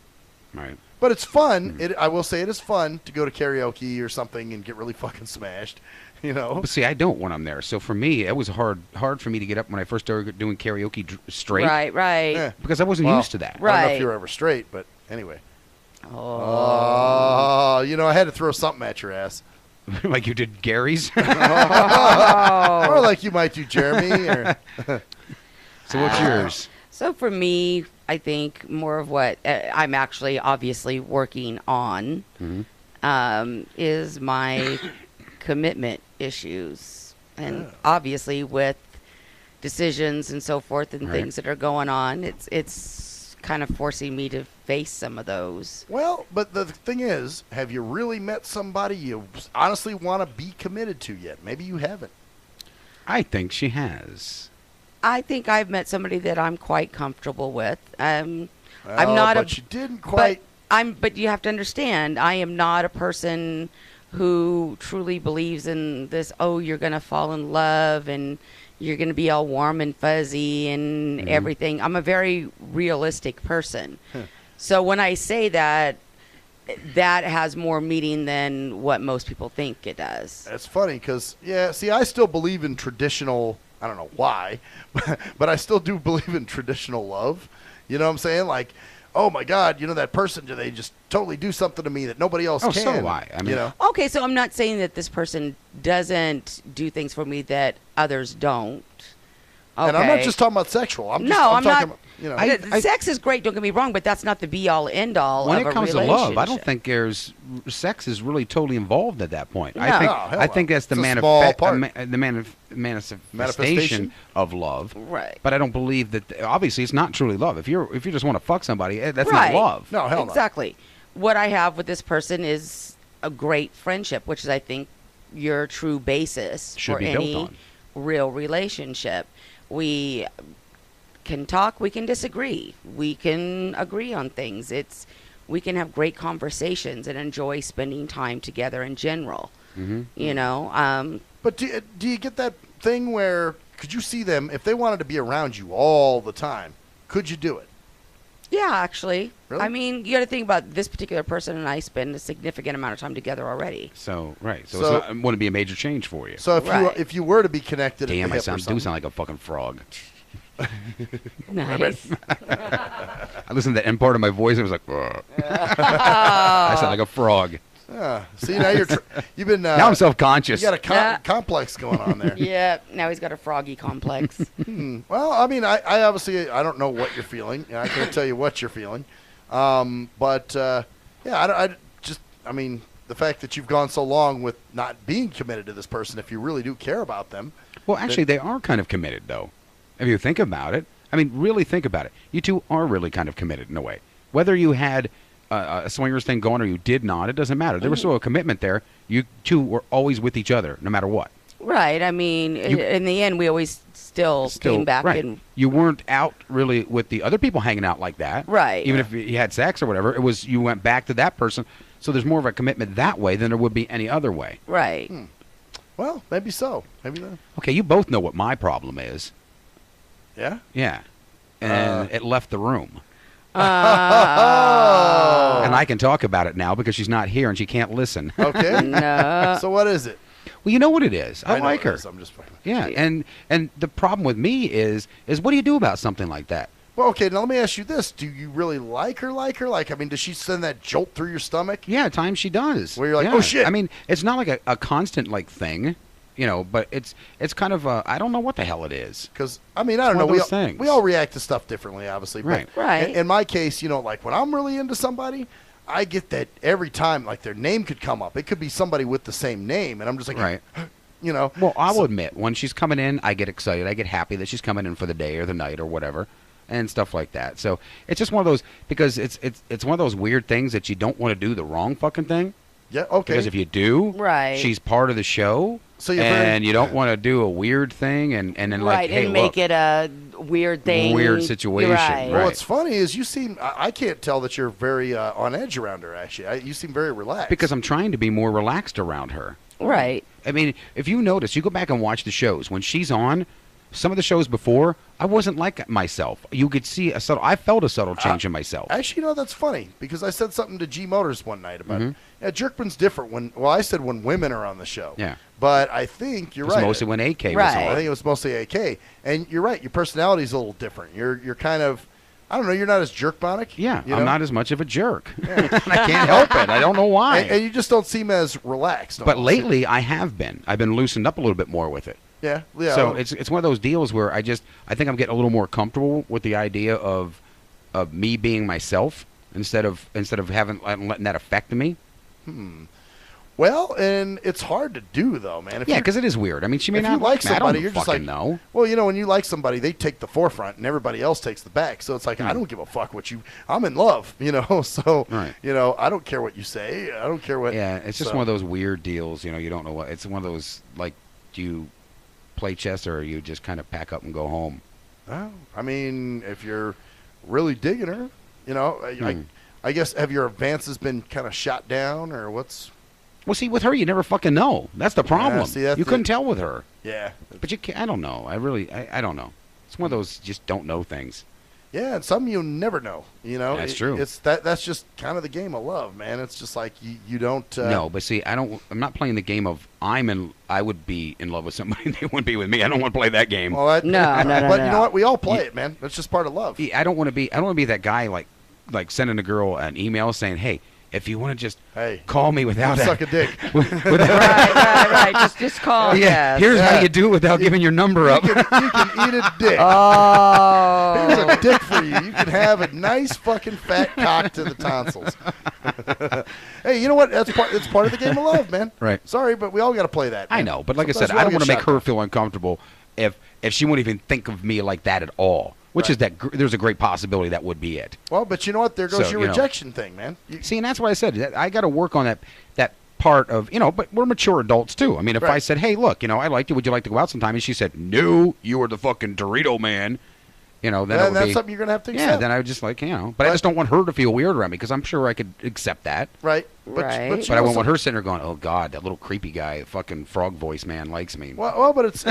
Right. But it's fun. I will say it is fun to go to karaoke or something and get really fucking smashed. But see, I don't when I'm there. So for me, it was hard for me to get up when I first started doing karaoke straight. Right. Yeah. Because I wasn't used to that. I don't know Right. if you were ever straight, but anyway. Oh. I had to throw something at your ass. Like you did Gary's? Or like you might do Jeremy. Or So what's yours? So for me, I think more of what I'm actually obviously working on is my commitment issues. And obviously with decisions and so forth and things that are going on, it's kind of forcing me to face some of those. Well, but the thing is, have you really met somebody you honestly want to be committed to yet? Maybe you haven't. I think she has. I think I've met somebody that I'm quite comfortable with. I'm not but you didn't quite. But you have to understand, I am not a person who truly believes in this. Oh, you're gonna fall in love and you're gonna be all warm and fuzzy and everything. I'm a very realistic person. So when I say that, that has more meaning than what most people think it does. That's funny because, I still believe in traditional, I don't know why, but I still do believe in traditional love. You know what I'm saying? Like, oh my God, that person, they just totally do something to me that nobody else can. So do I. I mean, Okay, so I'm not saying that this person doesn't do things for me that others don't. Okay. And I'm not just talking about sexual. I'm not. talking about, sex is great, don't get me wrong, but that's not the be-all, end-all when of it a comes to relationship. love, I don't think sex is really totally involved at that point. No. I think that's the manifestation of love. Right. But I don't believe that. Obviously, it's not truly love. If you just want to fuck somebody, that's Right. not love. No, hell no. Exactly. What I have with this person is a great friendship, which is, I think, your true basis Should for be built any on. real relationship. We can talk, we can disagree, we can agree on things. We can have great conversations and enjoy spending time together in general. But do you get that thing where, could you see them, if they wanted to be around you all the time, could you do it? Yeah, actually. Really? I mean, you got to think about this particular person and I spend a significant amount of time together already. So it's not, it wouldn't be a major change for you. So if you were to be connected Damn, at the I hip or do something. sound like a fucking frog. Nice. I listened to that end part of my voice. It was like, I sound like a frog. See, now you've been. Now I'm self-conscious. You got a complex going on there. Yeah, now he's got a froggy complex. Well, I mean, I obviously I don't know what you're feeling. I can't tell you what you're feeling. But I mean, the fact that you've gone so long with not being committed to this person, if you really do care about them. Well, actually, they are kind of committed, though. If you think about it, I mean, really think about it. You two are really kind of committed in a way. Whether you had a swingers thing going or you did not, it doesn't matter. There was still a commitment there. You two were always with each other, no matter what. Right. I mean, in the end, we always still came back right. and. You weren't out really with the other people hanging out like that. Right. Even if you had sex or whatever, it was you went back to that person. So there's more of a commitment that way than there would be any other way. Right. Well, maybe so. Maybe not. Okay, you both know what my problem is. Yeah? Yeah. and it left the room. Oh. And I can talk about it now because she's not here and she can't listen. Okay. No. So what is it? Well, you know what it is. I know like what her. it is. I'm just fucking. Yeah, and the problem with me is what do you do about something like that? Well, okay, now let me ask you this. Do you really like her? Like, I mean, does she send that jolt through your stomach? Yeah, at times she does. Where you're like, Yeah. oh, shit. I mean, it's not like a constant, like, thing, you know, but it's kind of I don't know what the hell it is. Because, I mean, I don't know. We all react to stuff differently, obviously. Right. But Right. In my case, you know, like, when I'm really into somebody, I get that every time, like, their name could come up. It could be somebody with the same name, and I'm just like, Right. You know. Well, I'll admit, when she's coming in, I get excited. I get happy that she's coming in for the day or the night or whatever, and stuff like that. So it's just one of those, because it's one of those weird things that you don't want to do the wrong fucking thing. Yeah, okay. Because if you do, Right. she's part of the show, So you're and you don't want to do a weird thing and then Right, like, hey, and look, make it a weird thing. weird situation. Right. Well, what's funny is you seem, I can't tell that you're very on edge around her, actually. You seem very relaxed. Because I'm trying to be more relaxed around her. Right. I mean, if you notice, you go back and watch the shows. When she's on, some of the shows before, I wasn't like myself. You could see a subtle. I felt a subtle change in myself. Actually, you know, that's funny, because I said something to G Motors one night about Mm-hmm. it. Yeah, Jerkman's different I said when women are on the show. Yeah. But I think you're It was right. mostly when AK was Right. I on. think it was mostly AK. And you're right, your personality's a little different. You're kind of, I don't know, you're not as jerkbonic. Yeah, you I'm know? not as much of a jerk. I can't help it. I don't know why. And you just don't seem as relaxed. But almost. lately, I have been. I've been loosened up a little bit more with it. Yeah. So it's one of those deals where I think I'm getting a little more comfortable with the idea of me being myself instead of letting that affect me. Well, and it's hard to do, though, man. Yeah, because it is weird. I mean, she may if not you like me. I somebody, don't you're just like, fucking know. well, you know, when you like somebody, they take the forefront and everybody else takes the back. So it's like, I don't give a fuck what you, I'm in love, you know. So, Right. you know, I don't care what you say. I don't care what. Yeah, it's just one of those weird deals. You know, you don't know what. It's one of those, like, do you play chess or you just kind of pack up and go home? Well, I mean, if you're really digging her, you know, I guess, have your advances been kind of shot down or what's? Well, see, with her, you never fucking know. That's the problem. see, that's you couldn't it. tell with her. Yeah. But you can't, I don't know. I don't know. It's one of those just don't know things. Yeah, and some you never know. You know, That's true. It's that's just kind of the game of love, man. It's just like you don't. No, but see, I'm not playing the game of I would be in love with somebody they wouldn't be with me. I don't want to play that game. Well, No. But you know what? We all play it, man. That's just part of love. I don't want to be that guy like sending a girl an email saying, "Hey, if you want to just call me without suck a dick." right. Just call. Yeah. Yes. Here's how you do it without giving your number up. You can eat a dick. Oh. Here's a dick for you. You can have a nice fucking fat cock to the tonsils. Hey, you know what? It's part of the game of love, man. Right. Sorry, but we all got to play that. I man. know, but like Sometimes I said, we I all don't get want to make shot her feel uncomfortable if she wouldn't even think of me like that at all. Which is that there's a great possibility that would be it. Well, but you know what? There goes So, your you know. rejection thing, man. See, and that's why I said I got to work on that part of, you know, but we're mature adults too. I mean, if I Right. said, hey, look, you know, I liked you. Would you like to go out sometime? And she said, no, you were the fucking Dorito man. You know, then it would that's be, something you're going to have to yeah, accept. then I would just like, you know, but I just don't want her to feel weird around me because I'm sure I could accept that. Right. But I won't want her sitting there going, oh, God, that little creepy guy, fucking frog voice man likes me. Well, but it's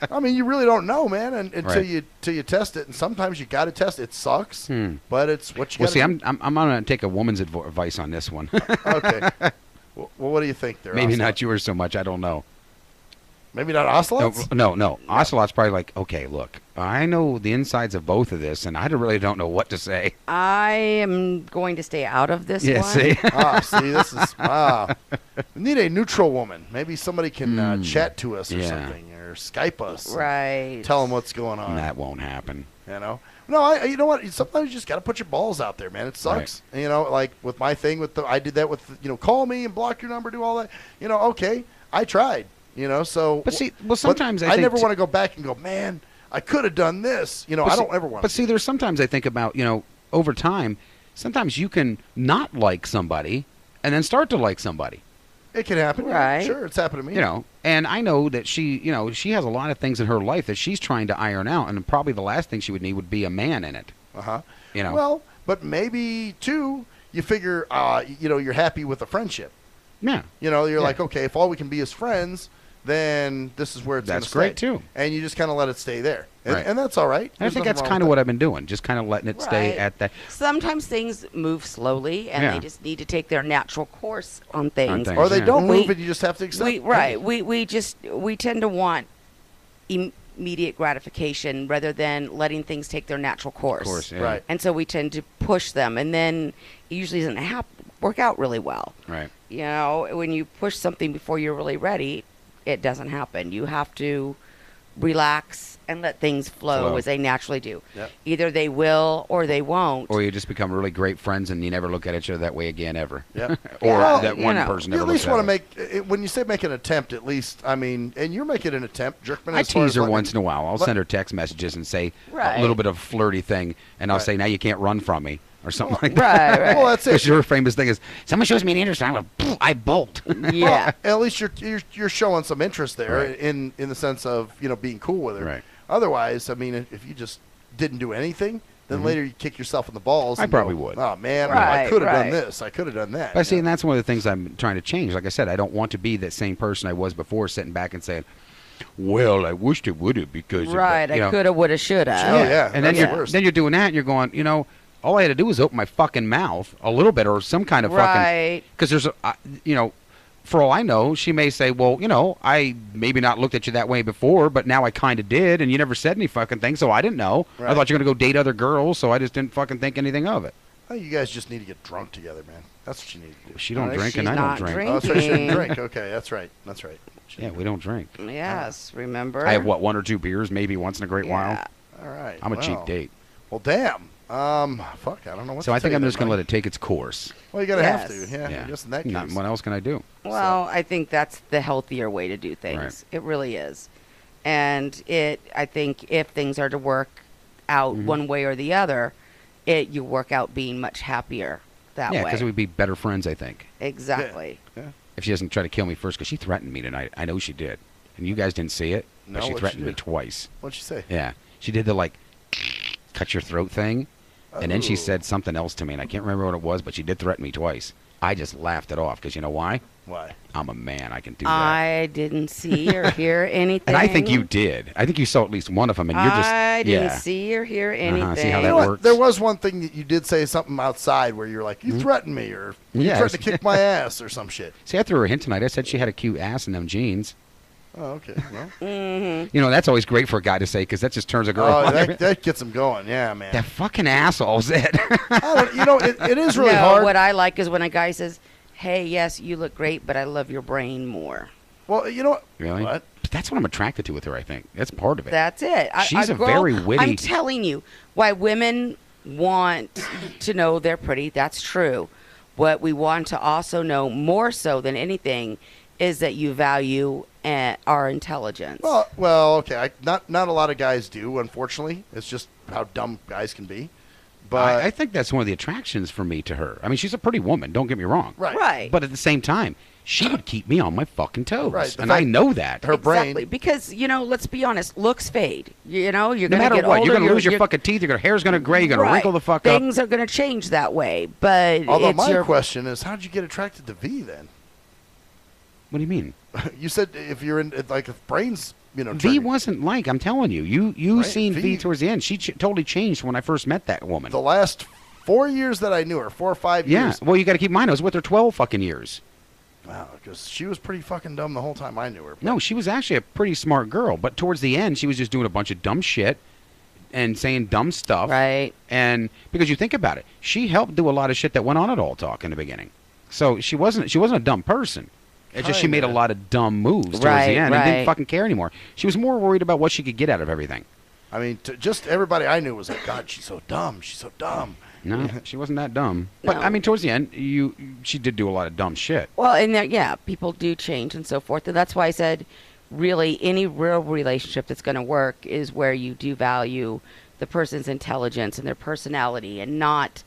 I mean, you really don't know, man, until Right. you test it. And sometimes you got to test it. It sucks, but it's what you got Well, to see, do. I'm going to take a woman's advice on this one. Okay. Well, what do you think there? Maybe Ocelot? not yours so much. I don't know. Maybe not Ocelots? No. Ocelot's probably like, okay, look, I know the insides of both of this, and I really don't know what to say. I am going to stay out of this Yeah, one. see? See, this is we need a neutral woman. Maybe somebody can chat to us or something, or Skype us. Right. Tell them what's going on. That won't happen. You know? No, you know what? Sometimes you just got to put your balls out there, man. It sucks. Right. You know, like with my thing I did that with, call me and block your number, do all that. You know, okay, I tried. You know, so. But see, sometimes I I think never want to go back and go, man, I could have done this. You know, I don't ever want to. But see, there's sometimes I think about, over time, sometimes you can not like somebody and then start to like somebody. It can happen. Right. Sure, it's happened to me. You know, and I know that she has a lot of things in her life that she's trying to iron out, and probably the last thing she would need would be a man in it. Uh-huh. You know. Well, but maybe, too, you figure, you're happy with the friendship. Yeah. You know, you're like, okay, if all we can be is friends, then this is where it's going to That's stay. great, too. And you just kind of let it stay there. And, Right. and that's all right. And I think that's kind of what I've been doing, just kind of letting it stay Right. at that. Sometimes things move slowly, and Yeah. they just need to take their natural course on things. Or they don't We- move and you just have to accept it. Right. We tend to want immediate gratification rather than letting things take their natural course. Yeah. Right. And so we tend to push them, and then it usually doesn't work out really well. Right. You know, when you push something before you're really ready, it doesn't happen. You have to relax and let things flow as they naturally do. Yep. Either they will or they won't. Or you just become really great friends and you never look at each other that way again ever. Yep. Or Well, that you one know, person you never at least looks want at to make when you say make an attempt. At least, I mean, and you're making an attempt, Jerkman. I as far tease as her letting- once in a while. I'll let- send her text messages and say Right. a little bit of flirty thing, and I'll Right. say, "Now you can't run from me," or something like Right, that. right. Well, that's it. Because her famous thing is, "Someone shows me an interest, I bolt." Yeah. Well, at least you're showing some interest there Right. in the sense of being cool with her. Right. Otherwise, I mean, if you just didn't do anything, then Mhm. later you kick yourself in the balls. I and go, probably would. Oh man, I Right, could have right. done this. I could have done that. But see, and that's one of the things I'm trying to change. Like I said, I don't want to be that same person I was before, sitting back and saying, "Well, I wished it would have because Right. of that," you know. I coulda, woulda, shoulda. Oh, yeah. And then That's the you're worst. then you're doing that, and you're going, all I had to do was open my fucking mouth a little bit, or some kind of Right. because there's for all I know, she may say, well, I maybe not looked at you that way before, but now I kind of did, and you never said any fucking thing, so I didn't know. I Right. thought you were going to go date other girls, so I just didn't fucking think anything of it. Oh, you guys just need to get drunk together, man. That's what you need to do. She don't All right? drink, and She's I don't not drink. Oh, that's right. She didn't drinking. drink. Okay, that's right. That's right. She Yeah, didn't we don't drink. Yes, remember? I have, one or two beers, maybe once in a great while. Yeah. All right. I'm a cheap well. date. Well, damn. Fuck, I don't know what So to I think tell I'm you just going to there, let it take its course. Mike. Well, you got to have Yes. to. Yeah, I guess in that Not- case. what else can I do? Well, I think that's the healthier way to do things. Right. It really is. And I think if things are to work out Mhm. one way or the other, you work out being much happier that Yeah, way. because we'd be better friends, I think. Exactly. Yeah. If she doesn't try to kill me first, because she threatened me tonight. I know she did. And you guys didn't see it, No, but she what'd she threatened me do? twice. What'd she say? Yeah. She did the, cut your throat thing. And then she Oh. said something else to me, and I can't remember what it was, but she did threaten me twice. I just laughed it off, because you know why? Why? I'm a man. I can do that. I didn't see or hear anything. And I think you did. I think you saw at least one of them, and you're just... I didn't yeah. see or hear anything. See how You that know what? works? There was one thing that you did say something outside where you're like, you threatened me, or you Yeah, threatened to kick my ass, or some shit. See, I threw her a hint tonight. I said she had a cute ass in them jeans. Oh, okay. Well, Mm-hmm. That's always great for a guy to say, because that just turns a girl oh, on. that gets them going. Yeah, man. That fucking asshole's it. It is really no, hard. what I like is when a guy says, hey, yes, you look great, but I love your brain more. Well, you know what? Really? What? But that's what I'm attracted to with her, I think. That's part of it. That's it. She's a girl- very witty- I'm telling you, why women want to know they're pretty, that's true. What we want to also know more so than anything is that you value our intelligence. Well, okay. Not a lot of guys do, unfortunately. It's just how dumb guys can be. But I think that's one of the attractions for me to her. I mean, she's a pretty woman, don't get me wrong. Right. But at the same time, she would keep me on my fucking toes. Right, the And I fact- know that. her Exactly, brain. because, let's be honest, looks fade. You're No going to matter get what, older. you're going to lose your fucking teeth, your hair's going to gray, you're going to wrinkle the fuck up. Things are going to change that way, but Although it's my your question is, how did you get attracted to V then? What do you mean? You said if you're in, if brains, V trending. wasn't like, I'm telling you. You Right, seen V V towards the end. She totally changed when I first met that woman. The last 4 years that I knew her, 4 or 5 Yeah. years. Well, you got to keep in mind, I was with her 12 fucking years. Wow, because she was pretty fucking dumb the whole time I knew her. No, she was actually a pretty smart girl, but towards the end, she was just doing a bunch of dumb shit and saying dumb stuff. Right. And because you think about it, she helped do a lot of shit that went on at All Talk in the beginning. So she wasn't a dumb person. It's just she made a Kinda. lot of dumb moves towards Right, the end and didn't right. fucking care anymore. She was more worried about what she could get out of everything. I mean, just everybody I knew was like, God, she's so dumb. She's so dumb. No, she wasn't that dumb. But No. I mean, towards the end, she did do a lot of dumb shit. Well, and people do change and so forth, and that's why I said, really, any real relationship that's going to work is where you do value the person's intelligence and their personality, and not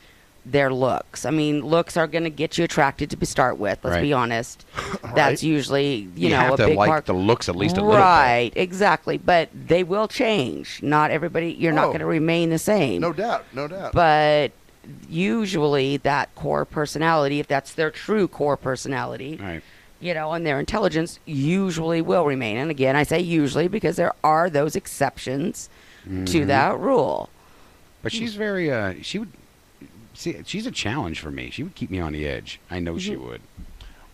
their looks. I mean, looks are going to get you attracted to start with. Let's Right. be honest. That's usually You know have a to big like part. the looks at least a little bit. Right, exactly. But they will change. Not everybody. You're not Oh. going to remain the same. No doubt, no doubt. But usually that core personality, if that's their true core personality, Right. you know, and their intelligence usually will remain. And again, I say usually because there are those exceptions to that rule. But she's very, she would, see, she's a challenge for me. She would keep me on the edge. I know she would.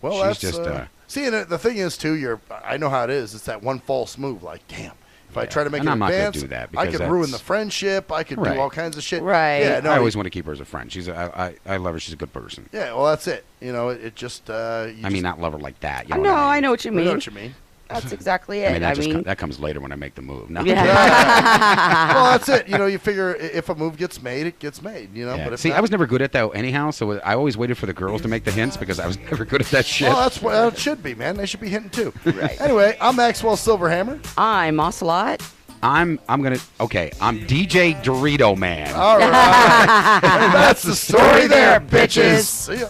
Well, she's that's just, see, and the thing is too, I know how it is. It's that one false move. Like, damn, if I try to make And an I'm not gonna advance, do that I because could ruin that's- the friendship. I could do Right. all kinds of shit. Right. Yeah. No, I always want to keep her as a friend. She's I love her. She's a good person. Yeah. Well, that's it. You know, it just. I mean, not love her like that. You know No, what I mean? I know what you I mean. know what you mean. That's exactly it. I mean, that comes later when I make the move. No. Yeah. Well, that's it. You know, you figure if a move gets made, it gets made. You know, Yeah. but if See, not, I was never good at that anyhow, so I always waited for the girls to make the hints because I was never good at that shit. Well, that's what it should be, man. They should be hitting too. Right. Anyway, I'm Maxwell Silverhammer. I'm Ocelot. I'm DJ Dorito Man. All right. And that's the story there, bitches. See ya.